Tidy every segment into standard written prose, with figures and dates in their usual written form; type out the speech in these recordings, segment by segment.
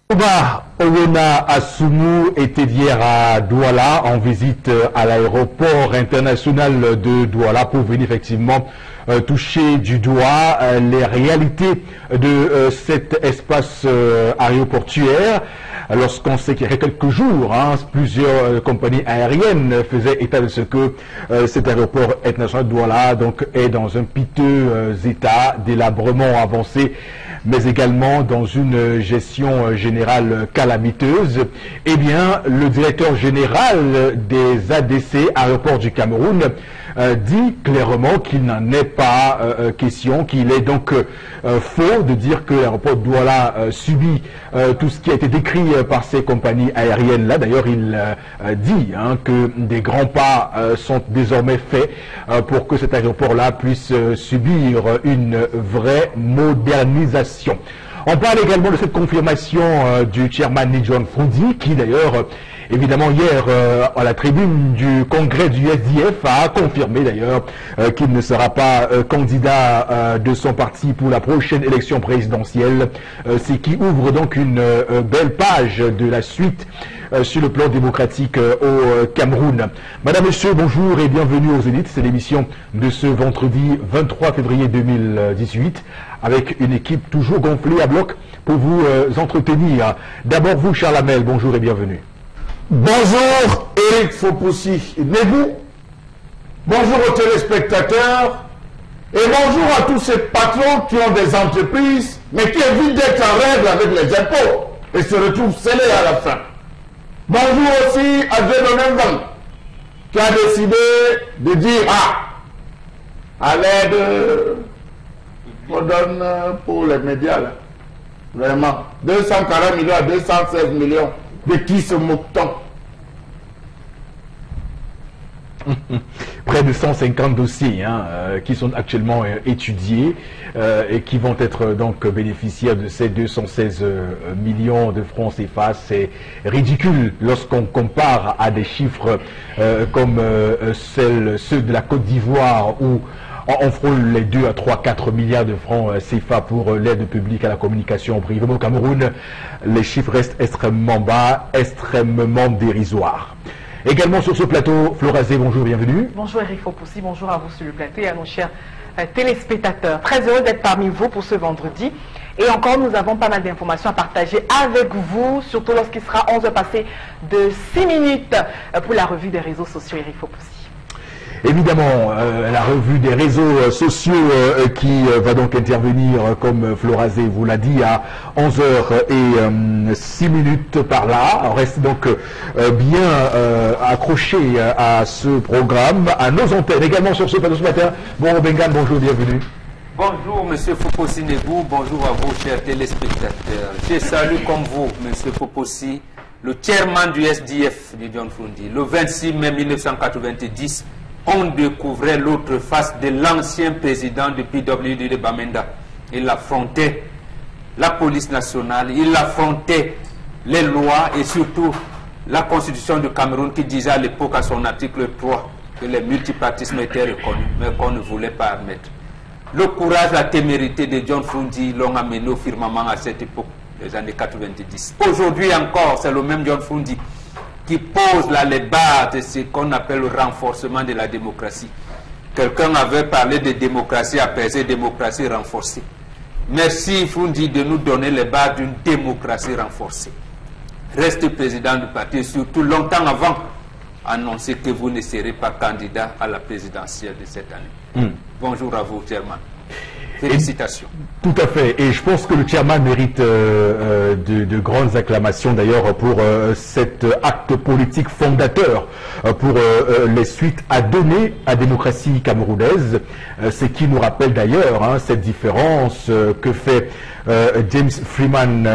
Oba Owena Assoumou était hier à Douala en visite à l'aéroport international de Douala pour venir effectivement toucher du doigt les réalités de cet espace aéroportuaire. Lorsqu'on sait qu'il y a quelques jours, plusieurs compagnies aériennes faisaient état de ce que cet aéroport international de Douala donc, est dans un piteux état délabrement avancé, mais également dans une gestion générale calamiteuse, eh bien, le directeur général des ADC, Aéroports du Cameroun, dit clairement qu'il n'en est pas question, qu'il est donc faux de dire que l'aéroport de Douala subit tout ce qui a été décrit par ces compagnies aériennes-là. D'ailleurs, il dit que des grands pas sont désormais faits pour que cet aéroport-là puisse subir une vraie modernisation. On parle également de cette confirmation du chairman John Fundi, qui d'ailleurs, évidemment hier, à la tribune du congrès du SDF, a confirmé d'ailleurs qu'il ne sera pas candidat de son parti pour la prochaine élection présidentielle, ce qui ouvre donc une belle page de la suite sur le plan démocratique au Cameroun. Madame, Monsieur, bonjour et bienvenue aux Zénith. C'est l'émission de ce vendredi 23 février 2018 avec une équipe toujours gonflée à bloc pour vous entretenir. D'abord vous, Charles Hamel, bonjour et bienvenue. Bonjour Eric Fopoussi-Nebou, bonjour aux téléspectateurs et bonjour à tous ces patrons qui ont des entreprises mais qui évitent d'être en règle avec les impôts et se retrouvent scellés à la fin. Bonjour aussi à Dieudonné qui a décidé de dire à l'aide qu'on donne pour les médias là, vraiment 240 millions à 216 millions. De qui se moque-t-on? Près de 150 dossiers qui sont actuellement étudiés et qui vont être donc bénéficiaires de ces 216 millions de francs CFA. C'est ridicule lorsqu'on compare à des chiffres comme ceux de la Côte d'Ivoire où on frôle les 2 à 3, 4 milliards de francs CFA pour l'aide publique à la communication privée. Au Cameroun, les chiffres restent extrêmement bas, extrêmement dérisoires. Également sur ce plateau, Florazé, bonjour, bienvenue. Bonjour Eric Fopoussi, bonjour à vous sur le plateau et à nos chers téléspectateurs. Très heureux d'être parmi vous pour ce vendredi. Et encore, nous avons pas mal d'informations à partager avec vous, surtout lorsqu'il sera 11h passé de 6 minutes pour la revue des réseaux sociaux Eric Fopoussi. Évidemment, la revue des réseaux sociaux qui va donc intervenir, comme Florazé vous l'a dit, à 11h06 par là. On reste donc bien accroché à ce programme, à nos antennes. Également sur ce plateau ce matin, bon Bengan, bonjour, bienvenue. Bonjour Monsieur Fopoussi-Nebou, bonjour à vous chers téléspectateurs. Je salue comme vous Monsieur Fopoussi, le chairman du SDF de John Fundi. Le 26 mai 1990, on découvrait l'autre face de l'ancien président de PWD de Bamenda. Il affrontait la police nationale, il affrontait les lois et surtout la constitution du Cameroun qui disait à l'époque à son article 3 que les multipartismes étaient reconnus, mais qu'on ne voulait pas admettre. Le courage, la témérité de John Fundi l'ont amené au firmament à cette époque, les années 90. Aujourd'hui encore, c'est le même John Fundi qui pose là les bases de ce qu'on appelle le renforcement de la démocratie. Quelqu'un avait parlé de démocratie apaisée, démocratie renforcée. Merci Fundi de nous donner les bases d'une démocratie renforcée. Restez président du parti et surtout longtemps avant annoncer que vous ne serez pas candidat à la présidentielle de cette année. Bonjour à vous, chairman. Félicitations. Tout à fait. Et je pense que le chairman mérite de grandes acclamations d'ailleurs pour cet acte politique fondateur, pour les suites à donner à la démocratie camerounaise. Ce qui nous rappelle d'ailleurs cette différence que fait James Freeman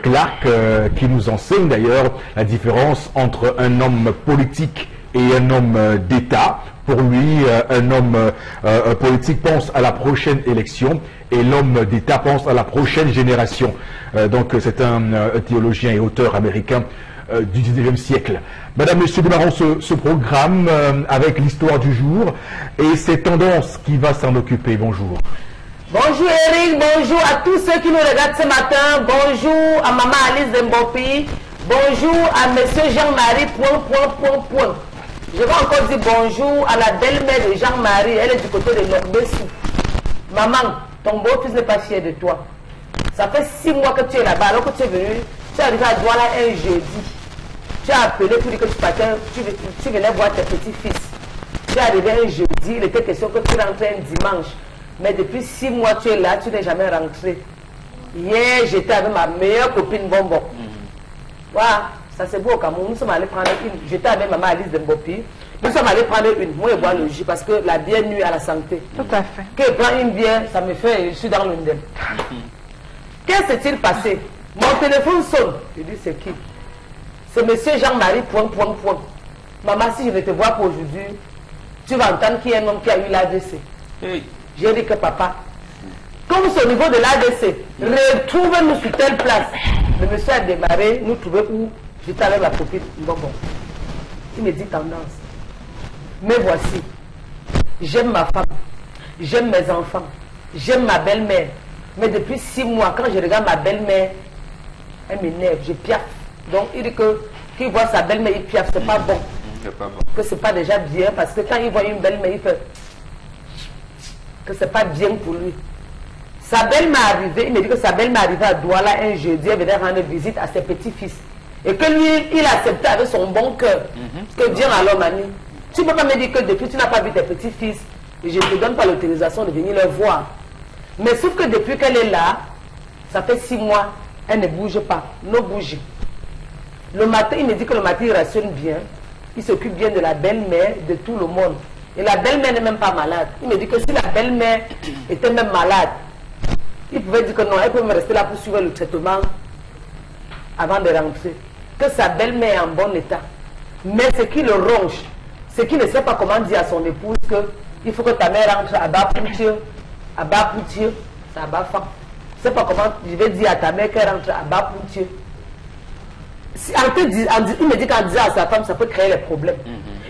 Clark, qui nous enseigne d'ailleurs la différence entre un homme politique et un homme d'État. Pour lui, un homme politique pense à la prochaine élection et l'homme d'État pense à la prochaine génération. Donc c'est un théologien et auteur américain du 19e siècle. Madame, Monsieur, démarrons ce programme avec l'histoire du jour et ces tendances qui va s'en occuper. Bonjour. Bonjour Eric, bonjour à tous ceux qui nous regardent ce matin. Bonjour à maman Alice Dembopi. Bonjour à monsieur Jean-Marie, point. Je vais encore dire bonjour à la belle-mère de Jean-Marie. Elle est du côté de Lorbessou. Maman, ton beau-fils n'est pas fier de toi. Ça fait 6 mois que tu es là-bas. Alors que tu es venu, tu es arrivé à Douala un jeudi. Tu as appelé pour dire que tu venais voir tes petits-fils. Tu es arrivé un jeudi. Il était question que tu rentrais un dimanche. Mais depuis 6 mois, tu es là, tu n'es jamais rentré. Hier, j'étais avec ma meilleure copine Bonbon. Voilà, ça c'est beau au Cameroun. Nous sommes allés prendre une. J'étais avec maman Alice Dembopi. Nous sommes allés prendre une. Moi, je bois le jus parce que la bière nuit à la santé. Tout à fait. Que je prends une bière, ça me fait. Je suis dans l'undem. Qu'est-ce qui s'est passé? Mon téléphone sonne. Je dis, c'est qui? C'est monsieur Jean-Marie, point. Maman, si je ne te vois pas aujourd'hui, tu vas entendre qu'il y a un homme qui a eu l'ADC. Hey. J'ai dit que papa, comme c'est au niveau de l'ADC, retrouve-nous sur telle place. Le monsieur a démarré, nous trouver où? J'étais avec ma copine. Bon. Il me dit tendance. Mais voici, j'aime ma femme, j'aime mes enfants, j'aime ma belle-mère. Mais depuis 6 mois, quand je regarde ma belle-mère, elle m'énerve, je piaffe. Donc il dit que qu'il voit sa belle-mère, il piaffe, c'est pas bon. C'est pas bon. Que c'est pas déjà bien, parce que quand il voit une belle-mère, il fait que c'est pas bien pour lui. Sa belle m'est arrivée, il me dit que sa belle m'est arrivée à Douala un jeudi, elle venait rendre visite à ses petits-fils. Et que lui, il acceptait avec son bon cœur. Que Dieu à l'homme a mis. Tu ne peux pas me dire que depuis tu n'as pas vu tes petits-fils, et je ne te donne pas l'autorisation de venir les voir. Mais sauf que depuis qu'elle est là, ça fait 6 mois, elle ne bouge pas, ne bouge. Le matin, il me dit que le matin, il rationne bien, il s'occupe bien de la belle-mère, de tout le monde. Et la belle-mère n'est même pas malade. Il me dit que si la belle-mère était même malade, il pouvait dire que non, elle peut me rester là pour suivre le traitement avant de rentrer. Que sa belle-mère est en bon état. Mais ce qui le ronge, c'est qu'il ne sait pas comment dire à son épouse que il faut que ta mère rentre à bas pour Dieu, c'est à bas fin. Je ne sais pas comment je vais dire à ta mère qu'elle rentre à bas pour Dieu. Il me dit qu'en disant à sa femme, ça peut créer des problèmes.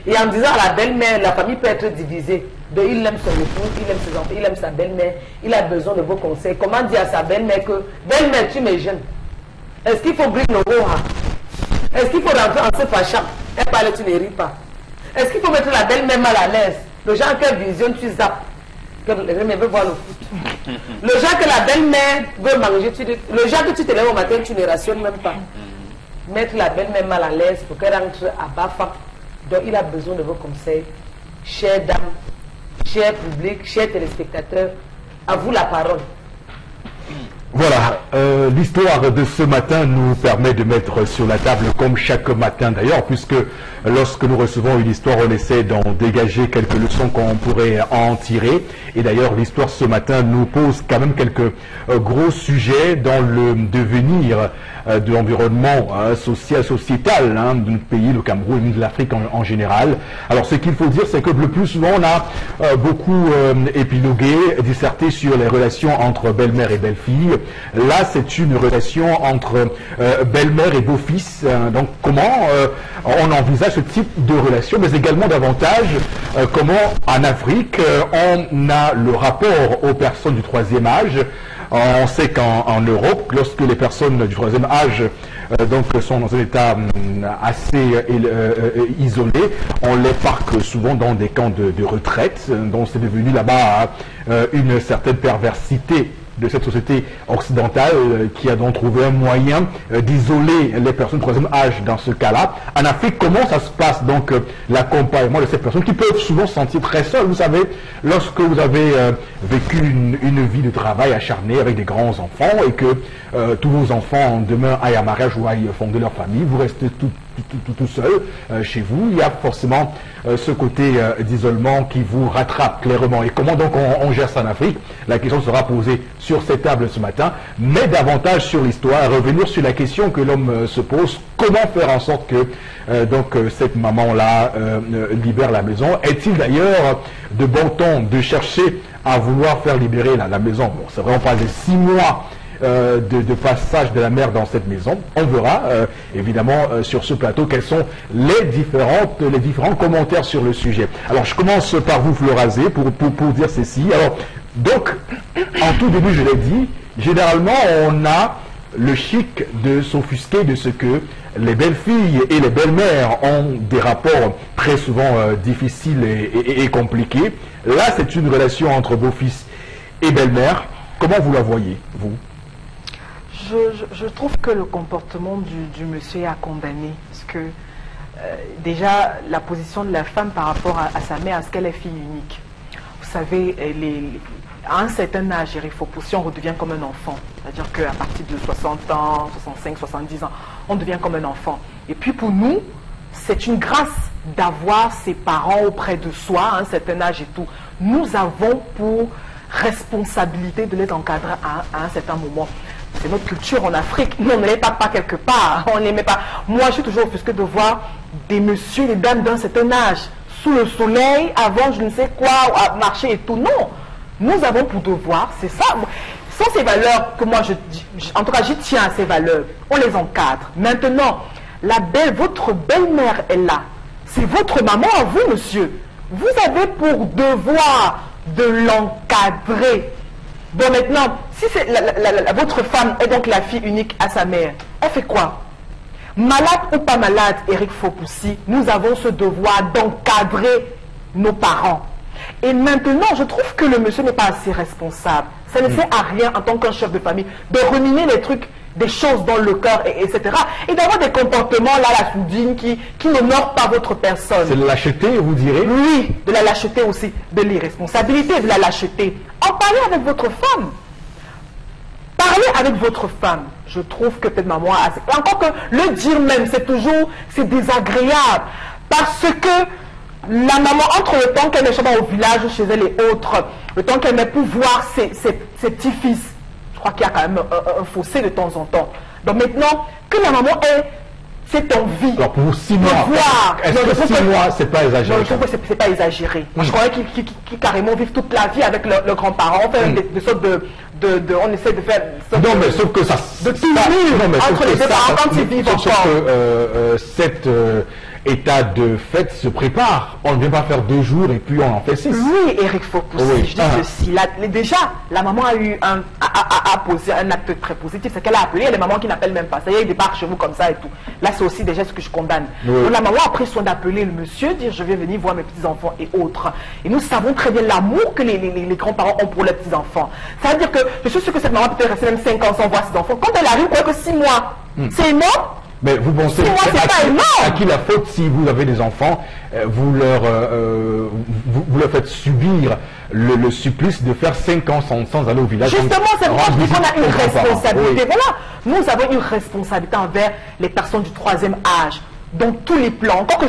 Et en disant à la belle-mère, la famille peut être divisée. De il aime son épouse, il aime ses enfants, il aime sa belle-mère, il a besoin de vos conseils. Comment dire à sa belle-mère que, belle-mère, tu me gênes? Est-ce qu'il faut briller le roha? Est-ce qu'il faut rentrer en se fâchant? Elle parle, tu ne ris pas. Est-ce qu'il faut mettre la belle-mère mal à l'aise? Le genre quelle vision tu zappes? Que le belle-mère veut voir le foot. Le genre que la belle-mère veut manger, le genre que tu te lèves au matin, tu ne rationnes même pas. Mettre la belle-mère mal à l'aise pour qu'elle rentre à bas fin. Donc il a besoin de vos conseils. Chères dames, chers publics, chers téléspectateurs, à vous la parole. Voilà, l'histoire de ce matin nous permet de mettre sur la table, comme chaque matin d'ailleurs, puisque lorsque nous recevons une histoire, on essaie d'en dégager quelques leçons qu'on pourrait en tirer. Et d'ailleurs, l'histoire ce matin nous pose quand même quelques gros sujets dans le devenir de l'environnement sociétal de notre pays, le Cameroun et de l'Afrique en général. Alors, ce qu'il faut dire, c'est que le plus souvent, on a beaucoup épilogué, disserté sur les relations entre belle-mère et belle-fille. Là, c'est une relation entre belle-mère et beau-fils. Donc, comment on envisage ce type de relation, mais également davantage comment en Afrique on a le rapport aux personnes du 3e âge. On sait qu'en Europe, lorsque les personnes du 3e âge donc sont dans un état assez isolé, on les parque souvent dans des camps de retraite, dont c'est devenu là-bas une certaine perversité de cette société occidentale qui a donc trouvé un moyen d'isoler les personnes du 3e âge dans ce cas-là. En Afrique, comment ça se passe donc l'accompagnement de ces personnes qui peuvent souvent se sentir très seules? Vous savez, lorsque vous avez vécu une vie de travail acharnée avec des grands enfants et que tous vos enfants demain aillent à mariage ou aillent fonder leur famille, vous restez tout seul chez vous, il y a forcément ce côté d'isolement qui vous rattrape clairement. Et comment donc on gère ça en Afrique? La question sera posée sur cette table ce matin, mais davantage sur l'histoire, revenir sur la question que l'homme se pose, comment faire en sorte que donc cette maman-là libère la maison? Est-il d'ailleurs de bon ton de chercher à vouloir faire libérer la maison? Bon, c'est vraiment pas les 6 mois de passage de la mère dans cette maison. On verra évidemment sur ce plateau quels sont les différents commentaires sur le sujet. Alors je commence par vous, Florazé, pour dire ceci. Alors Donc, en tout début, je l'ai dit, généralement, on a le chic de s'offusquer de ce que les belles-filles et les belles-mères ont des rapports très souvent difficiles et compliqués. Là, c'est une relation entre beau-fils et belle-mère. Comment vous la voyez, vous? Je trouve que le comportement du monsieur est à condamner. Parce que déjà, la position de la femme par rapport à sa mère, à ce qu'elle est fille unique. Vous savez, à un certain âge, il faut pousser, on redevient comme un enfant. C'est-à-dire qu'à partir de 60 ans, 65, 70 ans, on devient comme un enfant. Et puis pour nous, c'est une grâce d'avoir ses parents auprès de soi à un certain âge et tout. Nous avons pour responsabilité de les encadrer à un certain moment. C'est notre culture en Afrique. Nous, on ne les pas quelque part. On les met pas. Moi, je suis toujours offusquée de voir des messieurs, des dames d'un certain âge, sous le soleil, avant je ne sais quoi, à marcher et tout. Non. Nous avons pour devoir, c'est ça. Sont ces valeurs que moi, en tout cas, j'y tiens à ces valeurs. On les encadre. Maintenant, votre belle-mère est là. C'est votre maman à vous, monsieur. Vous avez pour devoir de l'encadrer. Bon, maintenant, si c'est votre femme est donc la fille unique à sa mère, elle fait quoi? Malade ou pas malade, Eric Fopoussi, nous avons ce devoir d'encadrer nos parents. Et maintenant, je trouve que le monsieur n'est pas assez responsable. Ça ne sert à rien en tant qu'un chef de famille de ruminer les trucs, des choses dans le cœur, etc. Et d'avoir des comportements, là, la soudine, qui n'honorent pas votre personne. C'est de la lâcheté, vous direz? Oui, de la lâcheté aussi, de l'irresponsabilité, de la lâcheté. En parler avec votre femme. Parler avec votre femme. Je trouve que peut-être maman a assez... Encore que le dire même, c'est désagréable. Parce que la maman, entre le temps qu'elle est au village, chez elle et autres, le temps qu'elle met pour voir ses petits-fils, je crois qu'il y a quand même un fossé de temps en temps. Donc maintenant, que la maman ait cette envie. Alors pour 6 mois, est-ce que 6 mois, c'est pas exagéré? Non, je trouve que c'est pas exagéré. Moi, je croyais qu'ils carrément vivent toute la vie avec leurs grands-parents. On fait des sortes on essaie de faire... Non, mais sauf que ça... De tenir entre les deux parents quand ils vivent encore. Sauf que cet état de fait se prépare. On ne vient pas faire 2 jours et puis on en fait 6. Oui, Eric Fopoussi, oui. Je dis ceci. Déjà, la maman a posé un acte très positif. C'est qu'elle a appelé. Il y a des mamans qui n'appellent même pas. Ça y est, ils débarquent chez vous comme ça et tout. Là, c'est aussi déjà ce que je condamne. Oui. Donc la maman a pris soin d'appeler le monsieur, dire je vais venir voir mes petits-enfants et autres. Et nous savons très bien l'amour que les grands-parents ont pour les petits-enfants. Ça veut dire que je suis sûr que cette maman peut rester même 5 ans sans voir ses enfants. Quand elle arrive, quoi que 6 mois, c'est énorme. Mais vous pensez à qui la faute si vous avez des enfants, vous leur faites subir le supplice de faire 5 ans sans aller au village? Justement, c'est pour ça que je dis qu'on a une responsabilité. Oui. Voilà, nous avons une responsabilité envers les personnes du 3e âge, dans tous les plans. Encore que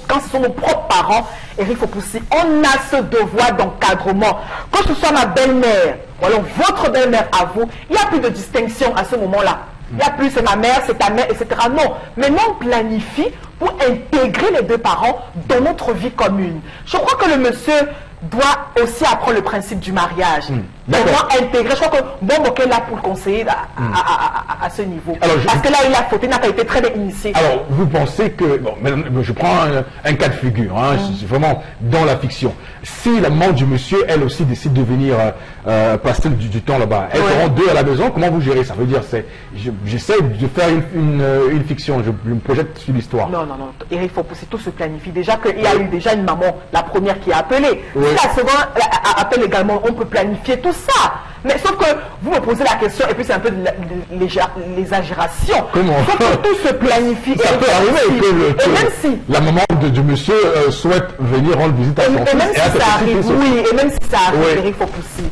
quand ce sont nos propres parents, Eric Fopoussi, on a ce devoir d'encadrement. Quand ce soit ma belle-mère, ou alors votre belle-mère à vous, il n'y a plus de distinction à ce moment-là. Il n'y a plus c'est ma mère, c'est ta mère, etc. Non. Maintenant, on planifie pour intégrer les 2 parents dans notre vie commune. Je crois que le monsieur doit aussi apprendre le principe du mariage. Comment intégrer. Je crois que Bomboké est là pour le conseiller à ce niveau. Alors, parce que là, il a fauté, il n'a pas été très bien initié. Alors, vous pensez que... Bon, je prends un cas de figure, c'est vraiment dans la fiction. Si la maman du monsieur, elle aussi, décide de venir passer du temps là-bas, elles seront 2 à la maison, comment vous gérez ça? Ça veut dire, j'essaie de faire une fiction, je me projette sur l'histoire. Non. Il faut pousser, tout se planifie. Déjà qu'il y a eu déjà une maman, la première qui a appelé. Si la seconde appelle également, on peut planifier tout ça. Mais sauf que vous me posez la question et puis c'est un peu de l'exagération. Comment? Sauf que tout se planifie. Ça peut arriver que même si la maman du monsieur souhaite venir rendre visite à son fils. Et même si ça arrive, oui, et même si ça arrive, il faut pousser.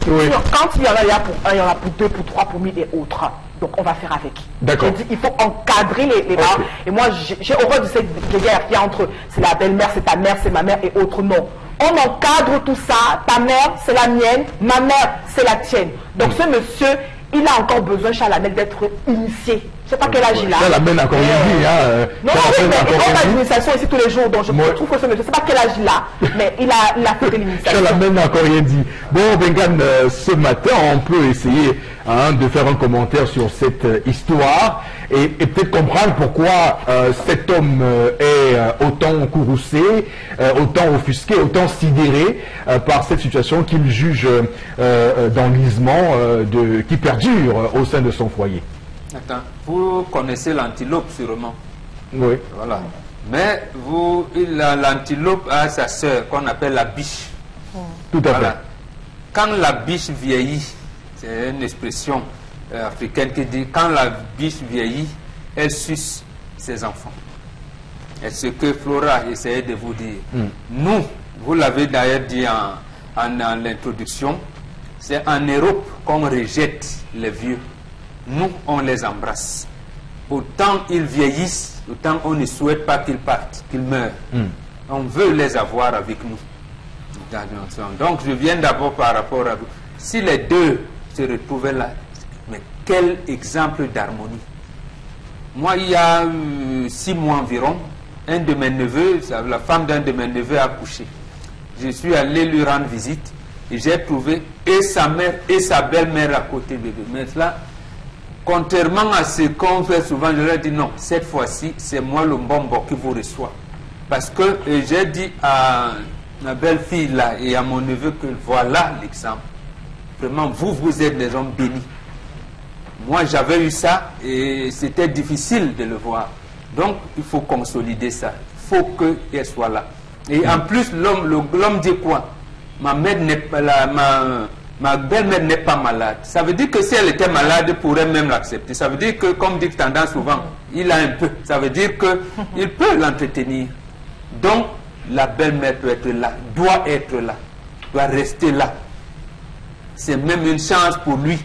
Quand il y en a, il y en a pour 2, pour 3, pour 1000 et autres. Donc on va faire avec. D'accord. J'ai dit, il faut encadrer les parents. Et moi, j'ai horreur de cette guerre qu'il y a entre c'est la belle-mère, c'est ta mère, c'est ma mère et autres. Non. On encadre tout ça. Ta mère, c'est la mienne. Ma mère, c'est la tienne. Donc ce monsieur, il a encore besoin, Chalamel, d'être initié. Je ne sais pas quel âge il a. Chalamel a encore une vie. Non, mais on a l'initiation ici tous les jours. Donc je trouve que ce monsieur, je ne sais pas quel âge il a. Mais il a fait de l'initiation. Chalamel n'a encore rien dit. Bon, Bengan, ce matin, on peut essayer hein, de faire un commentaire sur cette histoire et peut-être comprendre pourquoi cet homme est autant courroucé, autant offusqué, autant sidéré par cette situation qu'il juge d'enlisement qui perdure au sein de son foyer. Attends, vous connaissez l'antilope sûrement. Oui. Voilà. Mais l'antilope a sa sœur qu'on appelle la biche. Tout à Voilà. fait. Quand la biche vieillit, c'est une expression africaine qui dit quand la biche vieillit, elle suce ses enfants. Et ce que Flora essayait de vous dire. Nous, vous l'avez d'ailleurs dit en l'introduction, c'est en Europe qu'on rejette les vieux. Nous, on les embrasse. Autant ils vieillissent, autant on ne souhaite pas qu'ils partent, qu'ils meurent. On veut les avoir avec nous. Donc je viens d'abord par rapport à vous. Si les deux se retrouvaient là, mais quel exemple d'harmonie. Moi, il y a 6 mois environ, un de mes neveux, la femme d'un de mes neveux a accouché. Je suis allé lui rendre visite et j'ai trouvé et sa mère et sa belle-mère à côté de lui. Mais là, contrairement à ce qu'on fait souvent, je leur ai dit non, cette fois-ci, c'est moi le bonbon qui vous reçoit. Parce que j'ai dit à ma belle-fille là et à mon neveu que voilà l'exemple. Vraiment, vous êtes des hommes bénis. Moi, j'avais eu ça et c'était difficile de le voir. Donc, il faut consolider ça. Il faut qu'elle soit là. Et en plus, l'homme dit quoi? Ma mère n'est pas là, ma belle-mère n'est pas malade. Ça veut dire que si elle était malade, elle pourrait même l'accepter. Ça veut dire que, comme dit Tendance souvent, il a un peu. Ça veut dire qu'il peut l'entretenir. Donc, la belle-mère peut être là, doit être là, doit rester là. C'est même une chance pour lui.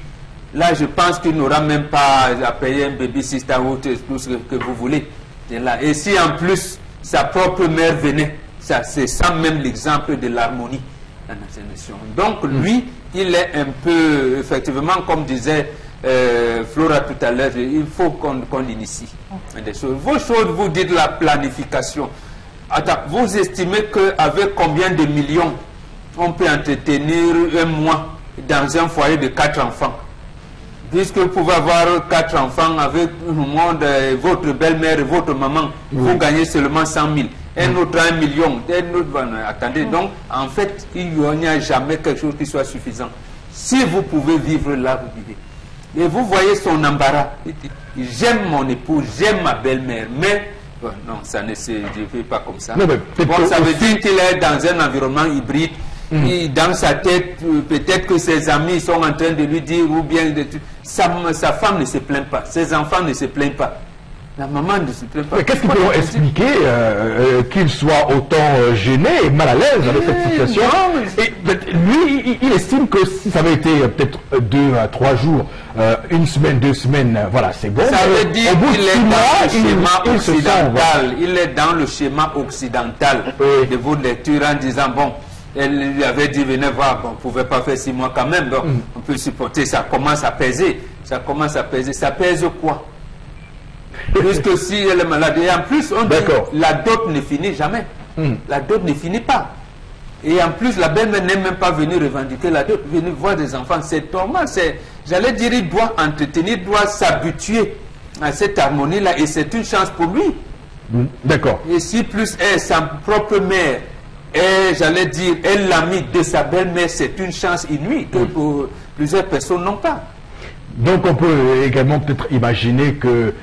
Là, je pense qu'il n'aura même pas à payer un baby-sister ou tout ce que vous voulez. Là. Et si en plus, sa propre mère venait, c'est ça même l'exemple de l'harmonie dans la nation. Donc, lui, il est un peu, effectivement, comme disait Flora tout à l'heure, il faut qu'on l'initie. Vos choses, vous dites la planification. Attends, vous estimez qu'avec combien de millions on peut entretenir un mois dans un foyer de 4 enfants? Puisque vous pouvez avoir 4 enfants avec le monde, votre belle-mère et votre maman, vous gagnez seulement 100 000. Un autre 1 million. Un autre, attendez, donc en fait, il n'y a jamais quelque chose qui soit suffisant. Si vous pouvez vivre là, vous vivez. Et vous voyez son embarras. J'aime mon épouse, j'aime ma belle-mère, mais non, ça ne se fait pas comme ça. Non, mais bon, ça veut dire qu'il est dans un environnement hybride. Et dans sa tête, peut-être que ses amis sont en train de lui dire, ou bien sa femme ne se plaint pas, ses enfants ne se plaignent pas. La maman ne se plaint pas. Mais qu'est-ce qui peut expliquer qu'il soit autant gêné et mal à l'aise avec cette situation? Et lui, il estime que si ça avait été peut-être 2 à 3 jours, 1 semaine, 2 semaines, voilà, c'est bon. Ça veut dire qu'il est dans le schéma occidental. Il est dans le schéma occidental de vos lectures en disant, bon, elle lui avait dit, venez voir, bon, on ne pouvait pas faire 6 mois quand même, bon, on peut supporter, ça commence à peser. Ça commence à peser. Ça pèse quoi? Puisque si elle est malade, et en plus, on dit la dot ne finit jamais. La dot ne finit pas. Et en plus, la belle-mère n'est même pas venue revendiquer la dot, venue voir des enfants. C'est normal. J'allais dire, il doit entretenir, il doit s'habituer à cette harmonie-là, et c'est une chance pour lui. D'accord. Et si plus est sa propre mère, et j'allais dire, elle l'amie de sa belle-mère, c'est une chance inouïe que pour plusieurs personnes n'ont pas. Donc on peut également peut-être imaginer que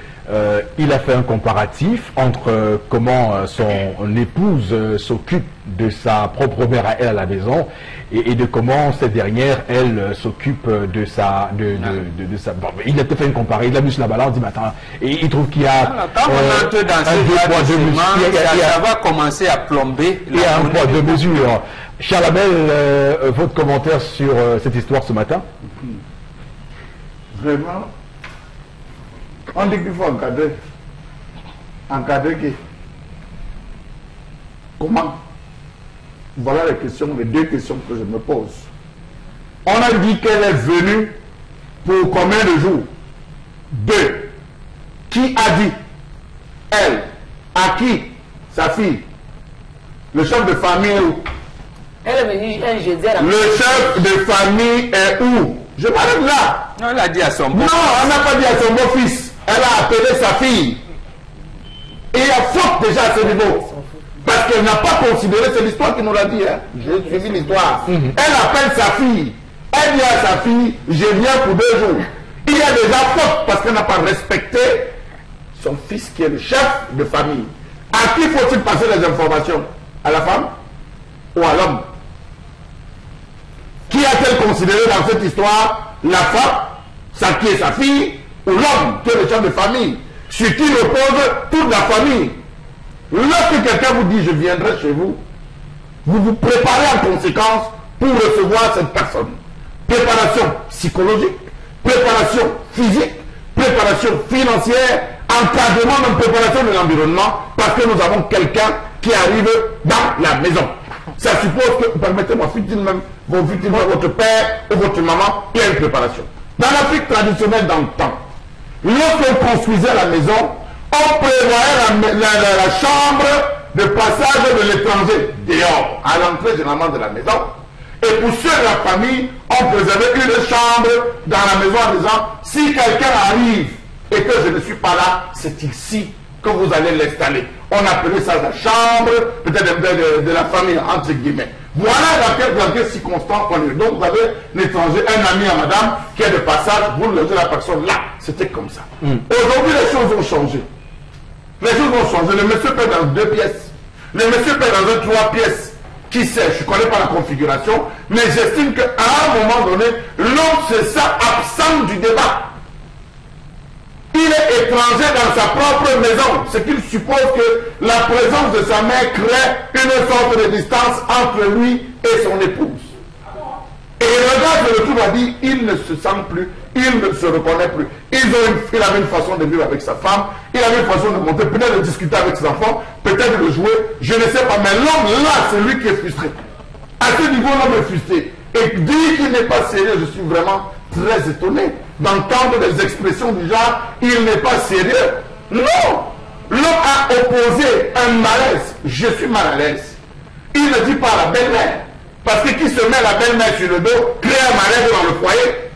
il a fait un comparatif entre comment son épouse s'occupe de sa propre mère à elle à la maison et de comment cette dernière, elle, s'occupe de sa... Bon, il a fait une comparaison, il a mis sur la balance, il dit, mais attends, et il trouve qu'il y a... Quand on entre dans ça va commencer à plomber. Il y a un poids, 2 mesures. Charles Hamel, votre commentaire sur cette histoire ce matin? Vraiment, on dit qu'il faut encadrer. Encadrer qui? Comment? Voilà les 2 questions que je me pose. On a dit qu'elle est venue pour combien de jours? 2. Qui a dit? Elle. À qui? Sa fille. Le chef de famille est où? Elle est venue un jeudi. Le chef de famille est où? Je m'arrête là. Non, elle a dit à son Non, beau-fils. elle n'a pas dit à son beau-fils. Elle a appelé sa fille. Et il y a faute déjà à ce niveau. Parce qu'elle n'a pas considéré, c'est l'histoire qui nous l'a dit. Hein. J'ai suivi l'histoire. Elle appelle sa fille. Elle dit à sa fille, je viens pour 2 jours. Il y a déjà faute parce qu'elle n'a pas respecté son fils qui est le chef de famille. À qui faut-il passer les informations? À la femme ou à l'homme? Qui a-t-elle considéré dans cette histoire? La femme, qui est sa fille, ou l'homme qui est le chef de famille, sur qui repose toute la famille? Lorsque quelqu'un vous dit je viendrai chez vous, vous vous préparez en conséquence pour recevoir cette personne. Préparation psychologique, préparation physique, préparation financière, encadrement de préparation de l'environnement, parce que nous avons quelqu'un qui arrive dans la maison. Ça suppose que, permettez-moi, fut-il même votre père ou votre maman, il y a une préparation. Dans l'Afrique traditionnelle dans le temps, lorsqu'on construisait la maison, on prévoyait la chambre de passage de l'étranger dehors, à l'entrée généralement de la maison. Et pour ceux de la famille, on préservait une chambre dans la maison en disant, si quelqu'un arrive et que je ne suis pas là, c'est ici que vous allez l'installer. On appelait ça la chambre, peut-être de la famille, entre guillemets. Voilà dans quelle circonstance on est. Donc vous avez l'étranger, un ami à madame, qui est de passage, vous logez la personne là. C'était comme ça. Aujourd'hui, les choses ont changé. Les choses ont changé. Le monsieur paie dans 2 pièces. Le monsieur paie dans un 3 pièces. Qui sait, je ne connais pas la configuration, mais j'estime qu'à un moment donné, l'homme se sent absent du débat. Il est étranger dans sa propre maison, ce qu'il suppose que la présence de sa mère crée une sorte de distance entre lui et son épouse. Et le gars de retour a dit, il ne se sent plus, il ne se reconnaît plus. Il avait une façon de vivre avec sa femme, il avait une façon de monter, peut-être de discuter avec ses enfants, peut-être de jouer, je ne sais pas, mais l'homme là, c'est lui qui est frustré. À ce niveau, l'homme est frustré. Et dire qu'il n'est pas sérieux, je suis vraiment très étonné d'entendre des expressions du genre, il n'est pas sérieux. Non! L'homme a opposé un malaise, je suis mal à l'aise. Il ne dit pas à la belle-mère. Parce que qui se met la belle-mère sur le dos, crée un malaise dans le foyer.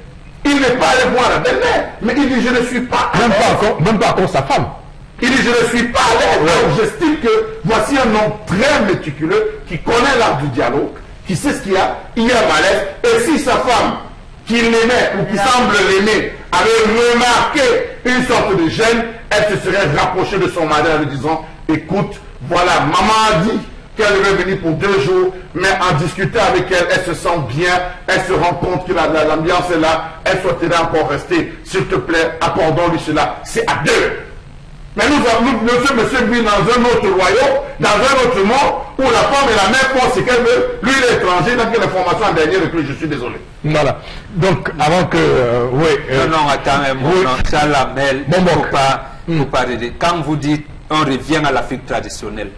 Il n'est pas allé voir la belle-mère, mais il dit je ne suis pas à l'aise. Même pas encore sa femme. Il dit je ne suis pas à l'aise. Donc j'estime que voici un homme très méticuleux qui connaît l'art du dialogue, qui sait ce qu'il y a un malaise. Et si sa femme, qui l'aimait ou qui semble l'aimer, avait remarqué une sorte de gêne, elle se serait rapprochée de son mari en lui disant écoute, voilà, maman a dit qu'elle devait venir pour 2 jours, mais en discutant avec elle, elle se sent bien, elle se rend compte que l'ambiance est là, elle souhaiterait encore rester. S'il te plaît, accordons-lui cela. C'est à 2. Mais monsieur vit dans un autre royaume, dans un autre monde, où la femme est la même force qu'elle veut, lui il est étranger, donc il y a l'information en dernier recul, je suis désolé. Voilà. Donc, avant que... non, attends un moment, ça la mêle, faut pas aider. Quand vous dites, on revient à l'Afrique traditionnelle,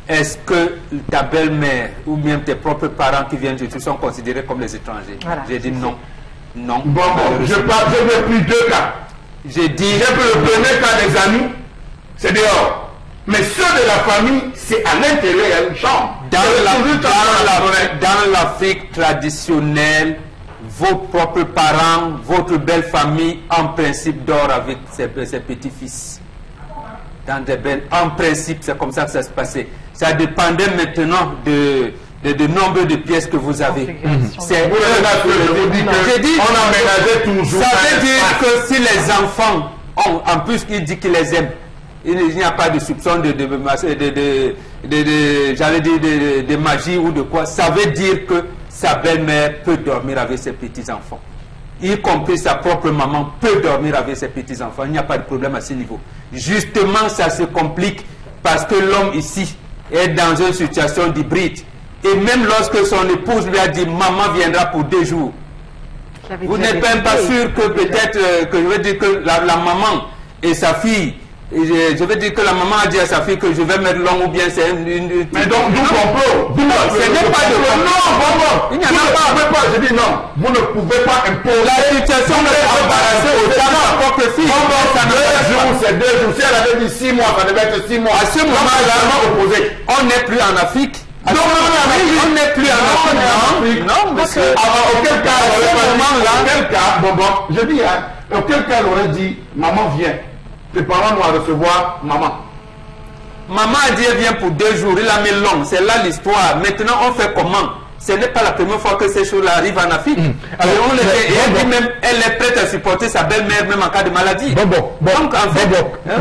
est-ce que ta belle-mère ou même tes propres parents qui viennent de tout sont considérés comme les étrangers? Voilà. J'ai dit non. Non. Bon, je n'ai plus 2 cas. J'ai dit... J'ai pris le premier cas des amis, c'est dehors. Mais ceux de la famille, c'est à l'intérieur, il y a une chambre. Dans l'Afrique traditionnelle, vos propres parents, votre belle famille, en principe, dort avec ses petits-fils. Dans des belles... En principe, c'est comme ça que ça se passait. Ça dépendait maintenant de nombre de pièces que vous avez. C'est je dis on emménageait toujours. Ça veut dire que si les enfants ont, en plus il dit qu'il les aime, il n'y a pas de soupçon j'allais dire de magie ou de quoi, ça veut dire que sa belle-mère peut dormir avec ses petits-enfants. Y compris sa propre maman peut dormir avec ses petits-enfants. Il n'y a pas de problème à ce niveau. Justement, ça se complique parce que l'homme ici est dans une situation d'hybride. Et même lorsque son épouse lui a dit « Maman viendra pour 2 jours », vous n'êtes même pas sûr que peut-être, que je veux dire que la maman et sa fille, je veux dire que la maman a dit à sa fille que je vais mettre long ou bien c'est une... Mais donc, d'où complot? Ce n'est pas de complot. Non, il n'y en a pas. Je dis non, vous ne pouvez pas imposer. La situation est embarrassée au temps de sa propre fille. 2 jours, c'est 2 jours. Si elle avait dit 6 mois, ça devait être 6 mois. À ce moment-là, on n'est plus en Afrique. Non, on n'est plus en Afrique. Non, monsieur. Auquel cas, je dis, auquel cas elle aurait dit, maman vient, tes parents nous à recevoir maman. Maman a dit elle vient pour 2 jours, il a mis long, c'est là l'histoire. Maintenant on fait comment? Ce n'est pas la première fois que ces choses-là arrivent en Afrique. Alors, elle est prête à supporter sa belle-mère même en cas de maladie. Donc en fait,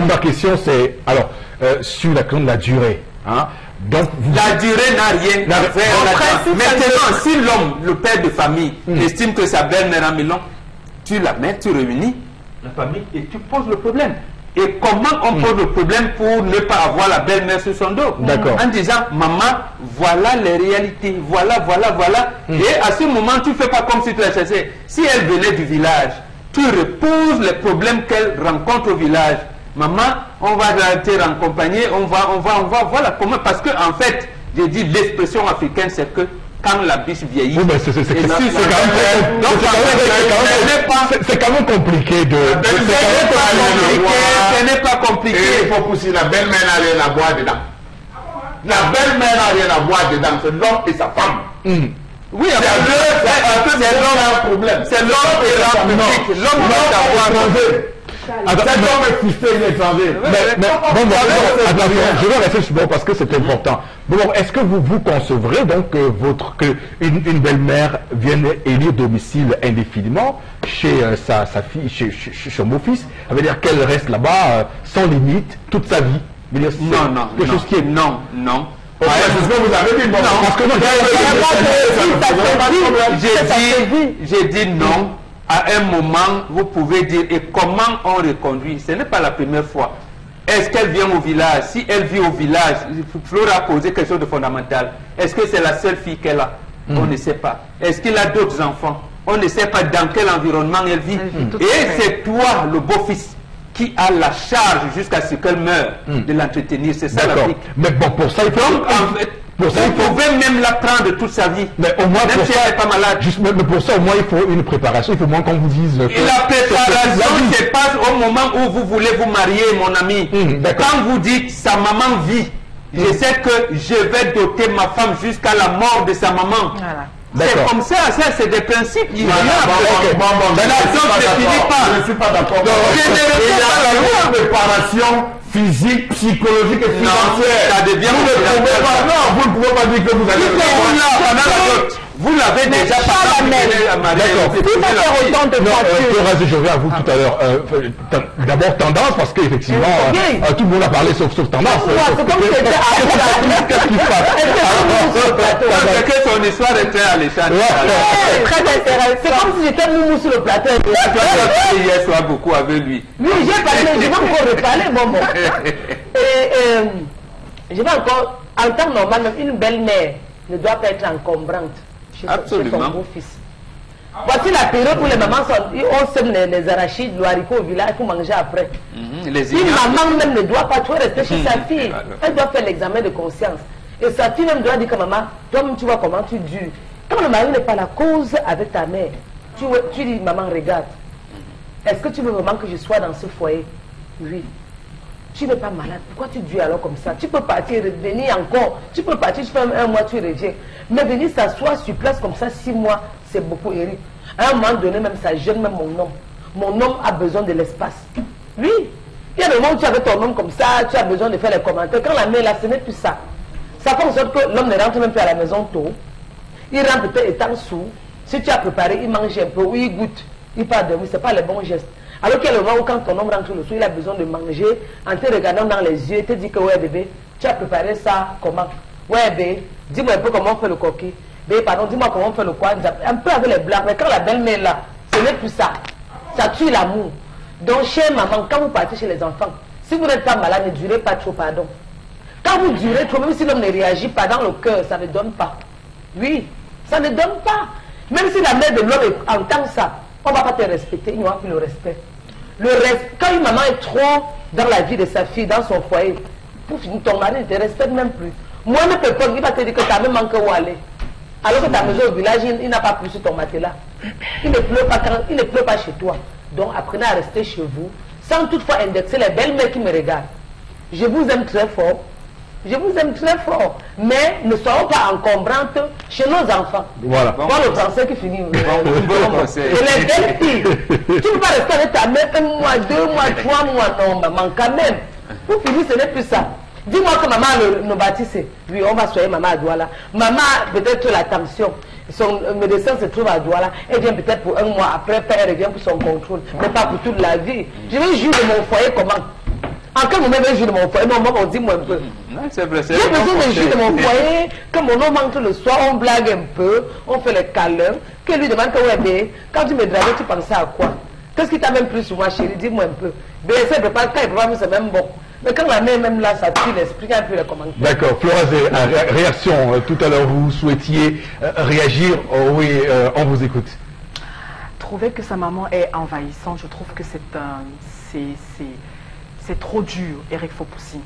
ma question c'est, alors, sur la question de la durée, hein, donc, la durée n'a rien à faire. Maintenant, si l'homme, le père de famille, estime que sa belle-mère a mis long, tu la mets, tu réunis la famille et tu poses le problème. Et comment on pose le problème pour ne pas avoir la belle-mère sur son dos? En disant, maman, voilà les réalités, voilà. Et à ce moment, tu ne fais pas comme si tu la cherchais. Si elle venait du village, tu reposes les problèmes qu'elle rencontre au village. Maman, on va te raccompagner, on va, voilà comment. Parce que en fait, j'ai dit, l'expression africaine, c'est que quand la biche vieillit, c'est quand même compliqué de... Ce n'est pas compliqué. Il faut pousser la belle-mère n'a rien à voir dedans. La belle-mère n'a rien à voir dedans. C'est l'homme et sa femme. Oui, c'est l'homme problème. C'est l'homme et la public. L'homme doit savoir. Cet homme est frustré, il est étranger. Je vais rester sur bon parce que c'est important. Bon, est-ce que vous concevrez donc qu'une belle-mère vienne élire domicile indéfiniment chez sa fille, chez son beau-fils? Ça veut dire qu'elle reste là-bas sans limite toute sa vie? Non. Quelque chose qui est... Non. C'est ce que vous avez dit. J'ai dit non. À un moment, vous pouvez dire, et comment on reconduit? Ce n'est pas la première fois. Est-ce qu'elle vient au village? Si elle vit au village, Flora a posé quelque chose de fondamental. Est-ce que c'est la seule fille qu'elle a? On ne sait pas. Est-ce qu'il a d'autres enfants? On ne sait pas dans quel environnement elle vit. Et c'est toi, le beau-fils, qui a la charge jusqu'à ce qu'elle meure de l'entretenir. C'est ça l'Afrique. Mais bon, pour ça, il faut... Donc, en fait, vous pouvez même la prendre toute sa vie. Mais au moins, même pour si ça, elle n'est pas malade. Mais pour ça, au moins, il faut une préparation. Il faut au moins qu'on vous dise... Et la préparation se passe au moment où vous voulez vous marier, mon ami. Quand vous dites, sa maman vit, je sais que je vais doter ma femme jusqu'à la mort de sa maman. Voilà. C'est comme ça, c'est des principes. Je ne suis pas d'accord. Il y a une préparation physique, psychologique et financière. Ça devient vous ne pouvez pas dire que vous allez... Vous l'avez déjà pas la même. D'accord. Il faut faire autant de je reviens à vous tout à l'heure. D'abord tendance, parce qu'effectivement, tout le monde a parlé sauf tendance. Qu'est-ce qui se passe? Parce que son histoire est très alléchante. Très intéressant. C'est comme si j'étais moumou sur le plateau. Hier soir beaucoup avec lui. Oui, j'ai parlé, je vais encore reparler, bon. Je vais encore, en temps normal, même une belle-mère ne doit pas être encombrante chez son beau-fils. Voici la période où les mamans on sème les arachides, le haricot au village pour manger après. Une maman même ne doit pas rester chez sa fille. Elle doit faire l'examen de conscience. Et sa fille même doit dire que maman, toi-même tu vois comment tu dures. Quand le mari n'est pas la cause avec ta mère, tu dis maman regarde. Est-ce que tu veux vraiment que je sois dans ce foyer? Oui. Tu n'es pas malade. Pourquoi tu dures alors comme ça? Tu peux partir, revenir encore. Tu peux partir, tu fais un mois, tu reviens. Mais venir s'asseoir sur place comme ça, 6 mois, c'est beaucoup, Eric. À un moment donné, même ça gêne même mon homme. Mon homme a besoin de l'espace. Oui. Il y a des moments où tu avais ton homme comme ça, tu as besoin de faire les commentaires. Quand la mère là, ce n'est plus ça. Ça fait en sorte que l'homme ne rentre même plus à la maison tôt. Il rentre peut-être étant sourd. Si tu as préparé, il mange un peu, ou il goûte, il part dormir. Ce n'est pas les bons gestes. Alors qu'il y a le moment où quand ton homme rentre le soir, il a besoin de manger, en te regardant dans les yeux, il te dit que ouais bébé, tu as préparé ça comment? Ouais bébé, dis-moi un peu comment on fait le coquille. Bébé, pardon, dis-moi comment on fait le quoi? Un peu avec les blagues, mais quand la belle-mère là, ce n'est plus ça. Ça tue l'amour. Donc chère maman, quand vous partez chez les enfants, si vous n'êtes pas malade, ne durez pas trop, pardon. Quand vous durez trop, même si l'homme ne réagit pas dans le cœur, ça ne donne pas. Oui, ça ne donne pas. Même si la mère de l'homme entend ça, on ne va pas te respecter, il n'y aura plus le respect. Quand une maman est trop dans la vie de sa fille, dans son foyer, pour finir, ton mari ne te respecte même plus. Moi, ne peux pas, il va te dire que ta maman manque où aller. Alors que ta maison au village, il n'a pas plu sur ton matelas. Il ne pleut pas chez toi. Donc apprenez à rester chez vous, sans toutefois indexer les belles-mères qui me regardent. Je vous aime très fort. Je vous aime très fort. Mais ne soyons pas encombrantes chez nos enfants. Voilà. Voilà le français qui finit. Bon C'est les belles filles. Tu ne peux pas rester avec ta mère 1 mois, 2 mois, 3 mois. Non, maman, quand même. Pour finir, ce n'est plus ça. Dis-moi que maman nous bâtisse. Oui, on va soigner maman à Douala. Maman, peut-être la tension. Son médecin se trouve à Douala. Elle vient peut-être pour 1 mois. Après, elle revient pour son contrôle. Mais pas pour toute la vie. Je vais jouir de mon foyer comment? En quel moment je vais jouir de mon foyer? Non, maman, dis-moi un peu. C'est vrai, J'ai besoin de jouir de mon foyer. Que mon homme entre le soir, on blague un peu. On fait les câlins. Que lui demande quand tu me draguais, tu pensais à quoi? Qu'est-ce qui t'a même plu sur moi, chérie? Dis-moi un peu. BSC, quand il prépare, c'est même bon. Mais quand la mère même là, ça tue l'esprit, un peu les commentaires. D'accord. Florazé, réaction. Tout à l'heure, vous souhaitiez réagir. Oh, oui, on vous écoute. Trouver que sa maman est envahissante, je trouve que c'est trop dur, Eric Fopoussi.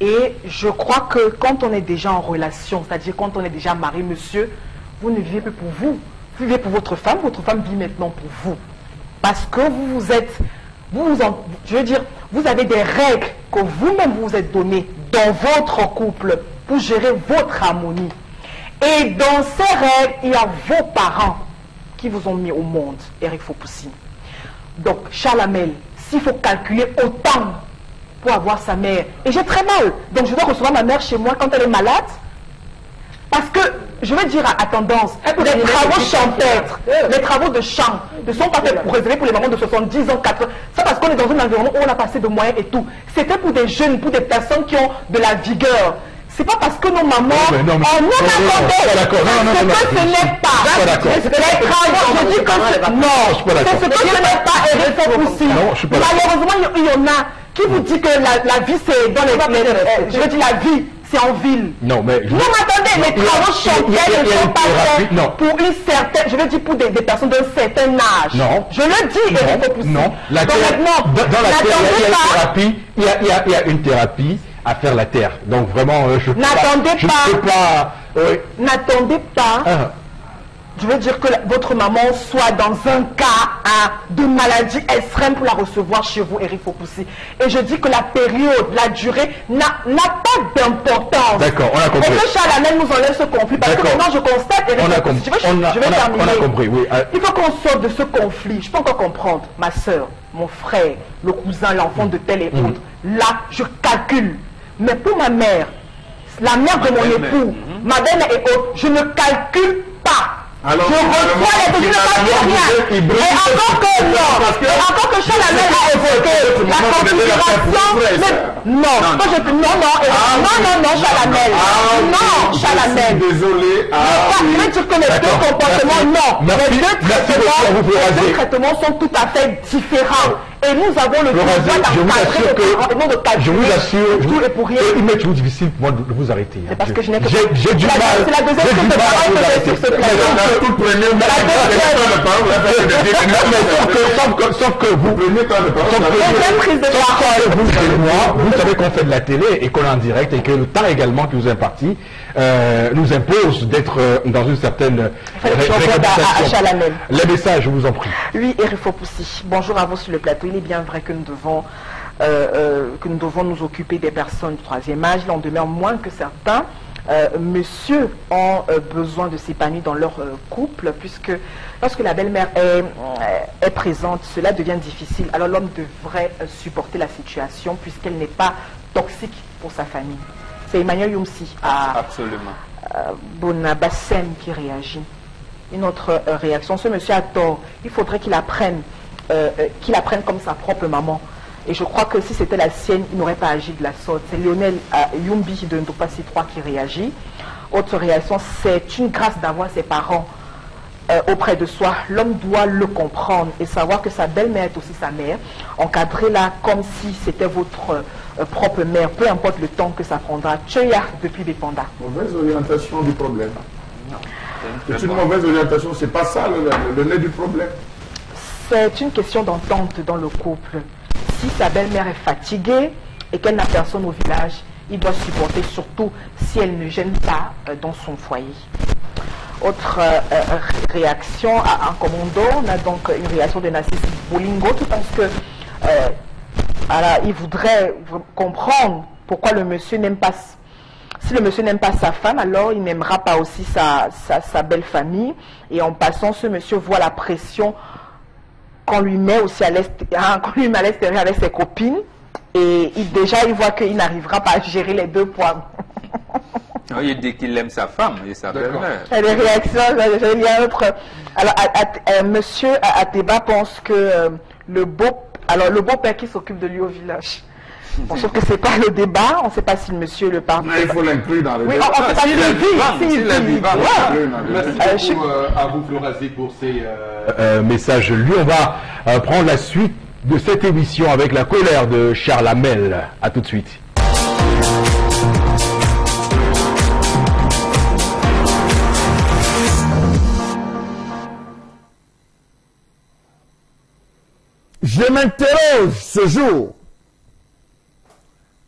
Et je crois que quand on est déjà en relation, c'est-à-dire quand on est déjà marié, monsieur, vous ne vivez plus pour vous. Vous vivez pour votre femme vit maintenant pour vous. Parce que vous êtes, je veux dire, vous avez des règles que vous-même vous êtes données dans votre couple pour gérer votre harmonie. Et dans ces règles, il y a vos parents qui vous ont mis au monde, Eric Fopoussi. Donc, Chalamel, s'il faut calculer autant pour avoir sa mère, et j'ai très mal, donc je dois recevoir ma mère chez moi quand elle est malade, parce que, je veux dire à tendance, les travaux champêtres, les travaux de chant ne sont pas faits pour réserver pour les mamans de 70 ans, 80. C'est parce qu'on est dans un environnement où on a passé de moyens et tout. C'était pour des jeunes, pour des personnes qui ont de la vigueur. C'est pas parce que nos mamans... Non, d'accord. C'est ce que ce n'est pas. Les travaux, je dis que c'est... Non, c'est ce que ce n'est pas Eric Fopoussi. Malheureusement, il y en a qui vous dit que la vie, c'est dans les... Je veux dire, la vie, c'est en ville. Non, mais... Non, mais attendez, les travaux champêtres ne sont pas faits pour une certaine... Je veux dire, pour des personnes d'un certain âge. Non. Je le dis, Eric Fopoussi. Non, dans la thérapie, il y a une thérapie à faire la terre. Donc vraiment, je ne peux pas... N'attendez pas. Je veux dire que votre maman soit dans un cas de maladie extrême pour la recevoir chez vous, Eric Fopoussi. Et je dis que la période, la durée n'a pas d'importance. D'accord, on a compris. Et que Chalamel nous enlève ce conflit. Parce que maintenant je constate, Eric Fopoussi, je vais terminer. On a compris, oui. Il faut qu'on sorte de ce conflit. Je peux encore comprendre, ma soeur, mon frère, le cousin, l'enfant de tel et autre. Là, je calcule. Mais pour ma mère, la mère de mon époux, ma belle et autres, je ne calcule pas. Alors, je reçois les je ne calcule rien. Et encore que non, et encore que Chalamel a évoqué la configuration. Non, Chalamel. Non, Chalamel. Désolé. Je veux dire que les deux comportements, non. Les deux traitements sont tout à fait différents. Et nous avons le pouvoir d'encadrer les parents et non de calculer. Je vous assure, tout et pour rien. Il m'est toujours difficile pour moi de vous arrêter. C'est parce que je n'ai que... J'ai du mal. C'est la deuxième chose de parole que j'ai sur ce plateau. Sauf que vous prenez temps de parole. Vous savez qu'on fait de la télé et qu'on est en direct et que le temps également qui nous est imparti nous impose d'être dans une certaine réglementation. Les messages, je vous en prie. Oui, Eric Fopoussi, bonjour à vous sur le plateau. Il est bien vrai que nous devons nous occuper des personnes du troisième âge. Il en demeure moins que certains. Monsieur ont besoin de s'épanouir dans leur couple, puisque lorsque la belle-mère est présente, cela devient difficile. Alors l'homme devrait supporter la situation puisqu'elle n'est pas toxique pour sa famille. C'est Emmanuel Youmsi à Bonabassem qui réagit. Une autre réaction, ce monsieur a tort. Il faudrait qu'il apprenne comme sa propre maman. Et je crois que si c'était la sienne, il n'aurait pas agi de la sorte. C'est Lionel Yumbi de Ndopassi 3 qui réagit. Autre réaction, c'est une grâce d'avoir ses parents auprès de soi. L'homme doit le comprendre et savoir que sa belle-mère est aussi sa mère. Encadrez-la comme si c'était votre propre mère, peu importe le temps que ça prendra. Tcheya depuis Bépanda. Mauvaise orientation du problème. C'est une mauvaise orientation, c'est pas ça le nez du problème. C'est une question d'entente dans le couple. Si sa belle-mère est fatiguée et qu'elle n'a personne au village, il doit supporter, surtout si elle ne gêne pas dans son foyer. Autre réaction en commando, on a donc une réaction de Nassis Bolingo, tout parce que il voudrait comprendre pourquoi le monsieur n'aime pas si le monsieur n'aime pas sa femme, alors il n'aimera pas aussi sa belle famille. Et en passant, ce monsieur voit la pression qu'on lui met aussi à l'extérieur avec ses copines. Et déjà, il voit qu'il n'arrivera pas à gérer les deux poids. Il dit qu'il aime sa femme et sa belle-mère. Il y a des réactions, il y a autre. Alors, monsieur Ateba pense que le beau-père qui s'occupe de lui au village. Bon, sauf que c'est pas le débat, on ne sait pas si le monsieur le parle. Mais il faut l'inclure dans le débat. débat. Oui, on ne sait pas s'il est vivant. Merci beaucoup à vous, Florazi, pour ces messages lus. On va prendre la suite de cette émission avec la colère de Charles Hamel. A tout de suite. Je m'interroge ce jour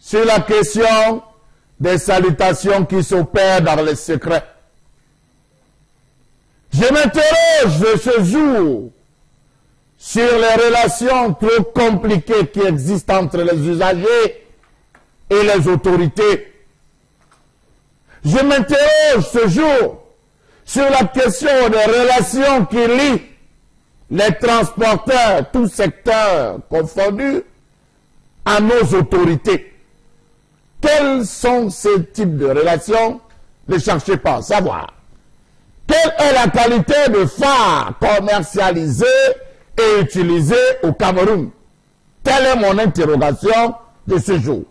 sur la question des salutations qui s'opèrent dans le secret. Je m'interroge ce jour sur les relations trop compliquées qui existent entre les usagers et les autorités. Je m'interroge ce jour sur la question des relations qui lient les transporteurs, tous secteurs confondus, à nos autorités. Quels sont ces types de relations? Ne cherchez pas à savoir. Quelle est la qualité de phare commercialisé et utilisé au Cameroun? Telle est mon interrogation de ce jour.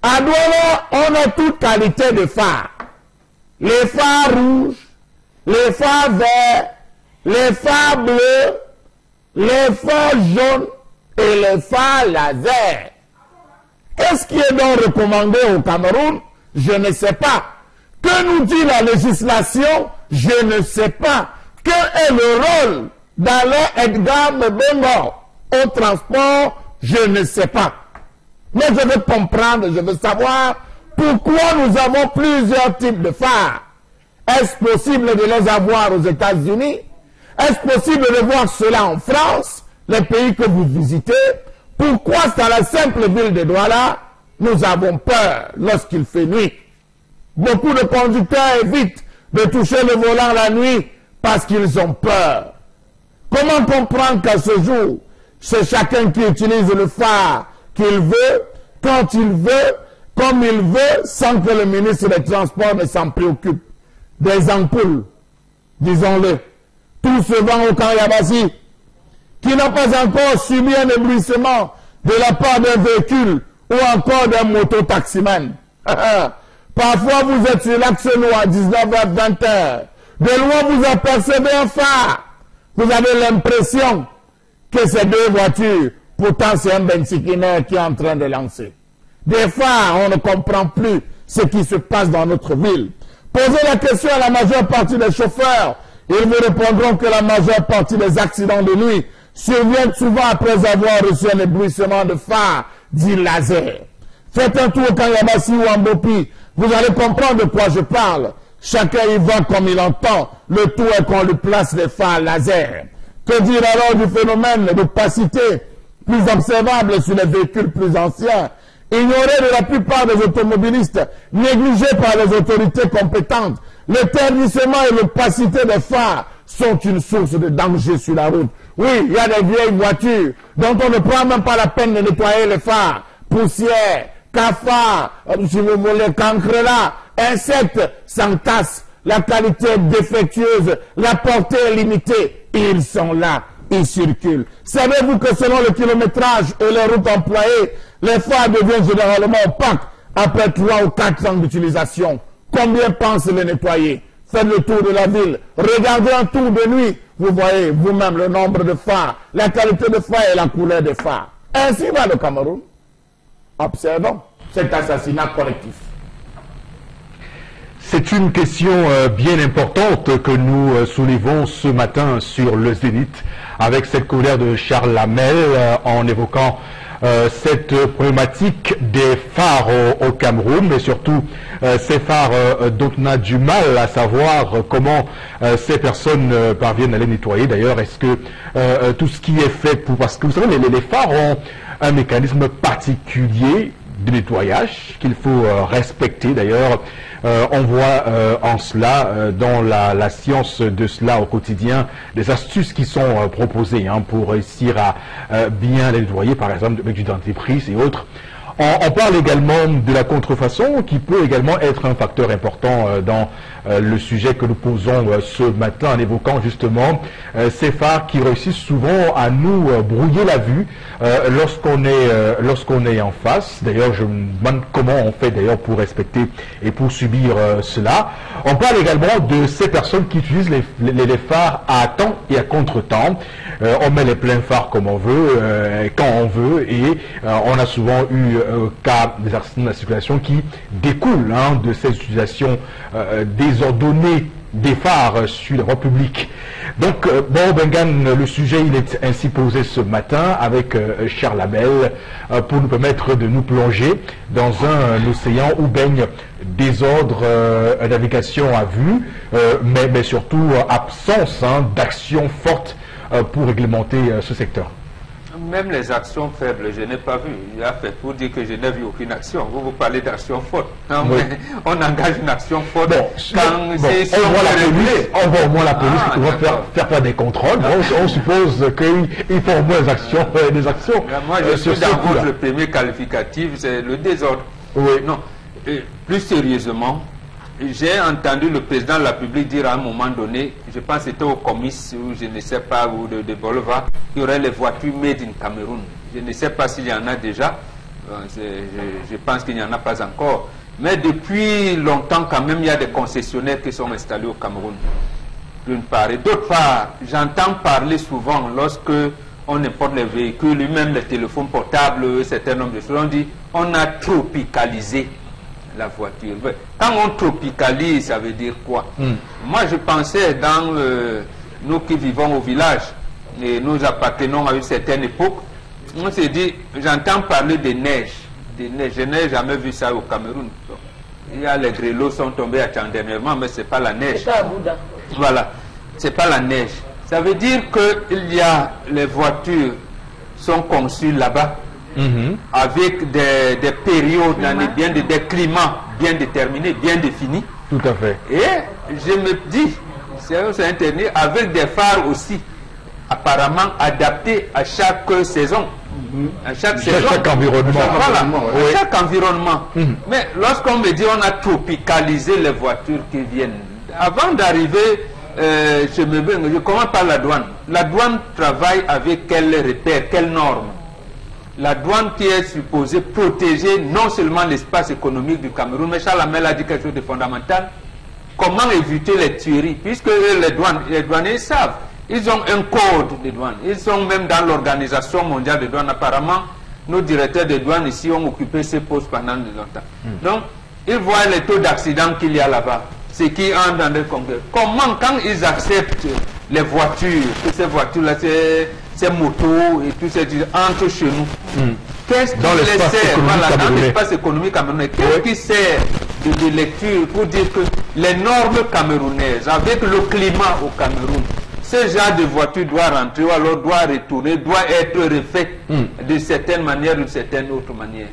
À Douala, on a toute qualité de phare. Les phares rouges, les phares verts, les phares bleus, les phares jaunes et les phares laser. Qu'est-ce qui est donc recommandé au Cameroun? Je ne sais pas. Que nous dit la législation? Je ne sais pas. Quel est le rôle d'Alain Edgar Mbembo au transport? Je ne sais pas. Mais je veux comprendre, je veux savoir pourquoi nous avons plusieurs types de phares. Est-ce possible de les avoir aux États-Unis? Est-ce possible de voir cela en France, les pays que vous visitez? Pourquoi dans la simple ville de Douala, nous avons peur lorsqu'il fait nuit? Beaucoup de conducteurs évitent de toucher le volant la nuit parce qu'ils ont peur. Comment comprendre qu'à ce jour, c'est chacun qui utilise le phare qu'il veut, quand il veut, comme il veut, sans que le ministre des Transports ne s'en préoccupe? Des ampoules, disons-le, tout se vend au Kanyabasi, qui n'a pas encore subi un éblouissement de la part d'un véhicule ou encore d'un moto-taximan. Parfois, vous êtes sur l'axe noir à 19h, 20h. De loin, vous apercevez un phare. Vous avez l'impression que c'est deux voitures. Pourtant, c'est un bensikiner qui est en train de lancer. Des fois, on ne comprend plus ce qui se passe dans notre ville. Posez la question à la majeure partie des chauffeurs. Ils vous répondront que la majeure partie des accidents de nuit surviennent souvent après avoir reçu un éblouissement de phare dit laser. Faites un tour au Kanyabasi ou en Bopi. Vous allez comprendre de quoi je parle. Chacun y va comme il entend. Le tout est qu'on lui place des phares laser. Que dire alors du phénomène d'opacité plus observable sur les véhicules plus anciens, ignoré de la plupart des automobilistes, négligé par les autorités compétentes? Le ternissement et l'opacité des phares sont une source de danger sur la route. Oui, il y a des vieilles voitures dont on ne prend même pas la peine de nettoyer les phares. Poussière, cafards, si vous voulez, cancrela, insectes s'entassent. La qualité est défectueuse, la portée est limitée. Ils sont là, ils circulent. Savez-vous que selon le kilométrage et les routes employées, les phares deviennent généralement opaques après 3 ou 4 ans d'utilisation? Combien pensent les nettoyer? Faites le tour de la ville, regardez un tour de nuit, vous voyez vous-même le nombre de phares, la qualité de phare et la couleur des phares. Ainsi va le Cameroun. Observons cet assassinat collectif. C'est une question bien importante que nous soulevons ce matin sur le Zénith avec cette colère de Charles Hamel en évoquant cette problématique des phares au Cameroun, mais surtout ces phares dont on a du mal à savoir comment ces personnes parviennent à les nettoyer. D'ailleurs, est-ce que tout ce qui est fait pour... Parce que vous savez, les phares ont un mécanisme particulier de nettoyage qu'il faut respecter. D'ailleurs, on voit en cela, dans la science de cela au quotidien, des astuces qui sont proposées pour réussir à bien les nettoyer, par exemple avec du dentifrice et autres. On parle également de la contrefaçon qui peut également être un facteur important dans le sujet que nous posons ce matin en évoquant justement ces phares qui réussissent souvent à nous brouiller la vue lorsqu'on est en face. D'ailleurs, je me demande comment on fait d'ailleurs pour respecter et pour subir cela. On parle également de ces personnes qui utilisent les phares à temps et à contre-temps. On met les pleins phares comme on veut, quand on veut, et on a souvent eu cas des accidents de la circulation qui découlent de ces utilisations désordonnées des phares sur la voie publique. Donc, bon, Bengan, le sujet il est ainsi posé ce matin avec Charles Abel pour nous permettre de nous plonger dans un océan où baigne désordre, navigation à vue, mais surtout absence d'action forte pour réglementer ce secteur. Même les actions faibles, je n'ai pas vu. Il a fait pour dire que je n'ai vu aucune action. Vous parlez d'action forte. Non, oui. On engage une action forte. On voit au moins la police qui doit faire des contrôles. On suppose qu'il faut au moins des actions. Moi, je suis dans votre premier qualificatif, c'est le désordre. Oui. Non. Plus sérieusement, j'ai entendu le président de la République dire à un moment donné, je pense que c'était au comice ou je ne sais pas, ou de Bolova, qu'il y aurait les voitures made in Cameroun. Je ne sais pas s'il y en a déjà, je pense qu'il n'y en a pas encore. Mais depuis longtemps quand même, il y a des concessionnaires qui sont installés au Cameroun. D'une part. Et d'autre part, j'entends parler souvent lorsque on importe les véhicules, même les téléphones portables, un certain nombre de choses, on dit on a tropicalisé la voiture. Quand on tropicalise, ça veut dire quoi? Moi, je pensais dans nous qui vivons au village et nous appartenons à une certaine époque, on s'est dit, j'entends parler de neige. Je n'ai jamais vu ça au Cameroun. Il y a les grelots sont tombés dernièrement, mais c'est pas la neige. C'est à Bouddha. Voilà, c'est pas la neige. Ça veut dire que il y a les voitures sont conçues là-bas. Avec des périodes, des climats bien déterminés, bien définis. Tout à fait. Et je me dis, c'est interdit, avec des phares aussi, apparemment adaptés à chaque saison. À chaque saison. Chaque environnement. À chaque environnement. Mais lorsqu'on me dit on a tropicalisé les voitures qui viennent, avant d'arriver, je commence par la douane. La douane travaille avec quels repères, quelles normes? La douane qui est supposée protéger non seulement l'espace économique du Cameroun, mais Charles Amel a dit quelque chose de fondamental. Comment éviter les tueries? Puisque les douaniers savent. Ils ont un code de douane. Ils sont même dans l'Organisation mondiale de douane. Apparemment, nos directeurs de douane ici ont occupé ces postes pendant longtemps. Donc, ils voient les taux d'accident qu'il y a là-bas. Ce qui entre dans le congrès. Comment, quand ils acceptent les voitures, toutes ces voitures-là, ces motos et tout ça entre chez nous. Qu'est-ce qui les sert dans l'espace économique camerounais? Qu'est-ce qui sert de lecture pour dire que les normes camerounaises, avec le climat au Cameroun, ce genre de voiture doit rentrer ou alors doit retourner, doit être refait de certaine manière ou de certaine autre manière.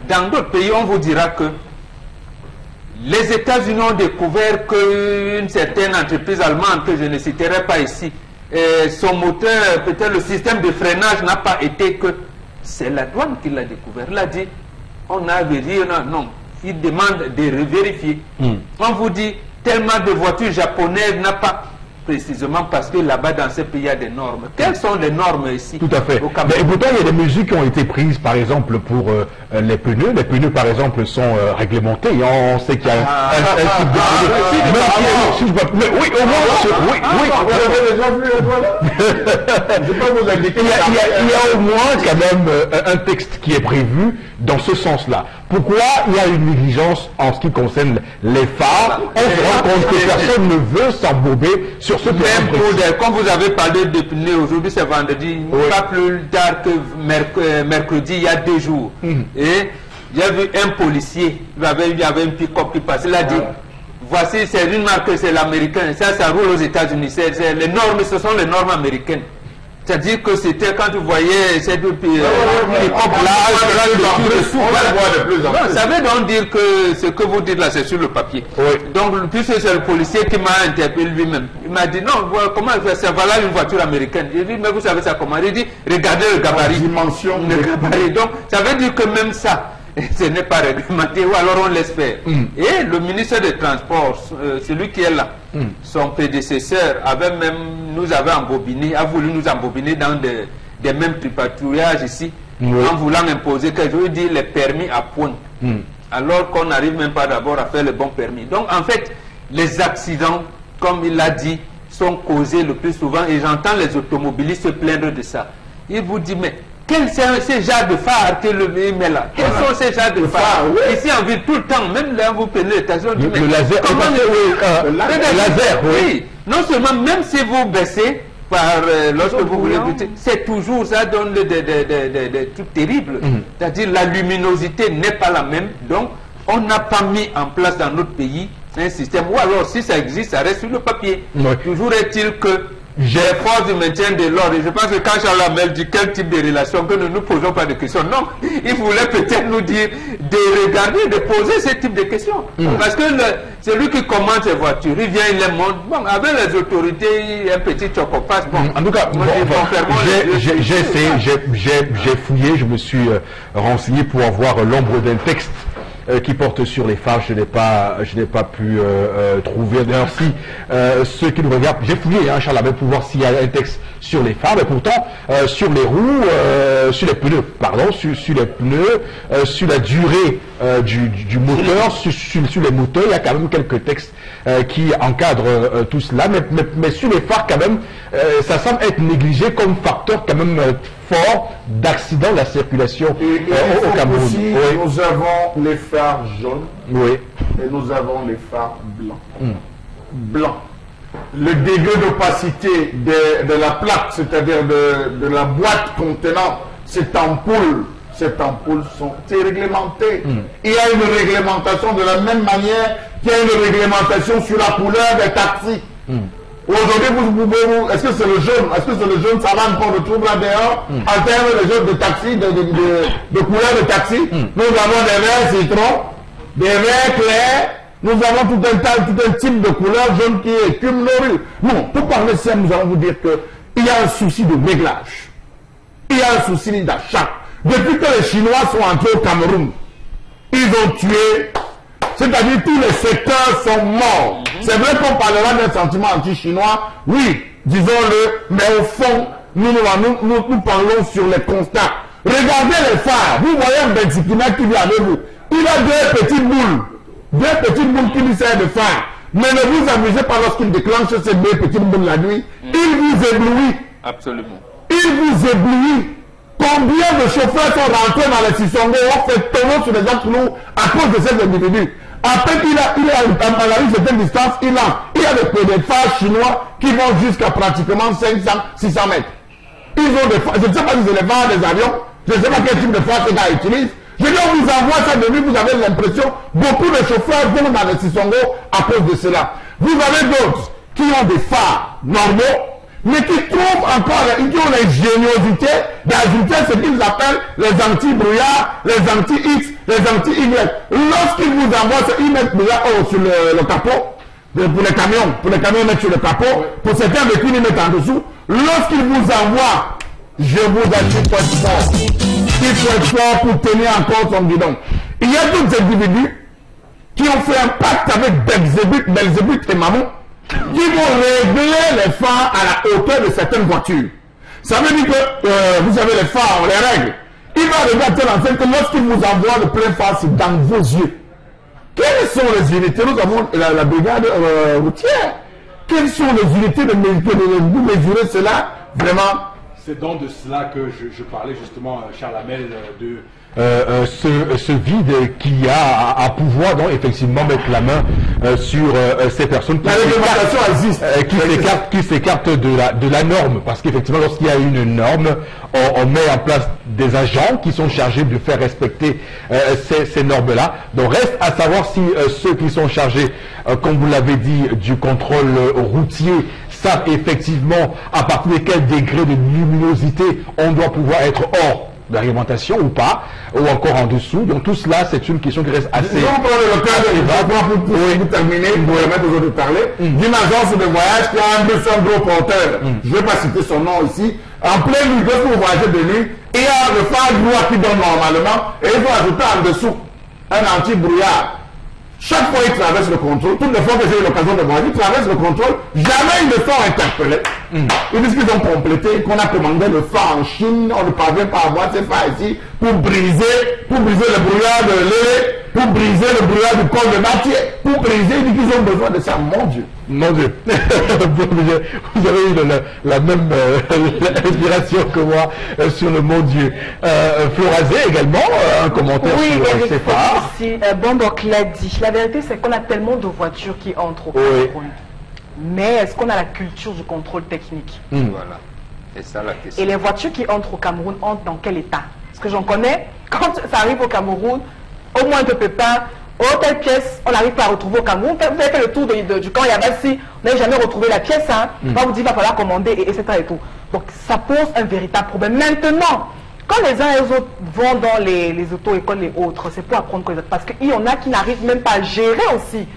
Dans d'autres pays, on vous dira que les États-Unis ont découvert qu'une certaine entreprise allemande, que je ne citerai pas ici, son moteur, peut-être le système de freinage n'a pas été que... C'est la douane qui l'a découvert. Il a dit, on a vérifié, non, il demande de revérifier. On vous dit, tellement de voitures japonaises n'a pas... Précisément parce que là-bas, dans ces pays, il y a des normes. Quelles sont les normes ici? Tout à fait. Mais pourtant, il y a des mesures qui ont été prises, par exemple, pour les pneus. Les pneus, par exemple, sont réglementés. On sait qu'il y a un type de pneu. Oui, au moins... Il y a au moins, quand même, un texte qui est prévu dans ce sens-là. Pourquoi il y a une négligence en ce qui concerne les phares? On se rend compte que personne ne veut s'embourber sur ce même comme vous avez parlé de pneus, aujourd'hui c'est vendredi, pas plus tard que mercredi, il y a 2 jours. Et j'ai vu un policier, il y avait un pick-up qui passait, il a dit, voici, c'est une marque, c'est l'américain, ça roule aux États-Unis, les normes, ce sont les normes américaines. C'est-à-dire que c'était quand vous voyez ces deux pays, ça veut donc dire que ce que vous dites là, c'est sur le papier. Oui. Donc, puisque c'est le policier qui m'a interpellé lui-même, il m'a dit non, comment faire ça? Voilà une voiture américaine. J'ai dit, mais vous savez ça comment? Il dit, regardez le gabarit. Dimension. Le gabarit. Donc, ça veut dire que même ça, ce n'est pas réglementé, ou alors on laisse faire. Et le ministre des Transports, celui qui est là, son prédécesseur nous avait embobiné, a voulu nous embobiner dans des mêmes tripatouillages ici, en voulant imposer, que je veux dire, les permis à point. Alors qu'on n'arrive même pas d'abord à faire le bon permis. Donc en fait, les accidents, comme il l'a dit, sont causés le plus souvent, et j'entends les automobilistes se plaindre de ça. Il vous dit, mais quels sont ces genres de phares que le met là? Quels sont ces genres de phares? Ici en ville, tout le temps, même là vous prenez les stations, Le laser, le laser, oui. Non seulement, même si vous baissez, lorsque vous voulez buter, c'est toujours, ça donne des trucs terribles. C'est-à-dire la luminosité n'est pas la même. Donc, on n'a pas mis en place dans notre pays un système. Ou alors, si ça existe, ça reste sur le papier. Toujours est-il que j'ai force du maintien de l'ordre. Et je pense que quand Charles Hamel dit quel type de relation, que nous ne nous posons pas de questions. Non, il voulait peut-être nous dire de regarder, de poser ce type de questions. Parce que celui qui commande ses voitures, il vient, il les monte. Bon, avec les autorités, il y a un petit chocopasse. Bon, en tout cas, j'ai fouillé, je me suis renseigné pour avoir l'ombre d'un texte qui porte sur les phares. Je n'ai pas pu trouver. D'ailleurs, si ceux qui nous regardent, j'ai fouillé, hein, Charles, pour voir s'il y a un texte sur les phares, mais pourtant sur les roues, sur les pneus, pardon, sur les pneus, sur la durée du moteur, sur les moteurs, il y a quand même quelques textes qui encadrent tout cela, mais sur les phares quand même, ça semble être négligé comme facteur quand même fort d'accident de la circulation au Cameroun. Aussi, nous avons les phares jaunes et nous avons les phares blancs. Blancs. Le degré d'opacité de la plaque, c'est-à-dire de la boîte contenant cette ampoule sont réglementées. Il y a une réglementation de la même manière qu'il y a une réglementation sur la couleur des taxis. Aujourd'hui, est-ce que c'est le jaune? Est-ce que c'est le jaune? Ça va encore retrouver là dehors. En termes de jaune de taxi, de couleur de taxi, nous avons des verts citron, des verts clairs. Nous avons tout un type de couleur jaune qui est écume norue. Non, pour parler simple, nous allons vous dire qu'il y a un souci de réglage. Il y a un souci d'achat. Depuis que les Chinois sont entrés au Cameroun, ils ont tué, c'est-à-dire tous les secteurs sont morts. C'est vrai qu'on parlera d'un sentiment anti-chinois, oui, disons-le, mais au fond, nous parlons sur les constats. Regardez les phares, vous voyez un Benzikina qui vient avec vous. Il a deux petites boules qui lui servent de phare. Mais ne vous amusez pas lorsqu'il déclenche ces deux petites boules la nuit. Il vous éblouit. Absolument. Il vous éblouit. Combien de chauffeurs sont rentrés dans les Sissongo, ont fait tonneau sur les actes lourds à cause de ces individus? Après qu'il a à une certaine distance, il y a des phares chinois qui vont jusqu'à pratiquement 500-600 mètres. Ils ont des phares, je ne sais pas si c'est les phares des avions, je ne sais pas quel type de phare ces gars utilisent. Je dis, on vous envoie ça de nuit, vous avez l'impression, beaucoup de chauffeurs vont dans les Sissongo à cause de cela. Vous avez d'autres qui ont des phares normaux, mais qui trouvent encore, qui ont l'ingéniosité d'ajouter ce qu'ils appellent les anti-brouillards, les anti-X, les anti-Y. Lorsqu'ils vous envoient ça, ils mettent déjà sur le capot, pour les camions, ils mettent sur le capot, pour certains véhicules, ils mettent en dessous. Lorsqu'ils vous envoient, je vous assure, il faut être fort. Il faut être fort pour tenir encore son guidon. Il y a d'autres individus qui ont fait un pacte avec Belzébuth et Mammon, qui vont régler les phares à la hauteur de certaines voitures. Ça veut dire que, vous savez, les phares, on les règle. Il va regarder l'enseigne que lorsqu'il vous envoie le plein phare, c'est dans vos yeux. Quelles sont les unités? Nous avons la brigade routière. Quelles sont les unités de mesurer cela? Vraiment. C'est donc de cela que je parlais justement, Charles Hamel, de ce vide qu'il y a à pouvoir donc effectivement mettre la main sur ces personnes qui s'écartent de la norme, parce qu'effectivement lorsqu'il y a une norme, on met en place des agents qui sont chargés de faire respecter ces normes-là. Donc reste à savoir si ceux qui sont chargés, comme vous l'avez dit, du contrôle routier savent effectivement à partir de quel degré de luminosité on doit pouvoir être hors de réglementation ou pas, ou encore en dessous. Donc tout cela, c'est une question qui reste assez... Je vous prends le cas pour terminer, pour permettre aux autres de parler, d'une agence de voyage qui a un de son gros porteur. Je ne vais pas citer son nom ici. En plein nuit, pour voyager de nuit, il y a le phare droit qui donne normalement, et il faut ajouter en dessous un anti-brouillard. Chaque fois, ils traversent le contrôle. Toutes les fois que j'ai eu l'occasion de voir, ils traversent le contrôle. Jamais ils ne sont interpellés. Ils disent qu'ils ont complété, qu'on a commandé le phare en Chine. On ne parvient pas à avoir ces phares ici pour briser le brouillard de lait, pour briser le brouillard du col de Mathieu, pour briser. Ils disent qu'ils ont besoin de ça. Mon Dieu. Mon Dieu. Vous avez eu la même inspiration que moi sur le mon Dieu. Florazé également, un commentaire sur ces phares. Oui, Bombok l'a dit. La vérité, c'est qu'on a tellement de voitures qui entrent au Cameroun. Mais est-ce qu'on a la culture du contrôle technique? Voilà. C'est ça la question. Et les voitures qui entrent au Cameroun entrent dans quel état? Parce que j'en connais, quand ça arrive au Cameroun, au moins de pépins, telle pièce, on n'arrive pas à retrouver au Cameroun. Vous avez fait le tour du camp Yabassi, on n'a jamais retrouvé la pièce. On va vous dire qu'il va falloir commander, etc. Et tout. Donc ça pose un véritable problème. Maintenant, quand les uns et les autres vont dans les auto-écoles et autres, c'est pour apprendre parce qu'il y en a qui n'arrivent même pas à gérer aussi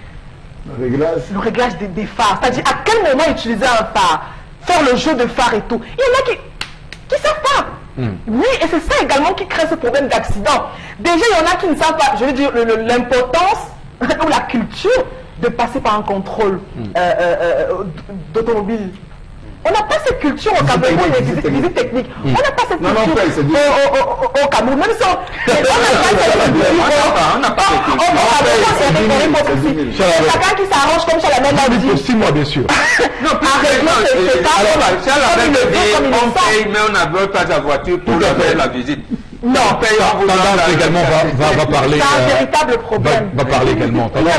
le réglage des phares. C'est-à-dire à quel moment utiliser un phare, faire le jeu de phare et tout. Il y en a qui ne savent pas. Oui, et c'est ça également qui crée ce problème d'accident. Déjà, il y en a qui ne savent pas, je veux dire, l'importance ou la culture de passer par un contrôle d'automobile. On n'a pas cette culture au Cameroun, les visites techniques. On n'a pas cette culture au Cameroun. Même si on n'a pas chacun qui s'arrange comme Chalamel l'a dit. Pour 6 mois, bien sûr. Non, on paye, mais on n'a pas sa voiture pour faire la visite. Non, Tendance également va parler. C'est un véritable problème. Va parler également. Tendance.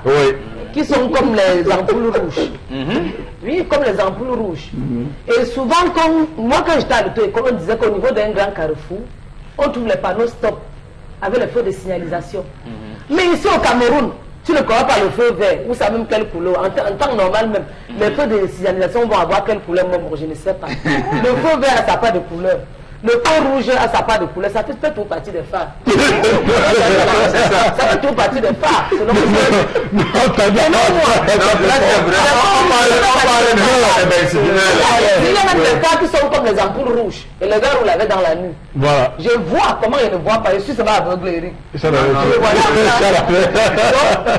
Oui. Qui sont comme les ampoules rouges. Oui, comme les ampoules rouges. Et souvent, moi quand j'étais à l'auto-école, on disait qu'au niveau d'un grand carrefour, on trouve les panneaux stop avec les feux de signalisation. Mais ici au Cameroun, tu ne connais pas le feu vert, ou ça même quelle couleur. En temps normal même, les feux de signalisation vont avoir quelle couleur, moi je ne sais pas. Le feu vert, ça n'a pas de couleur. Le feu rouge a sa part de couleur, ça fait tout partie des phares. Ça fait tout partie des phares. Non, il y a même des phares qui sont comme les ampoules rouges. Et les gars roulent avec dans la nuit. Voilà. Je vois comment ils ne voient pas. Je suis ça va aveugler.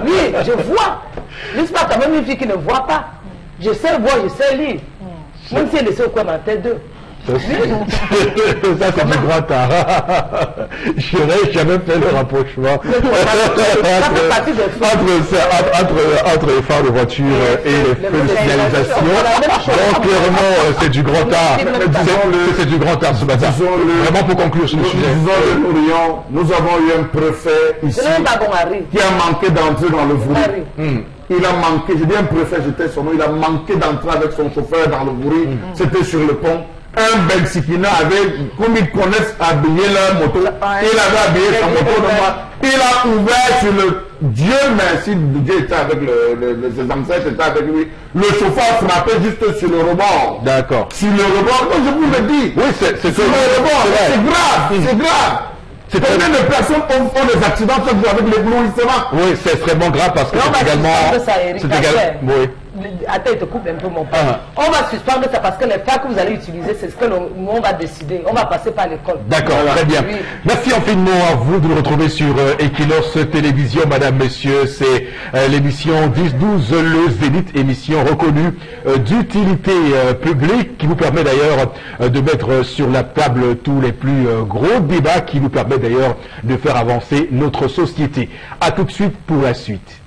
Oui, je vois. N'est-ce pas quand même une fille qui ne voit pas? Je sais voir, je sais lire. Même si elle est sur quoi ma tête d'eux. Ça c'est du grand art. Je n'aurais jamais fait le rapprochement entre les phares de voiture et les feux de signalisation. Donc clairement c'est du grand art. C'est du grand art ce matin. Vraiment pour conclure sur le sujet. Nous avons eu un préfet ici qui a manqué d'entrer dans le Vouri. Il a manqué, je dis un préfet, j'étais son nom, il a manqué d'entrer avec son chauffeur dans le Vouri. C'était sur le pont. Un Bensikina avait, comme ils connaissent, habillé leur moto. Il avait habillé sa moto de moi. Il a ouvert sur le Dieu merci, Dieu était avec ses ancêtres étaient avec lui. Le chauffeur frappait juste sur le rebord. D'accord. Sur le rebord, comme je vous le dis. Oui, c'est sur le rebord. C'est grave, c'est grave. Combien de personnes font des accidents chaque jour avec l'éblouissement? Oui, c'est extrêmement grave parce que c'est également... Oui. Attends, il te coupe un peu mon père. On va suspendre ça parce que les phares que vous allez utiliser, c'est ce que nous on va décider. On va passer par l'école. D'accord, très bien. Oui. Merci infiniment à vous de nous retrouver sur Equinox Télévision, madame, messieurs. C'est l'émission 10-12, le Zénith, émission reconnue d'utilité publique qui vous permet d'ailleurs de mettre sur la table tous les plus gros débats qui nous permettent d'ailleurs de faire avancer notre société. À tout de suite pour la suite.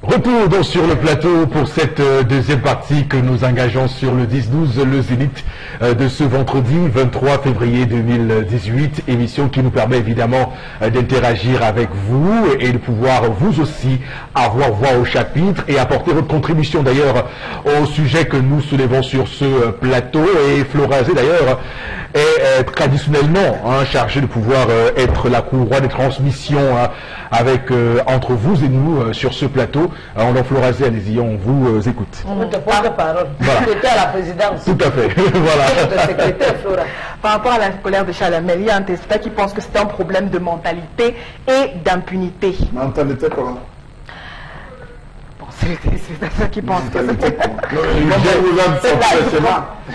Retour donc sur le plateau pour cette deuxième partie que nous engageons sur le 10-12, le Zénith de ce vendredi 23 février 2018, émission qui nous permet évidemment d'interagir avec vous et de pouvoir vous aussi avoir voix au chapitre et apporter votre contribution d'ailleurs au sujet que nous soulevons sur ce plateau. Et Florazé d'ailleurs est traditionnellement chargé de pouvoir être la courroie de transmission avec entre vous et nous sur ce plateau. On l'a Florazé, allez-y, on vous écoute. On te prend la parole. Voilà. Tu étais à la présidence. Tout à fait. Voilà. Notre secrétaire, Flora. Par rapport à la colère de Chalamel, il y a un téléspectateur qui pense que c'est un problème de mentalité et d'impunité. Mentalité comment? Bon, c'est le téléspectateur qui pense que c'est...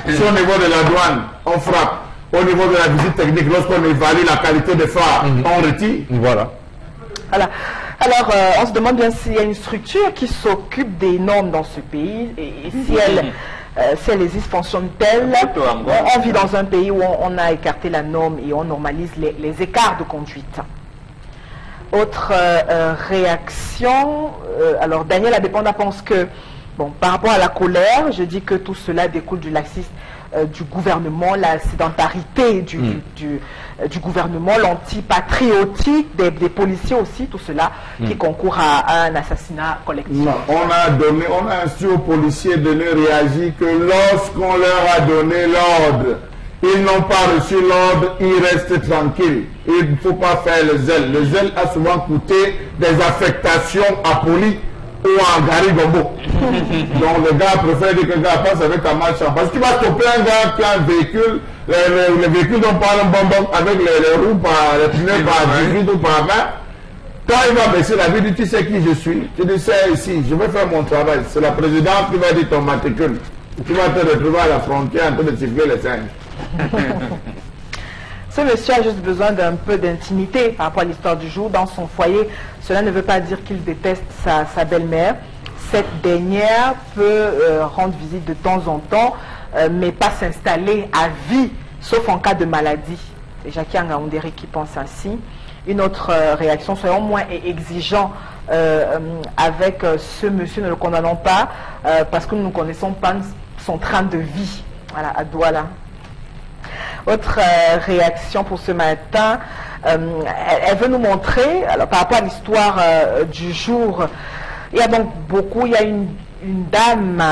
Si au niveau de la douane, on frappe. Au niveau de la visite technique, lorsqu'on évalue la qualité des phares, on retire. Voilà. Voilà. Alors, on se demande bien s'il y a une structure qui s'occupe des normes dans ce pays et si elle existe, fonctionne-t-elle. On vit dans un pays où on a écarté la norme et on normalise les écarts de conduite. Autre réaction, alors Daniel Adépanda pense que, bon, par rapport à la colère, je dis que tout cela découle du laxisme du gouvernement, la sédentarité du gouvernement, l'antipatriotique des policiers aussi, tout cela qui concourt à un assassinat collectif. Non, on a instruit aux policiers de ne réagir que lorsqu'on leur a donné l'ordre. Ils n'ont pas reçu l'ordre, ils restent tranquilles. Il ne faut pas faire le zèle. Le zèle a souvent coûté des affectations à Poli ou à Garigombo. Donc le gars préfère dire que le gars passe avec ta marche. Parce que tu vas stopper un gars qui a un véhicule, les véhicules dont parle un bonbon avec les roues par les pneus par 18 ou par 20. Quand il va baisser la vie, tu sais qui je suis. Tu dis, c'est ici, je vais faire mon travail. C'est la présidente qui va dire ton matricule. Tu vas te retrouver à la frontière en train de siffler les singes. Ce monsieur a juste besoin d'un peu d'intimité par rapport à l'histoire du jour dans son foyer. Cela ne veut pas dire qu'il déteste sa belle-mère. Cette dernière peut rendre visite de temps en temps, mais pas s'installer à vie, sauf en cas de maladie. C'est Jackie Angaounderi qui pense ainsi. Une autre réaction, soyons moins exigeants avec ce monsieur, ne le condamnons pas, parce que nous ne connaissons pas son train de vie. Voilà, à Douala. Autre réaction pour ce matin, elle veut nous montrer, alors, par rapport à l'histoire du jour, il y a donc beaucoup, il y a une dame,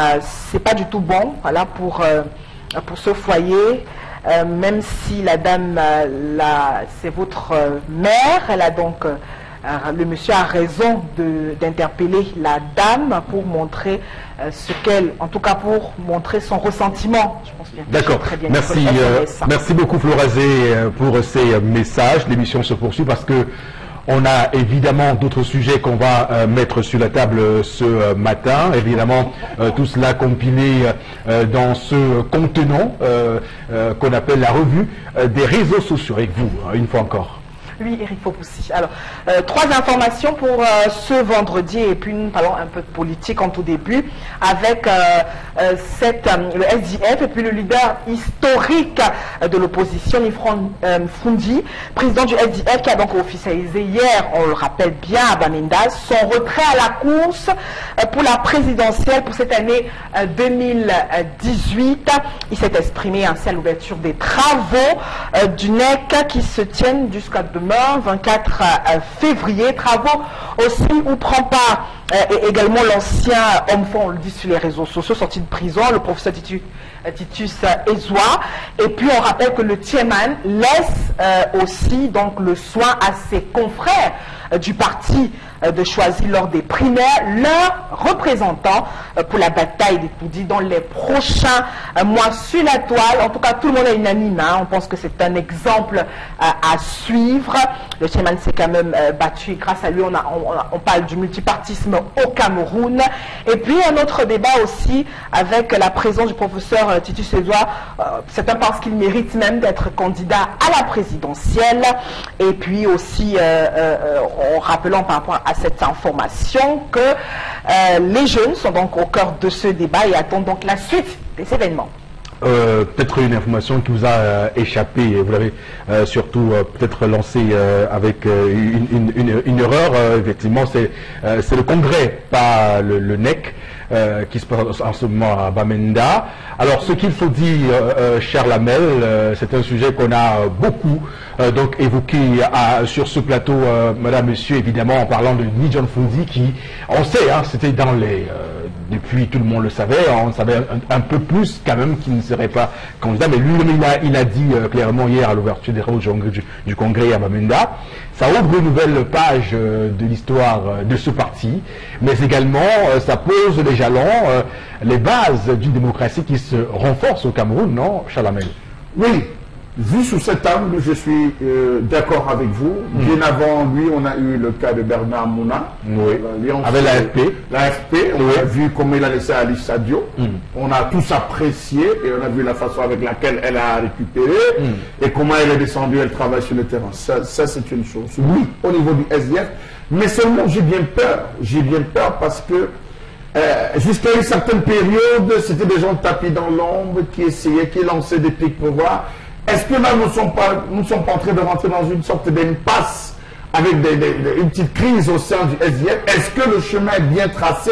c'est pas du tout bon, voilà, pour ce foyer, même si la dame, c'est votre mère, elle a donc... le monsieur a raison d'interpeller la dame pour montrer ce qu'elle, en tout cas pour montrer son ressentiment. Je pense bien. D'accord. Merci, merci beaucoup Florazé pour ces messages. L'émission se poursuit parce que on a évidemment d'autres sujets qu'on va mettre sur la table ce matin. Évidemment, tout cela compilé dans ce contenant qu'on appelle la revue des réseaux sociaux avec vous, une fois encore. Oui, Eric Fopoussi. Alors, 3 informations pour ce vendredi et puis nous parlons un peu de politique en tout début avec le SDF et puis le leader historique de l'opposition, Nifron Fundi, président du SDF qui a donc officialisé hier, on le rappelle bien à Bamenda, son retrait à la course pour la présidentielle pour cette année 2018. Il s'est exprimé ainsi à l'ouverture des travaux du NEC qui se tiennent jusqu'à demain. 24 février, travaux aussi où prend part également l'ancien homme fort, on le dit sur les réseaux sociaux, sorti de prison, le professeur Titus Ezoua. Et puis on rappelle que le chairman laisse aussi donc le soin à ses confrères du parti de choisir lors des primaires leurs représentants pour la bataille des Toudis dans les prochains mois sur la toile. En tout cas, tout le monde est unanime. On pense que c'est un exemple à suivre. Le chairman s'est quand même battu et grâce à lui, on parle du multipartisme au Cameroun. Et puis, un autre débat aussi avec la présence du professeur Titus Ezoua. Certains pensent qu'il mérite même d'être candidat à la présidentielle. Et puis aussi, en rappelant par rapport à cette information que les jeunes sont donc au cœur de ce débat et attendent donc la suite des événements. Peut-être une information qui vous a échappé, et vous l'avez surtout peut-être lancé avec une erreur. Effectivement, c'est le Congrès, pas le NEC, qui se passe en ce moment à Bamenda. Alors, ce qu'il faut dire, cher Lamel, c'est un sujet qu'on a beaucoup donc évoqué sur ce plateau, madame, monsieur, évidemment, en parlant de Ni John Fundi, qui, on sait, hein, c'était dans les... depuis, tout le monde le savait, on savait un peu plus quand même qu'il ne serait pas candidat, mais lui-même, il a dit clairement hier à l'ouverture des réunions du Congrès à Bamenda. Ça ouvre une nouvelle page de l'histoire de ce parti, mais également ça pose les jalons, les bases d'une démocratie qui se renforce au Cameroun, non, Chalamel? Oui, vu sous cet angle, je suis d'accord avec vous. Bien avant lui, on a eu le cas de Bernard Mouna. Oui. Avec l'AFP. L'AFP, on a vu comment il a laissé Alice Sadio. On a tous apprécié et on a vu la façon avec laquelle elle a récupéré et comment elle est descendue, elle travaille sur le terrain. Ça c'est une chose. Oui, au niveau du SDF. Mais seulement, j'ai bien peur. J'ai bien peur parce que jusqu'à une certaine période, c'était des gens tapis dans l'ombre qui essayaient, qui lançaient des pics pour voir. Est-ce que là, nous ne sommes pas en train de rentrer dans une sorte d'impasse avec une petite crise au sein du SDF? Est-ce que le chemin est bien tracé?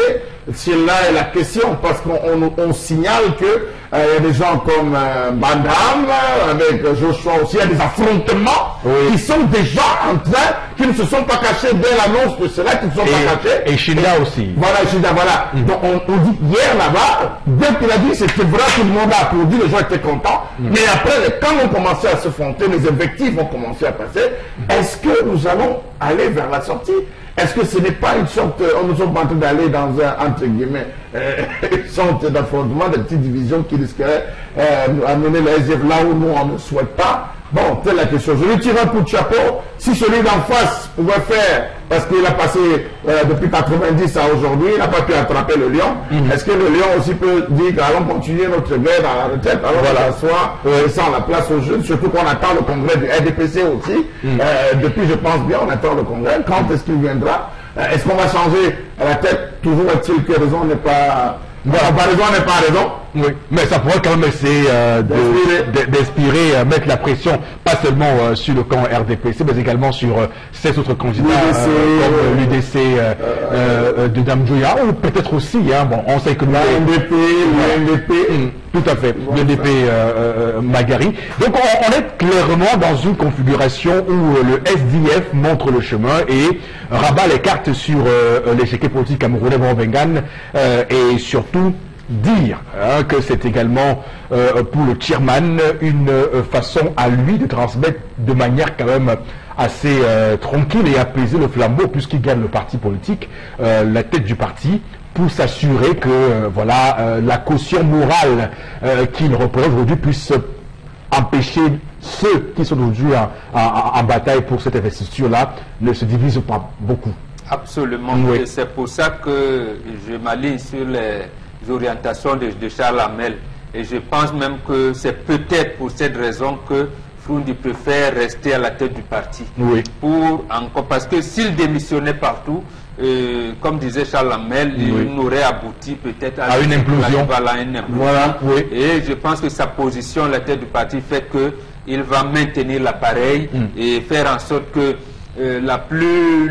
C'est là la question, parce qu'on signale que il y a des gens comme Bandam, avec Joshua aussi, il y a des affrontements qui sont déjà en train, qui ne se sont pas cachés dès l'annonce de cela, qui ne sont pas cachés. Et Shinda aussi. Voilà, Shinda, voilà. Donc on dit hier là-bas, dès qu'il a dit c'était vrai, tout le monde a applaudi, les gens étaient contents. Mais après, quand on commençait à se fronter, les effectifs ont commencé à passer. Est-ce que nous allons aller vers la sortie? Est-ce que ce n'est pas une sorte, nous sommes en train d'aller dans un, entre guillemets, une sorte d'affrontement, de petites divisions qui risqueraient d'amener le SDF là où nous on ne souhaite pas? Bon, telle la question. Je lui tire un coup de chapeau. Si celui d'en face pouvait faire, parce qu'il a passé depuis 90 à aujourd'hui, il n'a pas pu attraper le lion. Est-ce que le lion aussi peut dire allons continuer notre guerre à la retraite, alors voilà, soit laissant la place aux jeunes, surtout qu'on attend le congrès du RDPC aussi. Depuis, je pense bien, on attend le congrès. Quand est-ce qu'il viendra? Est-ce qu'on va changer la tête? Toujours est-il que raison n'est pas... Comparaison n'est pas raison. Oui, mais ça pourrait quand même essayer d'inspirer, mettre la pression, pas seulement sur le camp RDPC, mais également sur 16 autres candidats comme l'UDC de Dame Joya, ou peut-être aussi, hein, bon, on sait que l'UNDP, tout à fait, l'UNDP Magari. Donc on est clairement dans une configuration où le SDF montre le chemin et rabat les cartes sur l'échiquier politique camerounais Bengan et surtout dire que c'est également pour le chairman une façon à lui de transmettre de manière quand même assez tranquille et apaiser le flambeau puisqu'il gagne le parti politique, la tête du parti, pour s'assurer que voilà la caution morale qu'il représente aujourd'hui puisse empêcher ceux qui sont aujourd'hui en bataille pour cette investiture-là ne se divisent pas beaucoup. Absolument. Oui. C'est pour ça que je m'aligne sur les orientations de Charles Hamel. Et je pense même que c'est peut-être pour cette raison que Fundi préfère rester à la tête du parti. Oui. Parce que s'il démissionnait partout, comme disait Charles Hamel, il n'aurait abouti peut-être à une implosion. Voilà. Oui. Et je pense que sa position à la tête du parti fait qu'il va maintenir l'appareil et faire en sorte que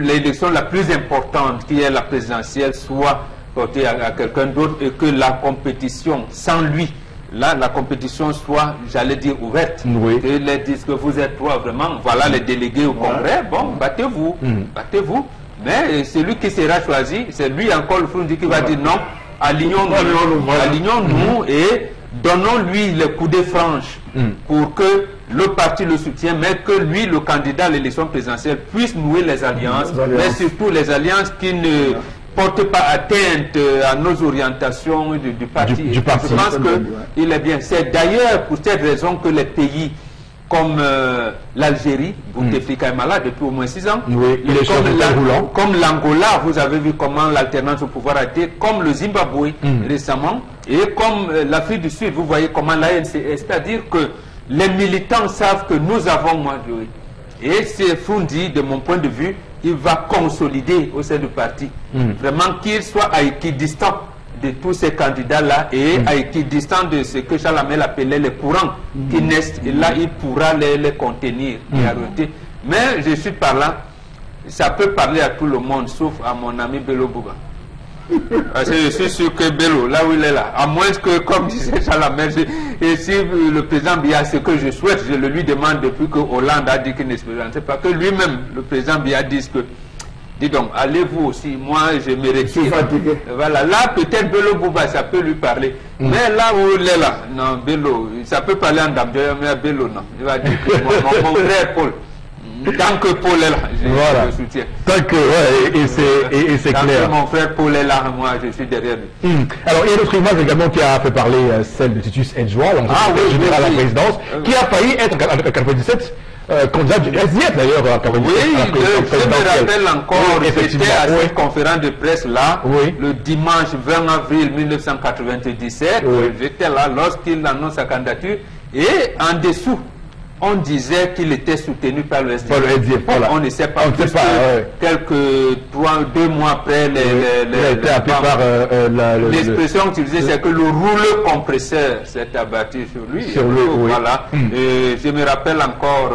l'élection la plus importante, qui est la présidentielle, soit portée à quelqu'un d'autre et que la compétition sans lui, là, la compétition soit, j'allais dire, ouverte. Oui. Que les disent que vous êtes trois, vraiment, voilà les délégués au Congrès, bon, battez-vous, battez-vous. Mais celui qui sera choisi, c'est lui encore le Fundi qui va dire non, alignons-nous et donnons-lui le coup de franche pour que le parti le soutienne, mais que lui, le candidat à l'élection présidentielle, puisse nouer les alliances, mais surtout les alliances qui ne portent pas atteinte à nos orientations du parti. Du parti. Je pense qu'il est bien. C'est d'ailleurs pour cette raison que les pays comme l'Algérie, Bouteflika est malade depuis au moins 6 ans. Oui, comme l'Angola, vous avez vu comment l'alternance au pouvoir a été, comme le Zimbabwe récemment, et comme l'Afrique du Sud, vous voyez comment l'ANC est. C'est-à-dire que les militants savent que nous avons moins de... Et c'est Fundi, de mon point de vue, il va consolider au sein du parti. Vraiment qu'il soit à équidistant de tous ces candidats-là et à équidistant de ce que Charles Hamel appelait les courants qui naissent. Et là, il pourra les contenir et arrêter. Mais je suis par là, ça peut parler à tout le monde, sauf à mon ami Bello Bouba. Parce que je suis sûr que Bello, là où il est là, à moins que, comme disait Chalamel, et si le président Biya, ce que je souhaite, je le lui demande depuis que Hollande a dit qu'il ne se présentait pas, que lui-même, le président Biya, dise que, dis donc, allez-vous aussi, moi je me retire. Voilà, là peut-être Bello Bouba, ça peut lui parler. Mais là où il est là, non, Bello, ça peut parler en Dabdjoya, mais Bello, non. Il va dire que mon frère Paul. Tant que Paul est là, je le soutiens. Tant que, ouais, et c'est clair. Tant que mon frère Paul est là, moi je suis derrière lui. Alors il y a une autre image également qui a fait parler, celle de Titus Edjoua, général à la présidence, qui a failli être en 1997 candidat du SDF d'ailleurs à la présidence. Je me rappelle encore, j'étais à cette conférence de presse là, le dimanche 20 avril 1997, j'étais là lorsqu'il annonce sa candidature, et en dessous, on disait qu'il était soutenu par le SDF. Voilà. On ne sait pas. Quelques 2 mois après, l'expression utilisée, c'est que le rouleau compresseur s'est abattu sur lui. Voilà. Et je me rappelle encore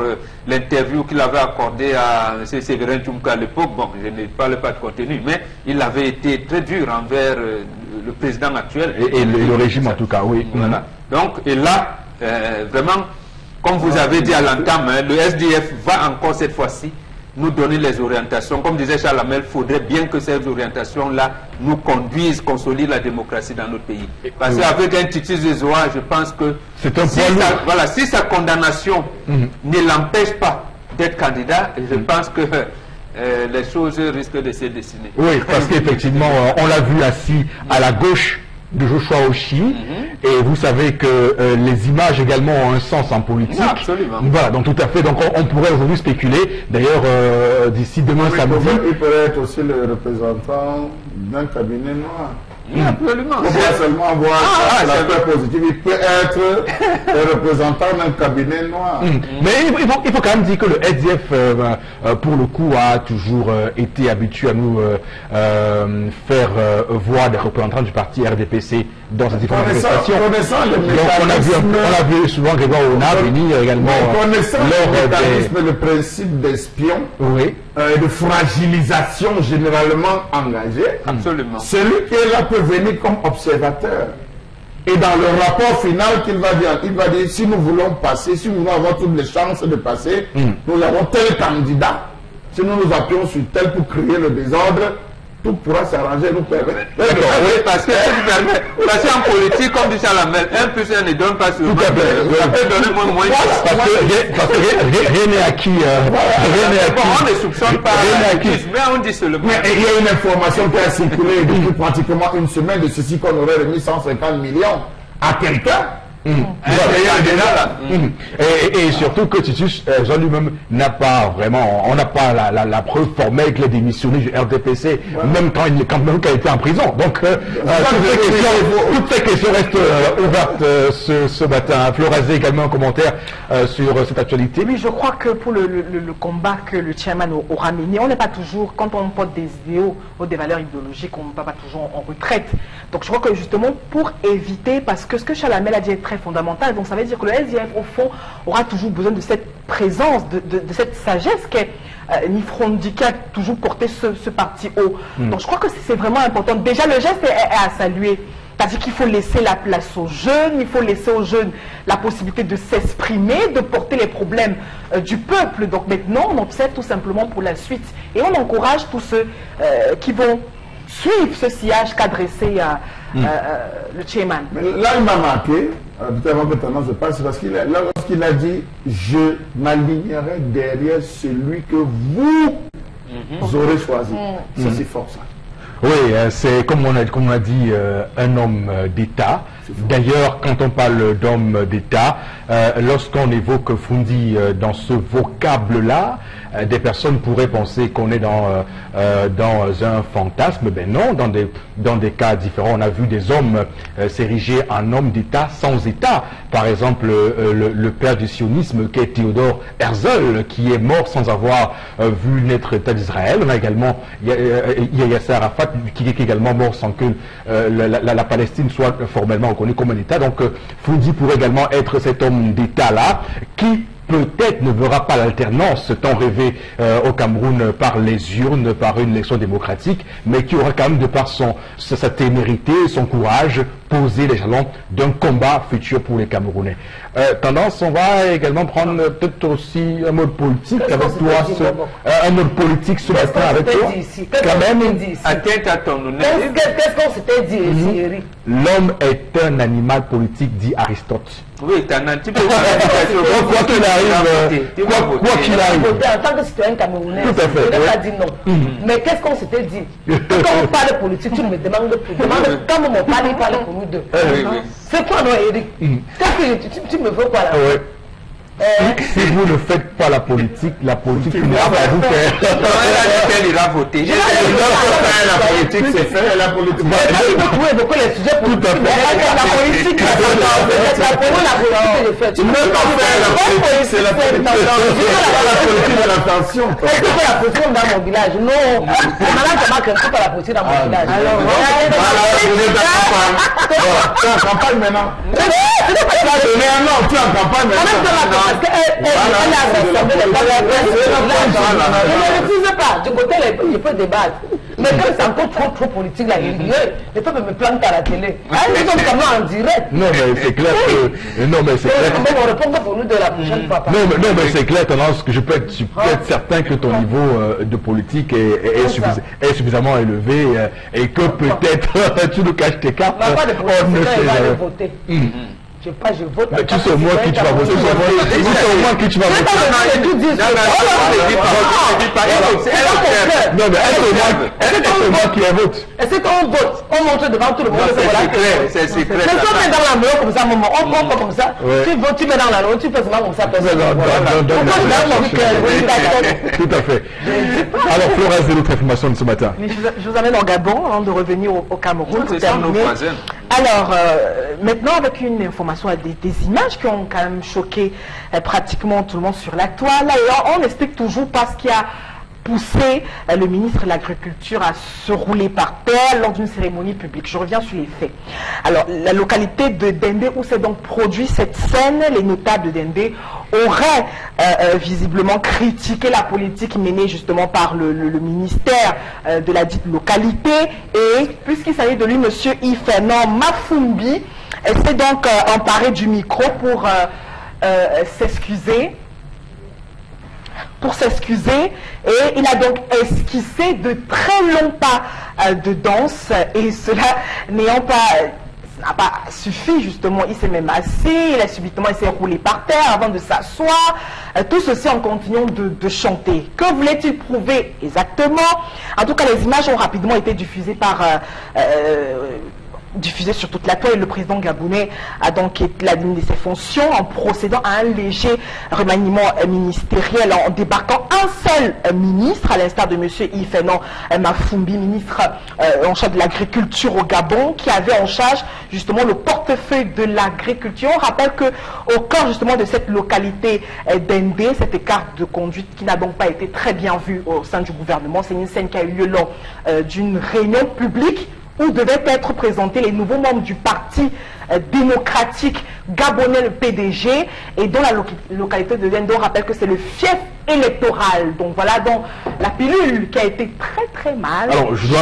l'interview qu'il avait accordée à M. Séverin Tchoumka à l'époque. Bon, je ne parle pas de contenu, mais il avait été très dur envers le président actuel. Et le régime en tout cas, oui. Voilà. Donc, et là, vraiment, comme vous avez dit à l'entame, le SDF va encore cette fois-ci nous donner les orientations. Comme disait Chalamel, il faudrait bien que ces orientations-là nous conduisent, consolident la démocratie dans notre pays. Parce qu'avec un Titus Edjoua, je pense que si sa condamnation ne l'empêche pas d'être candidat, je pense que les choses risquent de se dessiner. Oui, parce qu'effectivement, on l'a vu assis à la gauche de Joshua Oshi, et vous savez que les images également ont un sens en politique. Absolument. Voilà, donc tout à fait, donc on pourrait aujourd'hui spéculer, d'ailleurs d'ici demain samedi. Il pourrait être aussi le représentant d'un cabinet noir. Absolument. On peut seulement voir l'aspect positif. Il peut être le représentant d'un cabinet noir. Mais il faut quand même dire que le SDF, pour le coup, a toujours été habitué à nous faire voir des représentants du parti RDPC dans ces différentes manifestations. Donc on a vu souvent Grégoire Ona venir également. Connaissant le principe d'espion, de fragilisation généralement engagée, absolument. Celui qui est là peut venir comme observateur. Et dans le rapport final qu'il va dire, il va dire si nous voulons passer, si nous voulons avoir toutes les chances de passer, nous avons tel candidat. Si nous nous appuyons sur tel pour créer le désordre, tout pourra s'arranger, nous permettre. Parce qu'en politique, comme dit Chalamel, 1 plus 1 ne donne pas sur le ça peut donner moins. Parce que rien n'est acquis. On ne soupçonne pas, mais on dit seulement. Mais il y a une information qui a circulé depuis pratiquement une semaine de ceci qu'on aurait remis 150 millions à quelqu'un. Et surtout que Titus Jean lui-même n'a pas vraiment, on n'a pas la preuve formelle qu'il a démissionné du RDPC, même quand il a été en prison. Donc toutes ces questions restent ouvertes ce matin. Florazé également un commentaire sur cette actualité. Oui, je crois que pour le combat que le chairman aura mené, on n'est pas toujours, quand on porte des idéaux ou des valeurs idéologiques, on ne va pas toujours en retraite. Donc je crois que justement pour éviter, parce que ce que Chalamel a dit est très fondamental, donc ça veut dire que le SDF au fond aura toujours besoin de cette présence, de cette sagesse qu'est Nifrondi qui a toujours porté ce parti haut. Donc je crois que c'est vraiment important. Déjà le geste est à saluer. C'est-à-dire qu'il faut laisser la place aux jeunes, il faut laisser aux jeunes la possibilité de s'exprimer, de porter les problèmes du peuple. Donc maintenant, on observe tout simplement pour la suite. Et on encourage tous ceux qui vont suivre ce sillage qu'a dressé le chairman. Mais là, il m'a marqué, avant que ton nom se passe, parce qu'il lorsqu'il a dit « Je m'alignerai derrière celui que vous aurez choisi ». Ça, c'est fort, ça. Oui, c'est comme on a dit, un homme d'État. D'ailleurs, quand on parle d'homme d'État, lorsqu'on évoque Fundi dans ce vocable-là, des personnes pourraient penser qu'on est dans un fantasme. Ben non, dans des cas différents, on a vu des hommes s'ériger en homme d'État sans État. Par exemple, le père du sionisme qui est Théodore Herzl, qui est mort sans avoir vu naître l'État d'Israël. On a également Yasser Arafat qui est également mort sans que la Palestine soit formellement reconnue comme un État. Donc Fundi pourrait également être cet homme d'État-là qui peut-être ne verra pas l'alternance tant rêvée au Cameroun par les urnes, par une élection démocratique, mais qui aura quand même, de par sa témérité, son courage, posé les jalons d'un combat futur pour les Camerounais. Tendance, on va également prendre peut-être aussi un mode politique avec toi, un mode politique ce matin avec toi. Quand même, atteinte à ton honneur. Qu'est-ce qu'on s'était dit ici, Eric? L'homme est un animal politique, dit Aristote. Oui, t'as un petit peu. Quoi qu'il arrive, quoi qu'il arrive. En tant que citoyen camerounais, Tout à fait, je n'ai pas dit non. Mais qu'est-ce qu'on s'était dit? Quand on parle politique, tu me demandes quand on parle, il parle pour nous deux. C'est quoi, non, Eric? Qu'est-ce que tu me veux quoi là? Si vous ne faites pas la politique n'ira pas vous faire. Elle ira voter. La politique, c'est faire la politique. Tu peux trouver beaucoup les sujets pour tout à fait. La politique, tu ne peux pas faire la politique, c'est la politique. La politique de l'attention. Est-ce que c'est la politique dans mon village? Non. Madame Thomas, que c'est pas la politique dans mon village. Alors, tu es en campagne maintenant. Non, tu es en campagne maintenant. Parce qu'elle a rassemblé les gens. Je ne refuse pas. Du côté, je peux débattre. Mais quand c'est encore trop politique, là, les peuples me plantent à la télé. Ils sont comme en direct. Non, mais c'est clair que. Non, mais c'est clair. On répond pas pour nous de la prochaine fois. Non, mais c'est clair, Tendance, que je peux être certain que ton niveau de politique est suffisamment élevé et que peut-être tu nous caches tes cartes. On ne sait jamais. Je vote. Mais tu sais au moins qui tu vas voter. Tu sais au moins qui tu vas voter. Non, mais est-ce au moins qui est vote? Est-ce qu'on vote? On montre devant tout le monde. C'est secret. C'est on met dans la main comme ça, maman. On prend comme ça. Tu votes, tu mets dans la main, tu fais seulement comme ça. Tout à fait. Alors, Florence, de notre information de ce matin. Je vous amène en Gabon avant de revenir au Cameroun. C'est ça, nos voisins. Alors, maintenant, avec une information, des images qui ont quand même choqué pratiquement tout le monde sur la toile. Et on explique toujours parce qu'il y a poussé le ministre de l'Agriculture à se rouler par terre lors d'une cérémonie publique. Je reviens sur les faits. Alors, la localité de Dendé, où s'est donc produit cette scène, les notables de Dendé auraient visiblement critiqué la politique menée justement par le ministère de la dite localité. Et puisqu'il s'agit de lui, M. Yves-Fernand Mafumbi, s'est donc emparé du micro pour s'excuser. Et il a donc esquissé de très longs pas de danse et cela n'a pas suffi justement. Il s'est même assis, il a subitement s'est roulé par terre avant de s'asseoir, tout ceci en continuant de chanter. Que voulait-il prouver exactement? En tout cas, les images ont rapidement été diffusées diffusé sur toute la toile. Le président gabonais a donc été l'admin de ses fonctions en procédant à un léger remaniement ministériel en débarquant un seul ministre, à l'instar de M. Yves-Fernand Mafumbi, ministre en charge de l'agriculture au Gabon, qui avait en charge justement le portefeuille de l'agriculture. On rappelle qu'au cœur justement de cette localité d'Endé, cet écart de conduite qui n'a donc pas été très bien vu au sein du gouvernement, c'est une scène qui a eu lieu lors d'une réunion publique où devaient être présentés les nouveaux membres du Parti démocratique gabonais, le PDG, et dans la localité de Dendé, on rappelle que c'est le fief électoral. Donc voilà donc la pilule qui a été très très mal. Alors je dois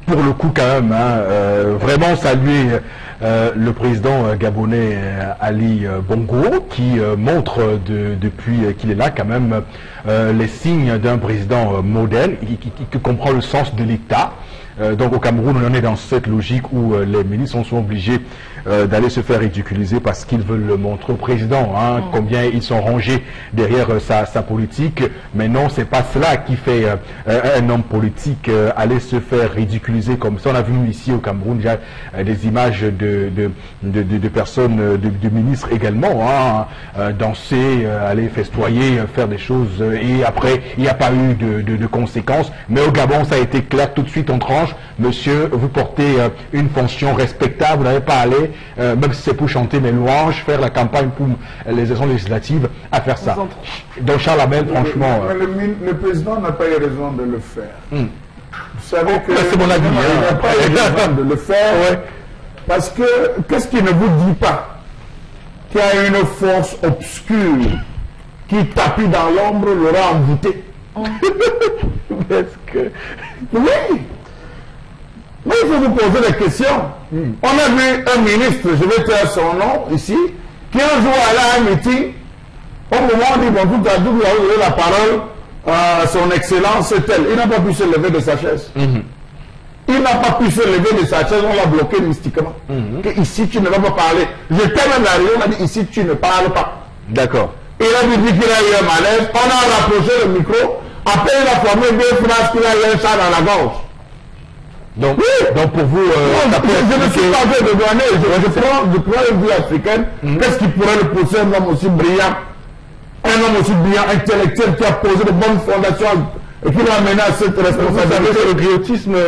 pour le coup quand même vraiment saluer le président gabonais Ali Bongo qui montre depuis qu'il est là quand même les signes d'un président modèle qui comprend le sens de l'État. Donc au Cameroun, on en est dans cette logique où les ministres sont obligés d'aller se faire ridiculiser parce qu'ils veulent le montrer au président, combien ils sont rangés derrière sa politique. Mais non, c'est pas cela qui fait un homme politique aller se faire ridiculiser comme ça. On a vu ici au Cameroun déjà des images de personnes, de ministres également, danser, aller festoyer, faire des choses et après il n'y a pas eu de conséquences. Mais au Gabon, ça a été clair tout de suite en tranche. Monsieur, vous portez une fonction respectable, vous n'avez pas à aller, même si c'est pour chanter mes louanges, faire la campagne pour les élections législatives, à faire ça. Donc Charles Abel, franchement... Le président n'a pas eu raison de le faire. Vous savez que... C'est mon avis. Il n'a pas eu raison de le faire, parce que, qu'est-ce qu'il ne vous dit pas? Qu'il y a une force obscure qui tapis dans l'ombre l'aura envoûté. Est-ce que... Oui. Mais il faut vous poser des questions. On a vu un ministre, je vais taire son nom ici, qui un jour allait à un meeting, au moment où on dit, bon, tout à l'heure, vous avez donné la parole à son excellence telle. Il n'a pas pu se lever de sa chaise. Il n'a pas pu se lever de sa chaise, on l'a bloqué mystiquement. Que ici, tu ne vas pas parler. J'étais même arrivé, on a dit, ici, tu ne parles pas. D'accord. Il a dit qu'il a eu un malaise, on a rapproché le micro, après il a formé deux phrases qu'il a eu un chat dans la gorge. Donc, Oui. donc pour vous... je ne suis pas fait de douanier, je prends une vie africaine, qu'est-ce qui pourrait le pousser un homme aussi brillant, intellectuel, qui a posé de bonnes fondations et qui l'a amené à cette responsabilité. Le griotisme... Et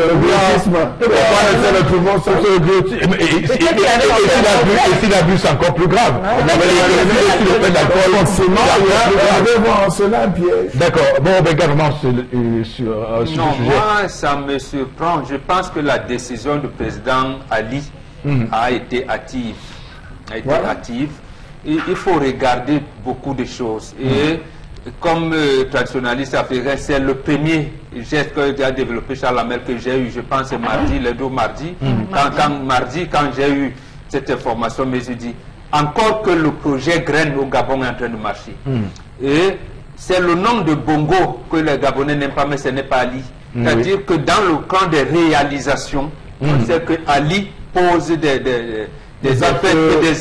s'il abuse, c'est encore plus grave. D'accord. Bon, également sur le sujet. Moi, ça me surprend. Je pense que la décision du président Ali a été hâtive. Et il faut regarder beaucoup de choses. Et comme traditionnaliste africain, c'est le premier geste que a développé Charles Hamel que j'ai eu, je pense, mardi, le 2 mardi. Quand j'ai eu cette information, mais je dis encore que le projet Graine au Gabon est en train de marcher. Et c'est le nom de Bongo que les Gabonais n'aiment pas, mais ce n'est pas Ali. C'est-à-dire que dans le camp des réalisations, on sait que Ali pose des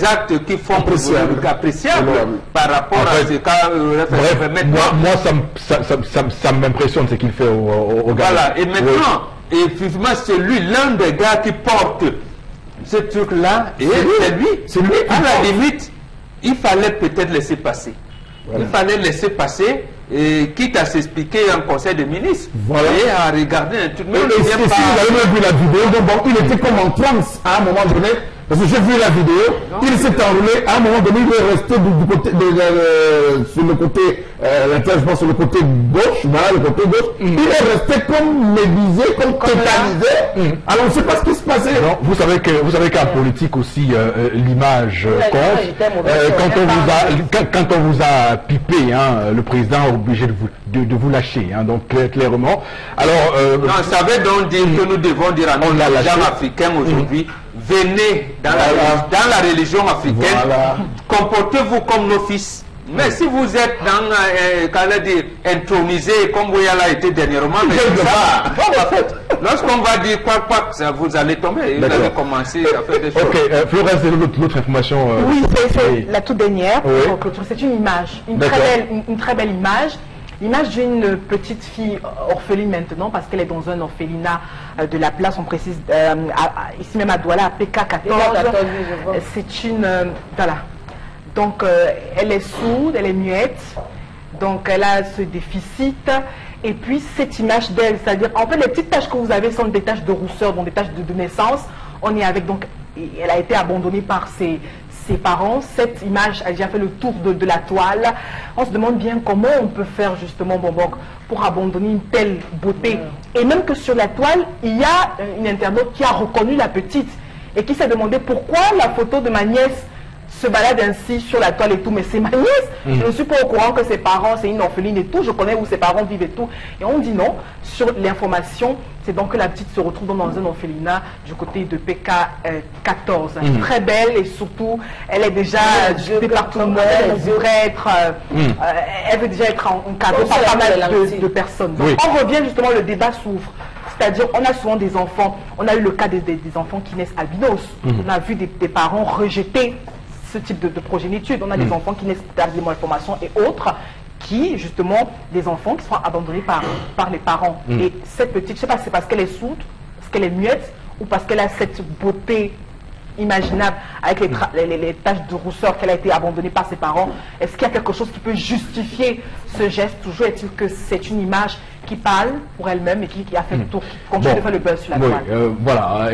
actes qui font appréciables par rapport à ce cas. Moi, ça m'impressionne ce qu'il fait au Gabon. Voilà, et maintenant, effectivement, c'est lui, l'un des gars qui porte ce truc-là, et c'est lui. À la limite, il fallait peut-être laisser passer. Il fallait laisser passer, quitte à s'expliquer en conseil de ministres, et à regarder un truc. Et si vous avez même vu la vidéo, donc il était comme en transe à un moment donné. Parce que j'ai vu la vidéo, il s'est enroulé, à un moment donné, il est resté du côté, sur le côté, je pense sur le côté gauche, voilà, le côté gauche, il est resté comme médusé, comme tétanisé. Alors on ne sait pas ce qui se passait. Non, vous savez qu'en politique aussi, l'image compte. Quand on vous a pipé, le président est obligé de vous lâcher, donc clairement. Alors, non, ça veut donc dire que nous devons dire à nos dirigeants africains aujourd'hui, venez dans la religion africaine, comportez-vous comme nos fils. Mais si vous êtes intronisé comme Bouyala a été dernièrement, lorsqu'on va dire quoi, vous allez tomber, vous allez commencer à faire des choses. Ok, Florence, c'est l'autre information. Oui, c'est la toute dernière. C'est une image, une très belle image. L'image d'une petite fille orpheline maintenant, parce qu'elle est dans un orphelinat de la place, on précise, ici même à Douala, à PK14. C'est une... voilà. Donc, elle est sourde, elle est muette, donc elle a ce déficit. Et puis, cette image d'elle, c'est-à-dire, en fait, les petites taches que vous avez sont des taches de rousseur, donc des taches de naissance. On est avec, donc, elle a été abandonnée par ses parents. Cette image a déjà fait le tour de la toile. On se demande bien comment on peut faire justement pour abandonner une telle beauté. Et même que sur la toile, il y a une internaute qui a reconnu la petite et qui s'est demandé pourquoi la photo de ma nièce se balade ainsi sur la toile et tout, mais c'est ma nièce. Je ne suis pas au courant que ses parents, c'est une orpheline et tout, je connais où ses parents vivent et tout. Et on dit non, sur l'information, c'est donc que la petite se retrouve dans un orphelinat du côté de PK14. Très belle et surtout, elle est déjà jugée par tout le monde, elle voudrait être, elle veut déjà être encadrée par pas mal de personnes. Donc on revient justement, le débat s'ouvre. C'est-à-dire, on a souvent des enfants, on a eu le cas des enfants qui naissent albinos, on a vu des parents rejeter ce type de progéniture. On a des enfants qui naissent par des malformations et autres, qui, justement, des enfants qui sont abandonnés par les parents. Et cette petite, je ne sais pas si c'est parce qu'elle est sourde, parce qu'elle est muette, ou parce qu'elle a cette beauté imaginable avec les taches de rousseur qu'elle a été abandonnée par ses parents. Est-ce qu'il y a quelque chose qui peut justifier ce geste? Toujours est-il que c'est une image qui parle pour elle-même et qui a fait le tour, qui continue de faire le buzz sur la toile. Voilà,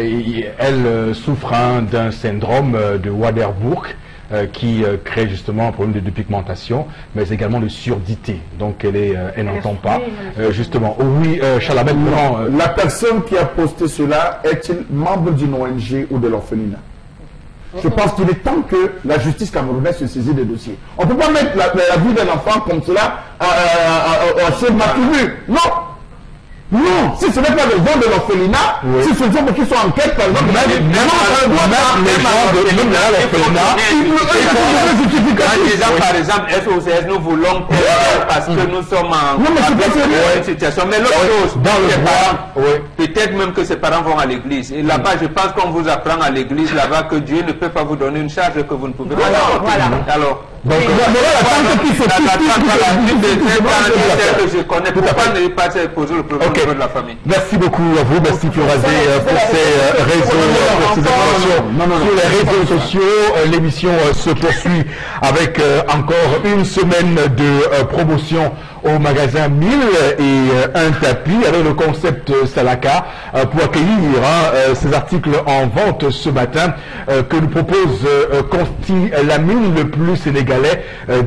elle souffre d'un syndrome de Waardenburg qui crée justement un problème de pigmentation, mais également de surdité. Donc elle n'entend pas. Justement, oui, Chalamel, la personne qui a posté cela est-il membre d'une ONG ou de l'orphelinat? Je pense qu'il est temps que la justice camerounaise se saisisse des dossiers. On ne peut pas mettre la vie d'un enfant comme cela sur ma tribune. Non. Non, si ce n'est pas le don de l'orphelinat, si ce sont ceux qui sont en quête, par exemple, même les gens de l'orphelinat, par exemple, SOCS, nous voulons parce que nous sommes en situation. Mais l'autre chose, peut-être même que ses parents vont à l'église. Et là-bas, je pense qu'on vous apprend à l'église là-bas que Dieu ne peut pas vous donner une charge que vous ne pouvez pas apporter. Alors, donc, que je connais, pourquoi ne pas poser le problème de la famille? Merci beaucoup à vous, merci Turazé pour ces réseaux, pour ces informations sur les réseaux sociaux. L'émission se poursuit avec encore une semaine de promotion au magasin 1000 et un tapis avec le concept Salaka pour accueillir ces articles en vente ce matin que nous propose Consti Lamine, le plus sénégalais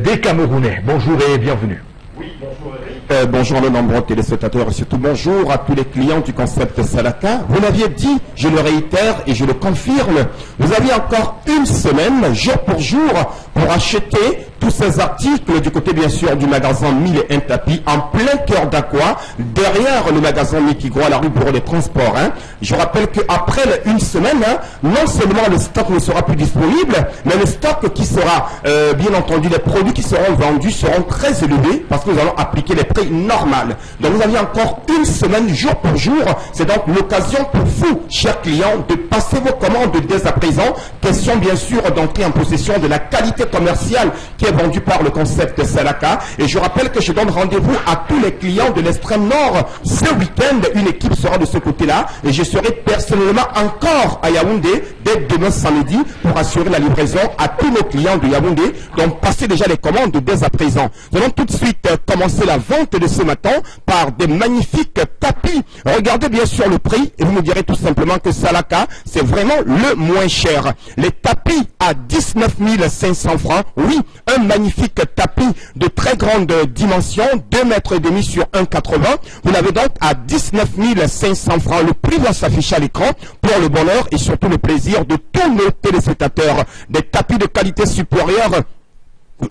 des Camerounais. Bonjour et bienvenue. Oui, bonjour Eric. Bonjour à nos nombreux téléspectateurs et surtout bonjour à tous les clients du concept Salaka. Vous l'aviez dit, je le réitère et je le confirme, vous aviez encore une semaine, jour pour jour, pour acheter tous ces articles du côté bien sûr du magasin 1000 et un tapis en plein cœur d'Aqua, derrière le magasin Mikigro à la rue Bureau des Transports. Je rappelle qu'après une semaine, non seulement le stock ne sera plus disponible, mais le stock qui sera, bien entendu, les produits qui seront vendus seront très élevés parce que nous allons appliquer les prix normaux. Donc vous aviez encore une semaine, jour pour jour. C'est donc l'occasion pour vous, chers clients, de passer vos commandes dès à présent. Question bien sûr d'entrer en possession de la qualité commerciale qui est vendue par le concept Salaka. Et je rappelle que je donne rendez-vous à tous les clients de l'extrême nord. Ce week-end, une équipe sera de ce côté-là et je serai personnellement encore à Yaoundé dès demain samedi pour assurer la livraison à tous nos clients de Yaoundé. Donc passez déjà les commandes dès à présent. Nous allons tout de suite commencer la vente de ce matin par des magnifiques tapis. Regardez bien sûr le prix et vous me direz tout simplement que Salaka, c'est vraiment le moins cher. Les tapis à 19 500 francs. Oui, un magnifique tapis de très grande dimension, 2,5 mètres sur 1,80. Vous l'avez donc à 19 500 francs. Le prix va s'afficher à l'écran pour le bonheur et surtout le plaisir de tous nos téléspectateurs. Des tapis de qualité supérieure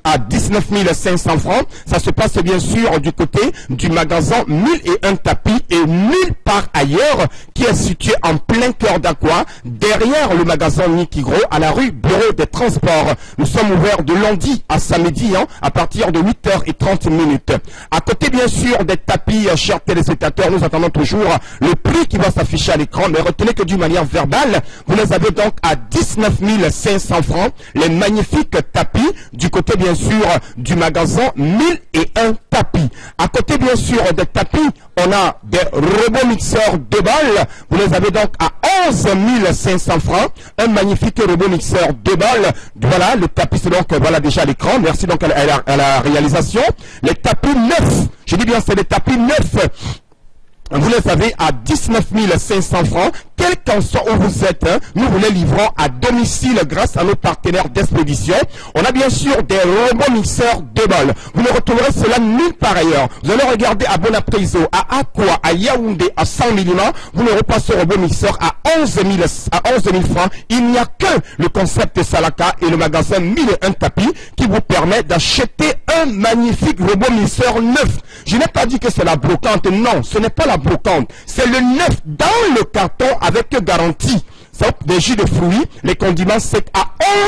à 19 500 francs. Ça se passe bien sûr du côté du magasin 1000 et un tapis et 1000 par ailleurs qui est situé en plein cœur d'Aqua derrière le magasin Nikigro à la rue Bureau des Transports. Nous sommes ouverts de lundi à samedi à partir de 8h30. À côté bien sûr des tapis, chers téléspectateurs, nous attendons toujours le prix qui va s'afficher à l'écran, mais retenez que d'une manière verbale, vous les avez donc à 19 500 francs, les magnifiques tapis du côté bien sûr du magasin 1000 et un tapis. À côté bien sûr des tapis, on a des robots mixeurs 2 balles. Vous les avez donc à 11 500 francs. Un magnifique robot mixeur 2 balles. Voilà, le tapis c'est donc voilà déjà à l'écran. Merci donc à la réalisation. Les tapis neufs. Je dis bien c'est des tapis neufs. Vous les avez à 19 500 francs. Quel qu'en soit où vous êtes, nous vous les livrons à domicile grâce à nos partenaires d'expédition. On a bien sûr des robots mixeurs 2 balles. Vous ne retrouverez cela nulle part ailleurs. Vous allez regarder à Bonapriso, à Aqua, à Yaoundé, à San Milima. Vous n'aurez pas ce robot mixeur à 11 000 francs. Il n'y a que le concept Salaka et le magasin 1000 et un tapis qui vous permet d'acheter un magnifique robot mixeur neuf. Je n'ai pas dit que c'est la brocante. Non, ce n'est pas la brocante. C'est le neuf dans le carton avec garantie. Des jus de fruits, les condiments secs à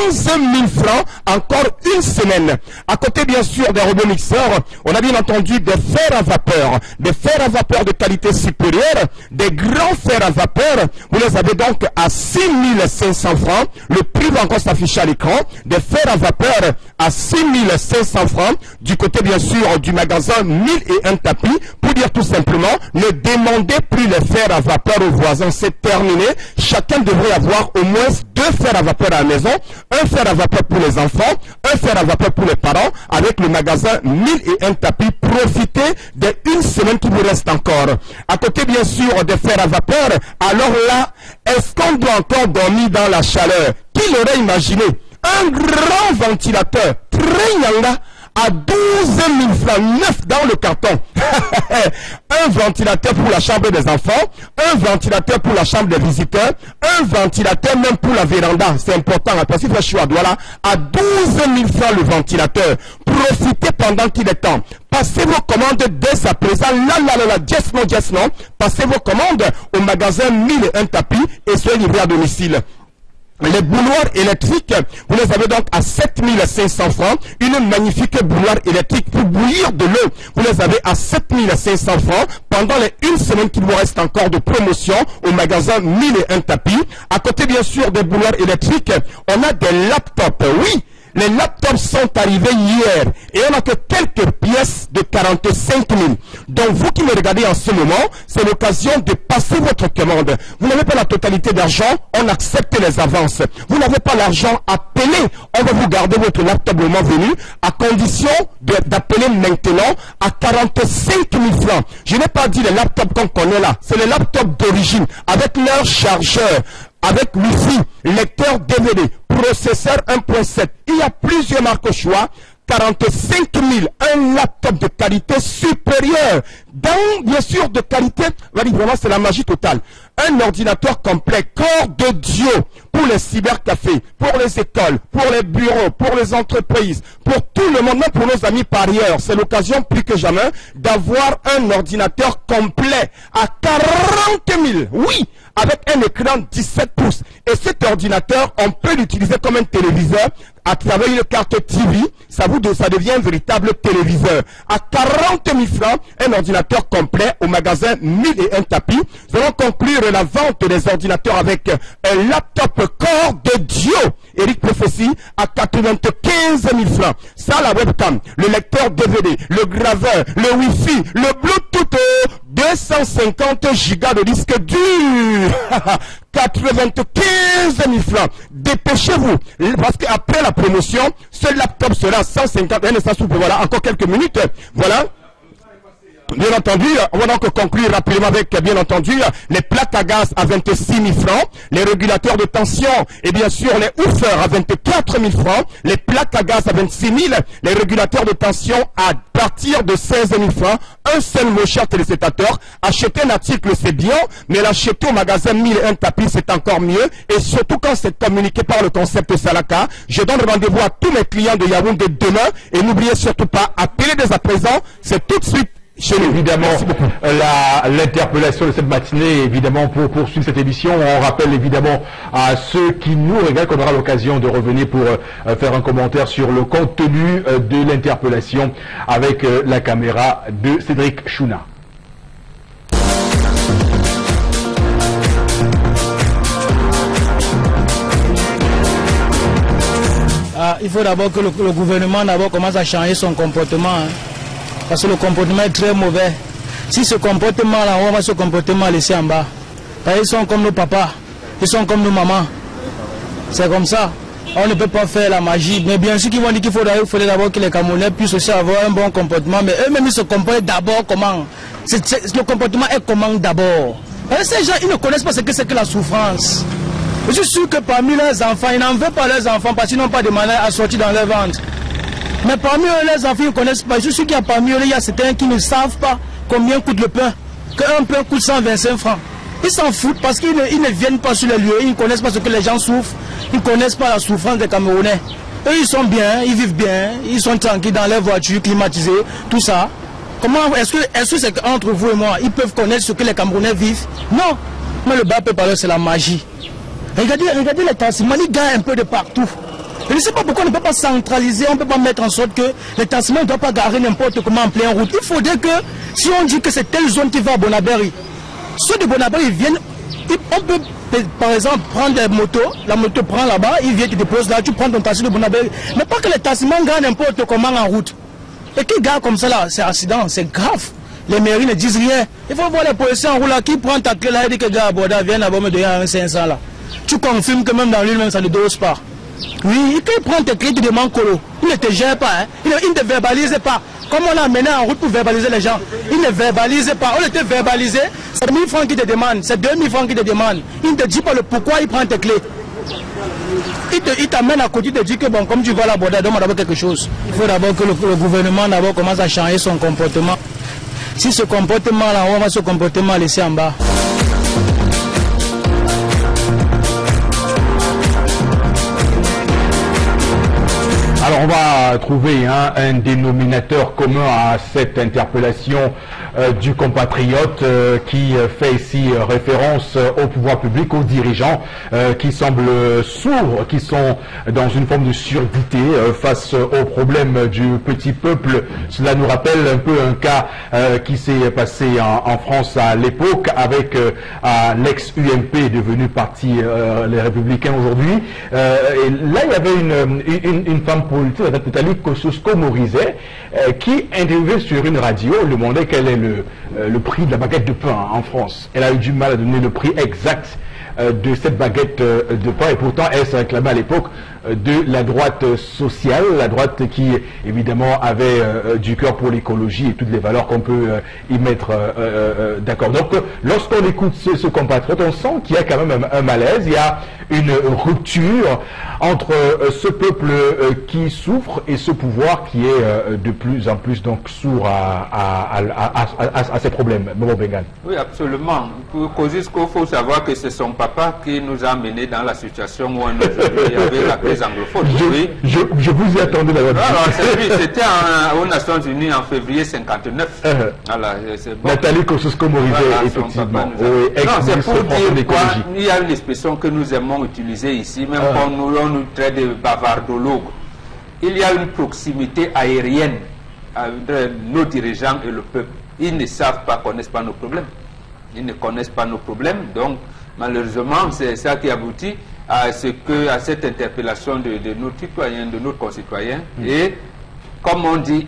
11 000 francs, encore une semaine. À côté bien sûr des robots mixeurs, on a bien entendu des fers à vapeur, des fers à vapeur de qualité supérieure, des grands fers à vapeur. Vous les avez donc à 6 500 francs. Le prix va encore s'afficher à l'écran. Des fers à vapeur à 6 500 francs. Du côté bien sûr du magasin 1000 et un tapis. Pour dire tout simplement, ne demandez plus les fers à vapeur aux voisins. C'est terminé. Chacun devrait avoir au moins 2 fers à vapeur à la maison, un fer à vapeur pour les enfants, un fer à vapeur pour les parents, avec le magasin 1000 et un tapis. Profitez d'une semaine qui vous reste encore. À côté bien sûr des fers à vapeur, alors là, est-ce qu'on doit encore dormir dans la chaleur? Qui l'aurait imaginé? Un grand ventilateur, très yanga, à 12 000 francs, 9 dans le carton. Un ventilateur pour la chambre des enfants, un ventilateur pour la chambre des visiteurs, un ventilateur même pour la véranda. C'est important, hein, parce qu'il faut choisir, voilà, à 12 000 francs le ventilateur. Profitez pendant qu'il est temps. Passez vos commandes dès à présent. Just non. Passez vos commandes au magasin 1001 tapis et soyez livrés à domicile. Les bouilloires électriques, vous les avez donc à 7500 francs. Une magnifique bouilloire électrique pour bouillir de l'eau. Vous les avez à 7500 francs pendant les 1 semaine qu'il vous reste encore de promotion au magasin 1001 tapis. À côté bien sûr des bouilloires électriques, on a des laptops. Oui, les laptops sont arrivés hier et on n'a que quelques pièces de 45 000. Donc vous qui me regardez en ce moment, c'est l'occasion de passer votre commande. Vous n'avez pas la totalité d'argent, on accepte les avances. Vous n'avez pas l'argent, appelez. On va vous garder votre laptop le moment venu à condition d'appeler maintenant à 45 000 francs. Je n'ai pas dit les laptops qu'on connaît là, c'est les laptops d'origine avec leur chargeur, avec Wi-Fi, lecteur DVD, processeur 1.7. Il y a plusieurs marques au choix. 45 000, un laptop de qualité supérieure, bien sûr de qualité, vraiment c'est la magie totale. Un ordinateur complet, corps de Dieu, pour les cybercafés, pour les écoles, pour les bureaux, pour les entreprises, pour tout le monde, même pour nos amis parieurs. C'est l'occasion plus que jamais d'avoir un ordinateur complet à 40 000, oui, avec un écran 17 pouces. Et cet ordinateur, on peut l'utiliser comme un téléviseur à travers une carte TV, ça devient un véritable téléviseur. À 40 000 francs, un ordinateur complet au magasin 1001 tapis. Nous allons conclure la vente des ordinateurs avec un laptop corps de Dieu, Eric Prophétie, à 95 000 francs. Ça, la webcam, le lecteur DVD, le graveur, le Wi-Fi, le Bluetooth, 250 gigas de disque dur. 95 000 francs. Dépêchez-vous, parce qu'après la promotion, ce laptop sera 150. Voilà, encore quelques minutes. Voilà. Bien entendu, on va donc conclure rapidement avec, bien entendu, les plaques à gaz à 26 000 francs, les régulateurs de tension et bien sûr les woofers à 24 000 francs, les plaques à gaz à 26 000, les régulateurs de tension à partir de 16 000 francs. Un seul mot, cher téléspectateur, acheter un article c'est bien, mais l'acheter au magasin 1001 tapis c'est encore mieux, et surtout quand c'est communiqué par le concept Salaka. Je donne rendez-vous à tous mes clients de Yaoundé demain, et n'oubliez surtout pas, appelez dès à présent, c'est tout de suite. Évidemment, l'interpellation de cette matinée, évidemment, pour poursuivre cette émission, on rappelle évidemment à ceux qui nous regardent qu'on aura l'occasion de revenir pour faire un commentaire sur le contenu de l'interpellation avec la caméra de Cédric Chouna. Il faut d'abord que le gouvernement commence à changer son comportement. Hein. Parce que le comportement est très mauvais. Si ce comportement-là, on va ce comportement laisser en bas. Parce qu'ils sont comme nos papas, ils sont comme nos mamans. C'est comme ça. On ne peut pas faire la magie. Mais bien sûr qu'ils vont dire qu'il faudrait d'abord que les Camerounais puissent aussi avoir un bon comportement. Mais eux-mêmes, ils se comportent d'abord comment? Le comportement est comment d'abord? Ces gens, ils ne connaissent pas ce que c'est que la souffrance. Je suis sûr que parmi leurs enfants, ils n'en veulent pas leurs enfants parce qu'ils n'ont pas de manière à sortir dans leur ventre. Mais parmi eux, les enfants ne connaissent pas. Je suis sûr qu'il y a parmi eux, il y a certains qui ne savent pas combien coûte le pain. Qu'un pain coûte 125 francs. Ils s'en foutent parce qu'ils ne viennent pas sur les lieux. Ils ne connaissent pas ce que les gens souffrent. Ils ne connaissent pas la souffrance des Camerounais. Eux, ils sont bien, ils vivent bien. Ils sont tranquilles dans leurs voitures climatisées, tout ça. Comment est-ce que c'est qu'entre vous et moi, ils peuvent connaître ce que les Camerounais vivent? Non. Mais le bas peut parler, c'est la magie. Regardez les tassimans, ils gagnent un peu de partout. Je ne sais pas pourquoi on ne peut pas centraliser, on ne peut pas mettre en sorte que les tassimans ne doivent pas garer n'importe comment en pleine route. Il faudrait que, si on dit que c'est telle zone qui va à Bonaberi, ceux de Bonaberi viennent, on peut par exemple prendre des motos, la moto prend là-bas, il vient te dépose là, tu prends ton taxi de Bonaberi. Mais pas que les tassimans garent n'importe comment en route. Et qui gare comme ça là, c'est accident, c'est grave. Les mairies ne disent rien. Il faut voir les policiers en route là, qui prend ta clé là et dit que gars, Boda, viens là-bas me donner un 500 là. Tu confirmes que même dans l'île même ça ne dose pas. Oui, quand il prend tes clés, tu demandes colo. Il ne te gère pas, hein. Il ne te verbalise pas. Comme on l'a mené en route pour verbaliser les gens. Il ne verbalise pas. On te verbalise, c'est 1000 francs qui te demande, c'est 2000 francs qui te demande. Il ne te dit pas le pourquoi il prend tes clés. Il t'amène à côté, il te dit que bon, comme tu vas l'aborder, donne-moi d'abord quelque chose. Il faut d'abord que le gouvernement d'abord commence à changer son comportement. Si ce comportement-là, on va ce comportement laisser en bas. Alors on va trouver un dénominateur commun à cette interpellation du compatriote qui fait ici référence au pouvoir public, aux dirigeants qui semblent sourds, qui sont dans une forme de surdité face aux problèmes du petit peuple. Cela nous rappelle un peu un cas qui s'est passé en France à l'époque avec l'ex-UMP devenu parti les Républicains aujourd'hui. Et là il y avait une femme politique, Nathalie Kosciusko-Morizet, qui interviewait sur une radio, demandait quel est le prix de la baguette de pain en France. Elle a eu du mal à donner le prix exact de cette baguette de pain, et pourtant elle se réclamait à l'époque de la droite sociale, la droite qui évidemment avait du cœur pour l'écologie et toutes les valeurs qu'on peut y mettre d'accord. Donc lorsqu'on écoute ce compatriote, on sent qu'il y a quand même un malaise, il y a une rupture entre ce peuple qui souffre et ce pouvoir qui est de plus en plus donc sourd à ces problèmes. Bobo Bengan. Oui, absolument. Pour Kosciusko, il faut savoir que c'est son papa qui nous a menés dans la situation où on il y avait la crise anglophone. Je vous ai attendu là-bas. C'était aux Nations Unies en février 59. Voilà, bon. Nathalie Kosciusko-Morizet, voilà, effectivement. Oui, non, c'est pour dire quoi, il y a une expression que nous aimons utiliser ici, même quand on nous traite de bavardologues. Il y a une proximité aérienne entre nos dirigeants et le peuple. Ils ne savent pas, connaissent pas nos problèmes. Ils ne connaissent pas nos problèmes, donc malheureusement c'est ça qui aboutit à cette interpellation de nos citoyens, de nos concitoyens. Et comme on dit,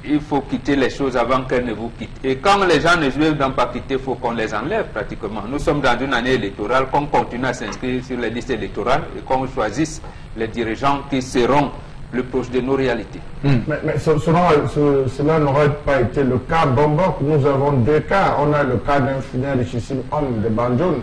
il faut quitter les choses avant qu'elles ne vous quittent. Et quand les gens ne veulent pas quitter, il faut qu'on les enlève pratiquement. Nous sommes dans une année électorale, qu'on continue à s'inscrire sur les listes électorales et qu'on choisisse les dirigeants qui seront plus proches de nos réalités. Mais cela n'aurait pas été le cas. Bombok, nous avons deux cas. On a le cas d'un fidèle richissime homme de Banjul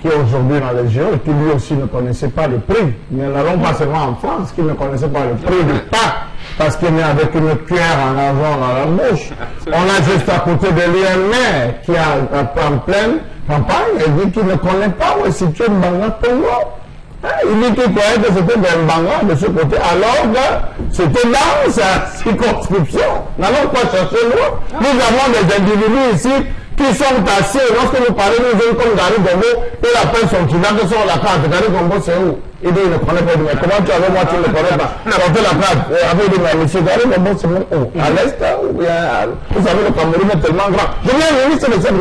qui est aujourd'hui dans les géos et qui lui aussi ne connaissait pas le prix. Mais n'allons pas seulement en France, qui ne connaissait pas le prix du pain parce qu'il est avec une cuillère en argent dans la bouche. On a juste à côté de lui un maire qui est en pleine campagne et dit qu'il ne connaît pas où est situé le Banga Congo. Il dit qu'il croyait que c'était d'un Banga de ce côté, alors que c'était dans sa circonscription. N'allons pas chercher loin. Nous avons des individus ici qui sont assis. Lorsque vous parlez de gens comme Gary Gombo, il appelle son client sur la carte. Gary Gombo, c'est où? Il dit, il ne connaît pas. Mais comment tu avais moi, tu ne le connais pas? Sortez la carte. Avec dit, mais monsieur Gary Gombo, c'est où? À l'est ou bien vous savez, le Cameroun est tellement grand. Je viens de ministre de cette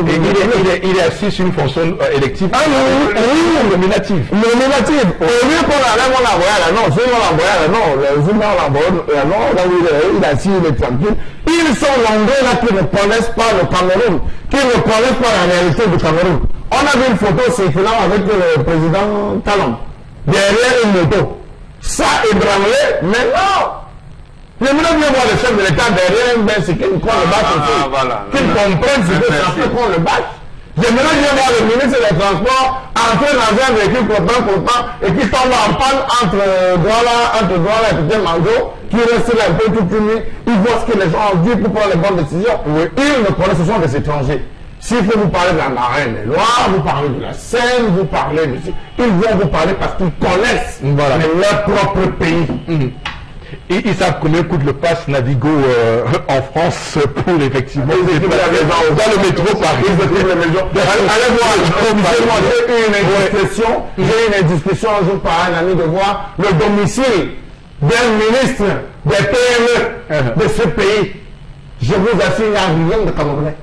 il est assis sur une fonction élective. Ah oui, nominative. Nominative. Au lieu qu'on allait, on l'envoyait là, non. Si on l'envoyait là, non. Le jour où on l'envoyait là, non. Là où il est assis, il est tranquille. Ils sont nombreux là qui ne connaissent pas le Cameroun, qui ne connaissent pas la réalité du Cameroun. On a vu une photo circulant avec le président Talon, derrière une moto. Ça ébranlé, mais non. J'aimerais bien voir le chef de l'État derrière un bain, c'est qu'il croit le bâche aussi. Qu'il comprenne ce que ça fait qu'on le bâche. J'aimerais bien voir le ministre des Transports entrer dans un véhicule content et qui tombe en panne entre Douala et Petit Mango, qui reste là un peu tout uni. Il voit ce que les gens ont dit pour prendre les bonnes décisions. Oui. Ils ne connaissent, ce sont des étrangers. S'il faut vous parler de la marraine des Loire, vous parlez de la Seine, vous parlez de... Ils vont vous parler parce qu'ils connaissent leur propre pays. Ils savent combien coûte le pass Navigo en France pour effectivement dans le métro Paris. Allez voir, j'ai eu une discussion un jour par un ami de voir le domicile d'un ministre des PME de ce pays. Je vous assure, il n'y a rien de Camerounais.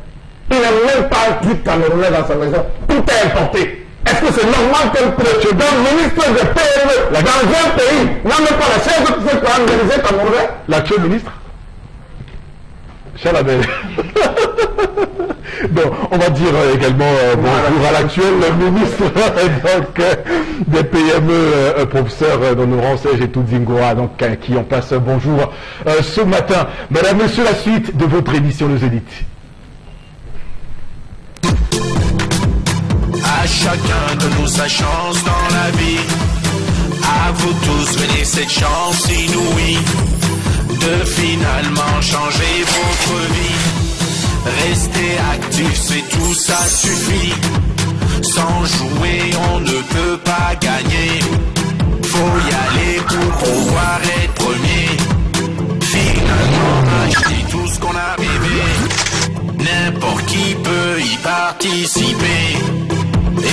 Il n'y a même pas un truc camerounais dans sa maison. Tout est importé. Est-ce que c'est normal qu'un précédent ministre de PME dans un pays n'a même pas la chaise pour faire organiser camerounais? L'actuel ministre Chalabel. Bon, on va dire également bonjour à l'actuel ministre donc, des PME, professeur d'Honorance Getoudzingora, donc qui en passe bonjour ce matin. Madame, monsieur, la suite de votre émission Le Zénith. À chacun de nous sa chance dans la vie. À vous tous, venez cette chance inouïe de finalement changer votre vie. Restez actifs, c'est tout, ça suffit. Sans jouer, on ne peut pas gagner. Faut y aller pour pouvoir être premier. Finalement, acheter tout ce qu'on a rêvé. N'importe qui peut y participer.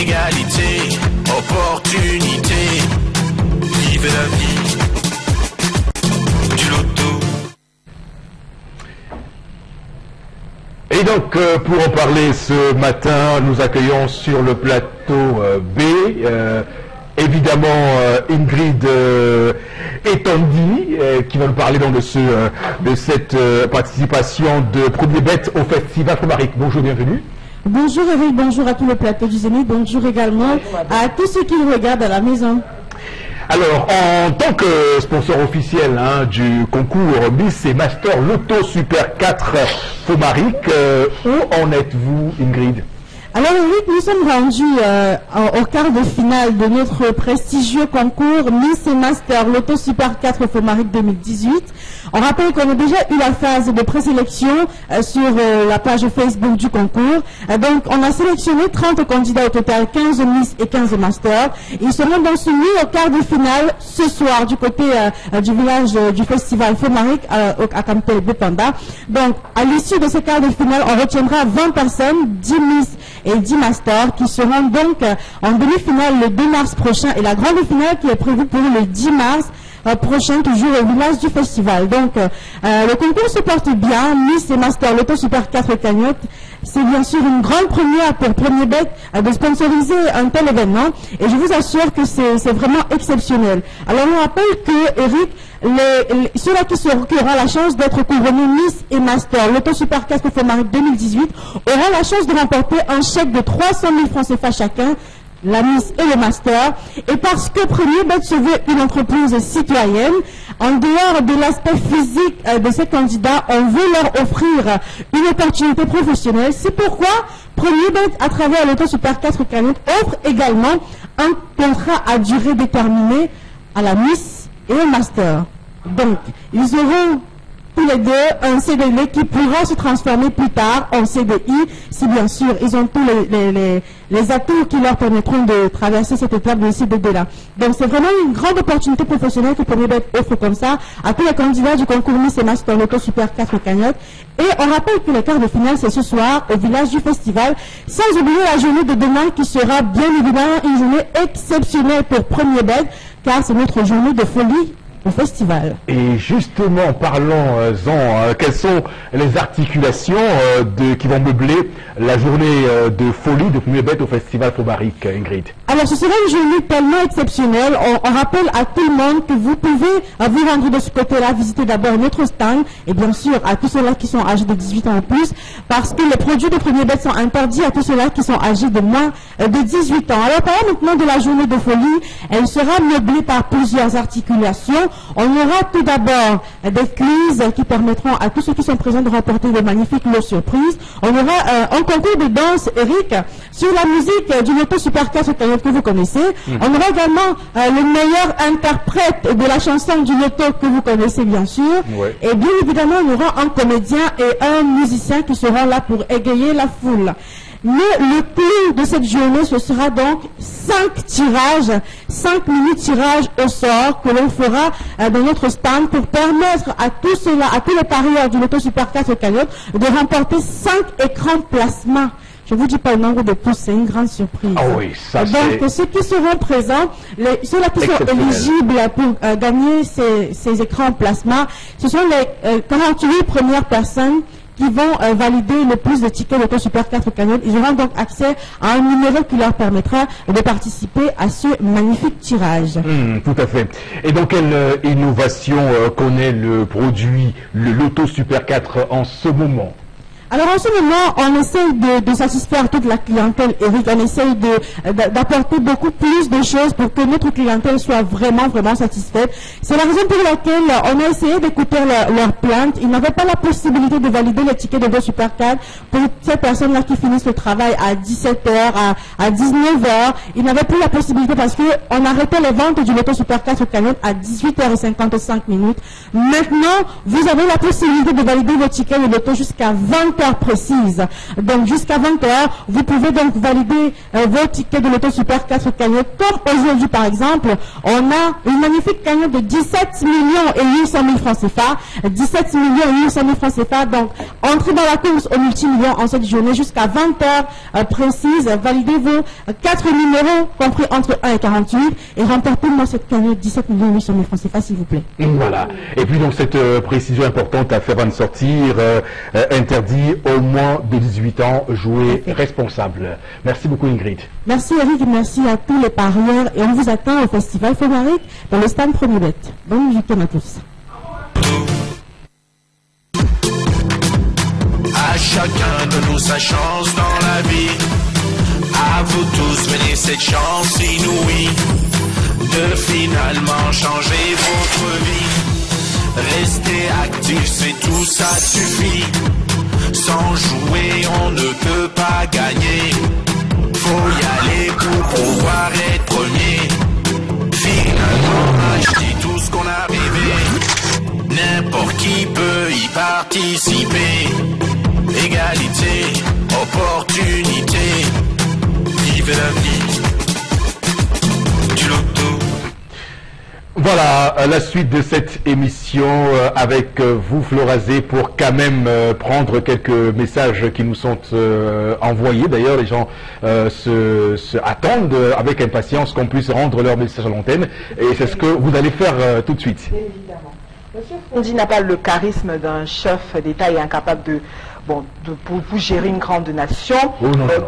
Égalité, opportunité. Vive la vie du loto. Et donc, pour en parler ce matin, nous accueillons sur le plateau B, évidemment, Ingrid et Tandy, qui va nous parler donc de cette participation de Premier Bet au Festival Fomaric. Bonjour, bienvenue. Bonjour Eric, bonjour à tout le plateau du Zénith, bonjour également à tous ceux qui nous regardent à la maison. Alors, en tant que sponsor officiel du concours Miss et Master Loto Super 4 Fomaric, où en êtes-vous, Ingrid? Alors Eric, nous sommes rendus au quart de finale de notre prestigieux concours Miss et Master Loto Super 4 Fomaric 2018. On rappelle qu'on a déjà eu la phase de présélection sur la page Facebook du concours. Donc on a sélectionné 30 candidats au total, 15 Miss et 15 Masters. Ils seront donc soumis au quart de finale ce soir du côté du village du festival Fomaric à Campbell Bepanda. Donc à l'issue de ce quart de finale, on retiendra 20 personnes, 10 Miss et 10 Masters qui seront donc en demi-finale le 2 mars prochain et la grande finale qui est prévue pour le 10 mars prochain, toujours au village du festival. Donc le concours se porte bien. Miss et Master Loto Super 4 cagnotte, c'est bien sûr une grande première pour Premier Bet de sponsoriser un tel événement et je vous assure que c'est vraiment exceptionnel. Alors on rappelle que Eric, ceux-là qui auront la chance d'être couronnés Miss et Master Loto Super 4 Fomaric 2018 auront la chance de remporter un chèque de 300 000 francs CFA chacun, la Miss et le Master, et parce que Premier Bet se veut une entreprise citoyenne, en dehors de l'aspect physique de ces candidats, on veut leur offrir une opportunité professionnelle. C'est pourquoi Premier Bet, à travers l'Auto Super 4 Cagnotte, offre également un contrat à durée déterminée à la Miss et au Master. Donc, ils auront tous les deux un CDD qui pourra se transformer plus tard en CDI si bien sûr ils ont tous les atouts qui leur permettront de traverser cette étape de CDD là. Donc c'est vraiment une grande opportunité professionnelle que Premier Bet offre comme ça à tous les candidats du concours Miss et Master Loto Super 4 Cagnotte. Et on rappelle que le quart de finale c'est ce soir au village du festival, sans oublier la journée de demain qui sera bien évidemment une journée exceptionnelle pour Premier Bet car c'est notre journée de folie au festival. Et justement, parlons-en, quelles sont les articulations qui vont meubler la journée de folie de Premier Bet au festival Fomaric, Ingrid? Alors ce sera une journée tellement exceptionnelle, on rappelle à tout le monde que vous pouvez vous rendre de ce côté-là, visiter d'abord notre stand, et bien sûr à tous ceux-là qui sont âgés de 18 ans en plus, parce que les produits de Premier Bet sont interdits à tous ceux-là qui sont âgés de moins de 18 ans. Alors parlons maintenant de la journée de folie, elle sera meublée par plusieurs articulations. On aura tout d'abord des quiz qui permettront à tous ceux qui sont présents de remporter de magnifiques lots surprises. On aura un concours de danse, Eric, sur la musique du Loto Super 4 que vous connaissez. On aura également le meilleur interprète de la chanson du Loto que vous connaissez bien sûr. Ouais. Et bien évidemment, on aura un comédien et un musicien qui seront là pour égayer la foule. Mais le clou de cette journée, ce sera donc 5 tirages, 5 mini-tirages au sort que l'on fera dans notre stand pour permettre à tous ceux-là, à tous les parieurs du Loto Super 4 Cagnotte de remporter 5 écrans plasma. Je ne vous dis pas le nombre de pouces, c'est une grande surprise. Ah oui, ça donc, ceux qui seront présents, ceux-là qui sont éligibles pour gagner ces écrans plasma, ce sont les 48 premières personnes qui vont valider le plus de tickets Loto Super 4 Cagnotte. Ils auront donc accès à un numéro qui leur permettra de participer à ce magnifique tirage. Tout à fait. Et donc, quelle innovation connaît le produit, le Loto Super 4 en ce moment? Alors en ce moment, on essaye de satisfaire toute la clientèle, Eric. On essaye d'apporter beaucoup plus de choses pour que notre clientèle soit vraiment satisfaite. C'est la raison pour laquelle on a essayé d'écouter leur plainte. Ils n'avaient pas la possibilité de valider les tickets de Auto Supercard pour ces personnes-là qui finissent le travail à 17h, à 19h. Ils n'avaient plus la possibilité parce qu'on arrêtait les ventes du Auto Supercard sur cagnotte à 18h55. Maintenant, vous avez la possibilité de valider vos tickets de l'auto jusqu'à 20h précises. Donc jusqu'à 20h, vous pouvez donc valider vos tickets de l'auto Super 4 cagnotte. Comme aujourd'hui par exemple, on a une magnifique cagnotte de 17 millions et 800 000 francs CFA. 17 millions et 800 000 francs CFA. Donc entrez dans la course au multimillion en cette journée jusqu'à 20h précises. Validez vos 4 numéros compris entre 1 et 48 et remportez-moi cette cagnotte 17 millions et 800 000 francs CFA s'il vous plaît. Voilà. Et puis donc cette précision importante à faire avant de sortir, interdit au moins de 18 ans, jouer responsable. Merci beaucoup Ingrid. Merci Eric, merci à tous les parieurs et on vous attend au Festival Fomaric dans le stand Premier Bet. Bonne week-end à tous. À chacun de nous sa chance dans la vie. À vous tous, venez cette chance inouïe de finalement changer votre vie. Rester actif, c'est tout, ça suffit. Sans jouer, on ne peut pas gagner. Faut y aller pour pouvoir être premier. Finalement, acheter tout ce qu'on a rêvé. N'importe qui peut y participer. Égalité, opportunité. Vive la vie du loto. Voilà la suite de cette émission avec vous Florazé pour quand même prendre quelques messages qui nous sont envoyés. D'ailleurs les gens se attendent avec impatience qu'on puisse rendre leur message à l'antenne et c'est ce que vous allez faire tout de suite. Évidemment. Monsieur Fondi n'a pas le charisme d'un chef d'État et incapable pour gérer une grande nation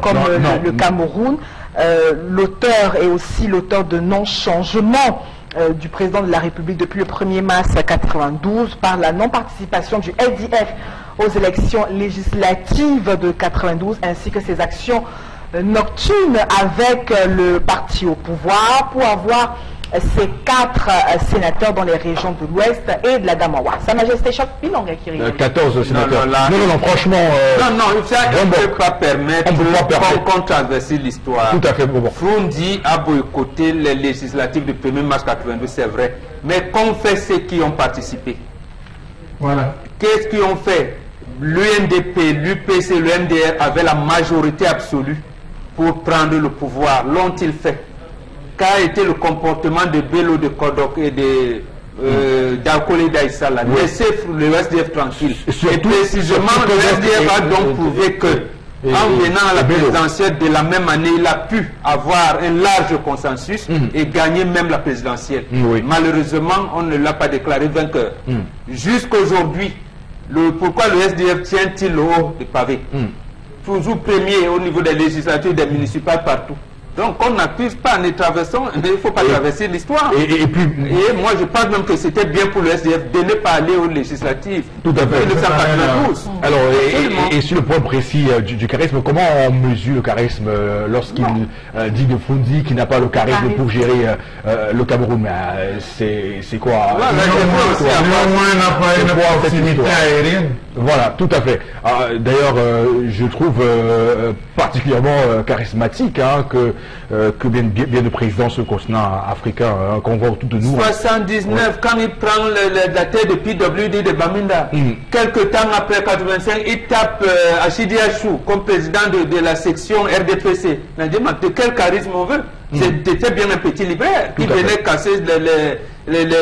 comme le Cameroun. L'auteur est aussi l'auteur de non-changement du président de la République depuis le 1er mars 1992 par la non-participation du SDF aux élections législatives de 92 ainsi que ses actions nocturnes avec le parti au pouvoir pour avoir ces 4 sénateurs dans les régions de l'Ouest et de la Damawa. Sa Majesté Choc Pilonga qui 14 sénateurs. Non, franchement... ça ne peut pas permettre qu'on traverse l'histoire. Tout à fait. Bon. Frondi a boycotté les législatives du 1er mars 92, c'est vrai. Mais qu'ont fait ceux qui ont participé? Voilà. Qu'est-ce qu'ils ont fait? L'UNDP, l'UPC, le MDR avaient la majorité absolue pour prendre le pouvoir. L'ont-ils fait? Qu'a été le comportement de Bello, de Kodok et de d'Alcoolé d'Aïssala? Laissez le SDF tranquille. Et précisément, le SDF a donc prouvé que en venant à la présidentielle de la même année, il a pu avoir un large consensus et gagner même la présidentielle. Malheureusement, on ne l'a pas déclaré vainqueur. Jusqu'aujourd'hui, pourquoi le SDF tient-il le haut des pavés? Toujours premier au niveau des législatures, des municipales partout. Donc on n'accuse pas en traversant, mais il ne faut pas traverser l'histoire. Et moi je pense même que c'était bien pour le SDF de ne pas aller aux législatives. Tout à fait. 1992. Alors, et sur le point précis du charisme, comment on mesure le charisme lorsqu'il dit de Fondi qu'il n'a pas le charisme pour gérer le Cameroun? C'est quoi? Néanmoins, n'a pas une proximité aérienne. Voilà, tout à fait. D'ailleurs, je trouve particulièrement charismatique que bien de présidents sur le continent africain, qu'on voit autour de nous. 79, quand il prend la tête de PWD de Bamenda, quelques temps après 85, il tape Achidi Achou comme président de la section RDPC. On a dit, de quel charisme on veut? C'était bien un petit libraire qui venait casser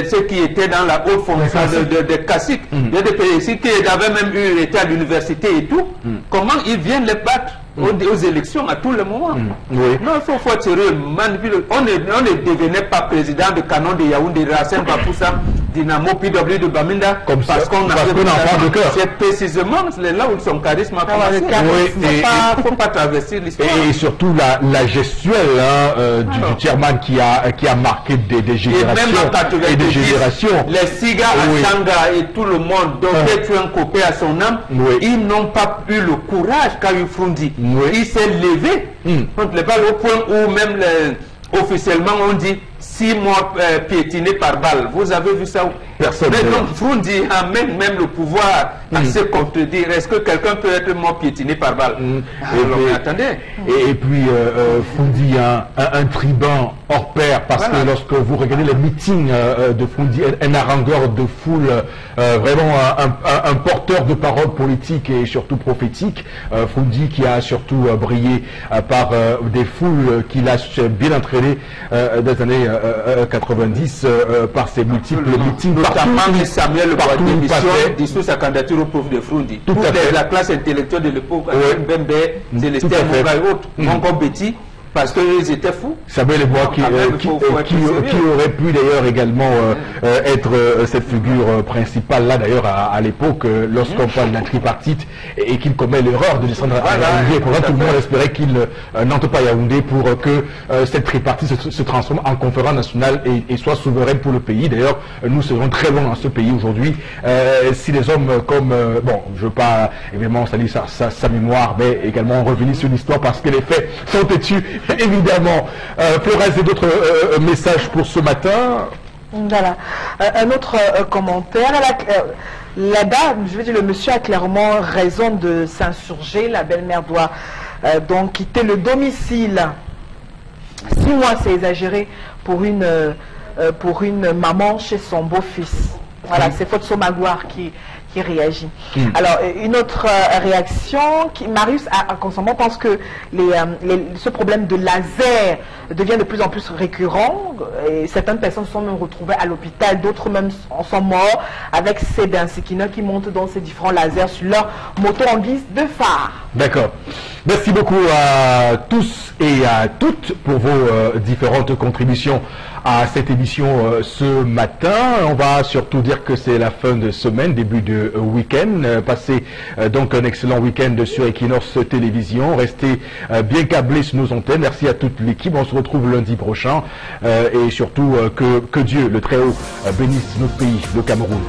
ceux qui étaient dans la haute fonction de Kassik, qui avait même été à l'université et tout. Comment ils viennent les battre aux élections à tout le moment? Non, il faut être sérieux. On ne devenait pas président de Canon de Yaoundé, de Racine Bapoussa, Dynamo PW de Bamenda, Comme parce ça, qu'on a parce qu'on a enfant de cœur. C'est précisément là où son charisme a commencé. Oui, Il ne faut pas travestir l'histoire. Et surtout la gestuelle hein, du chairman qui a marqué des générations Et même en 90, et des générations. les cigares Oui. à Sanga et tout le monde dont tu es un copain à son âme, Oui. ils n'ont pas eu le courage qu'a eu Frundi. Oui. Il s'est levé contre les balles au point où même officiellement on dit 6 mois piétinés par balle. Vous avez vu ça? Personne. Mais donc Frundi a même le pouvoir à se contredire. Est-ce que quelqu'un peut être mort piétiné par balle? Alors, mais attendez. Et puis Frundi un tribun hors pair parce que lorsque vous regardez les meetings de Frundi, un harangueur de foule, vraiment un porteur de paroles politiques et surtout prophétiques, Frundi qui a surtout brillé par des foules qu'il a bien entraînées dans les années 90 par ses multiples meetings. Notamment Samuel partout où il Bois passait. dissout sa candidature au pauvre de Frundi. Tout à fait. La classe intellectuelle de l'époque, Bembe, Tout à Célestin fait. Moga et autres, Mongo Betty, parce qu'ils étaient fous. Samuel Bois qui aurait pu d'ailleurs également être cette figure principale là d'ailleurs à l'époque lorsqu'on parle d'un tripartite et qu'il commet l'erreur de descendre à Yaoundé. Pourtant tout le monde espérait qu'il n'entre pas à Yaoundé pour que cette tripartite se transforme en conférence nationale et soit souveraine pour le pays. D'ailleurs nous serons très loin dans ce pays aujourd'hui si les hommes comme bon je veux pas évidemment saluer sa mémoire mais également revenir sur l'histoire parce que les faits sont têtus. Évidemment, Florence et d'autres messages pour ce matin. Voilà. Un autre commentaire. La dame, je veux dire, le monsieur a clairement raison de s'insurger. La belle-mère doit donc quitter le domicile. 6 mois, c'est exagéré pour une maman chez son beau-fils. Voilà, c'est Fotso Magouar qui réagit. Alors, une autre réaction, Marius constamment pense que ce problème de laser devient de plus en plus récurrent et certaines personnes sont même retrouvées à l'hôpital, d'autres même sont morts avec ces Dansikina qui montent dans ces différents lasers sur leur moto en guise de phare. D'accord. Merci beaucoup à tous et à toutes pour vos différentes contributions à cette émission ce matin. On va surtout dire que c'est la fin de semaine, début de week-end. Passez donc un excellent week-end sur Equinox Télévision. Restez bien câblés sur nos antennes. Merci à toute l'équipe. On se retrouve lundi prochain. Et surtout que Dieu, le Très-Haut, bénisse notre pays, le Cameroun.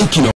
Equinox.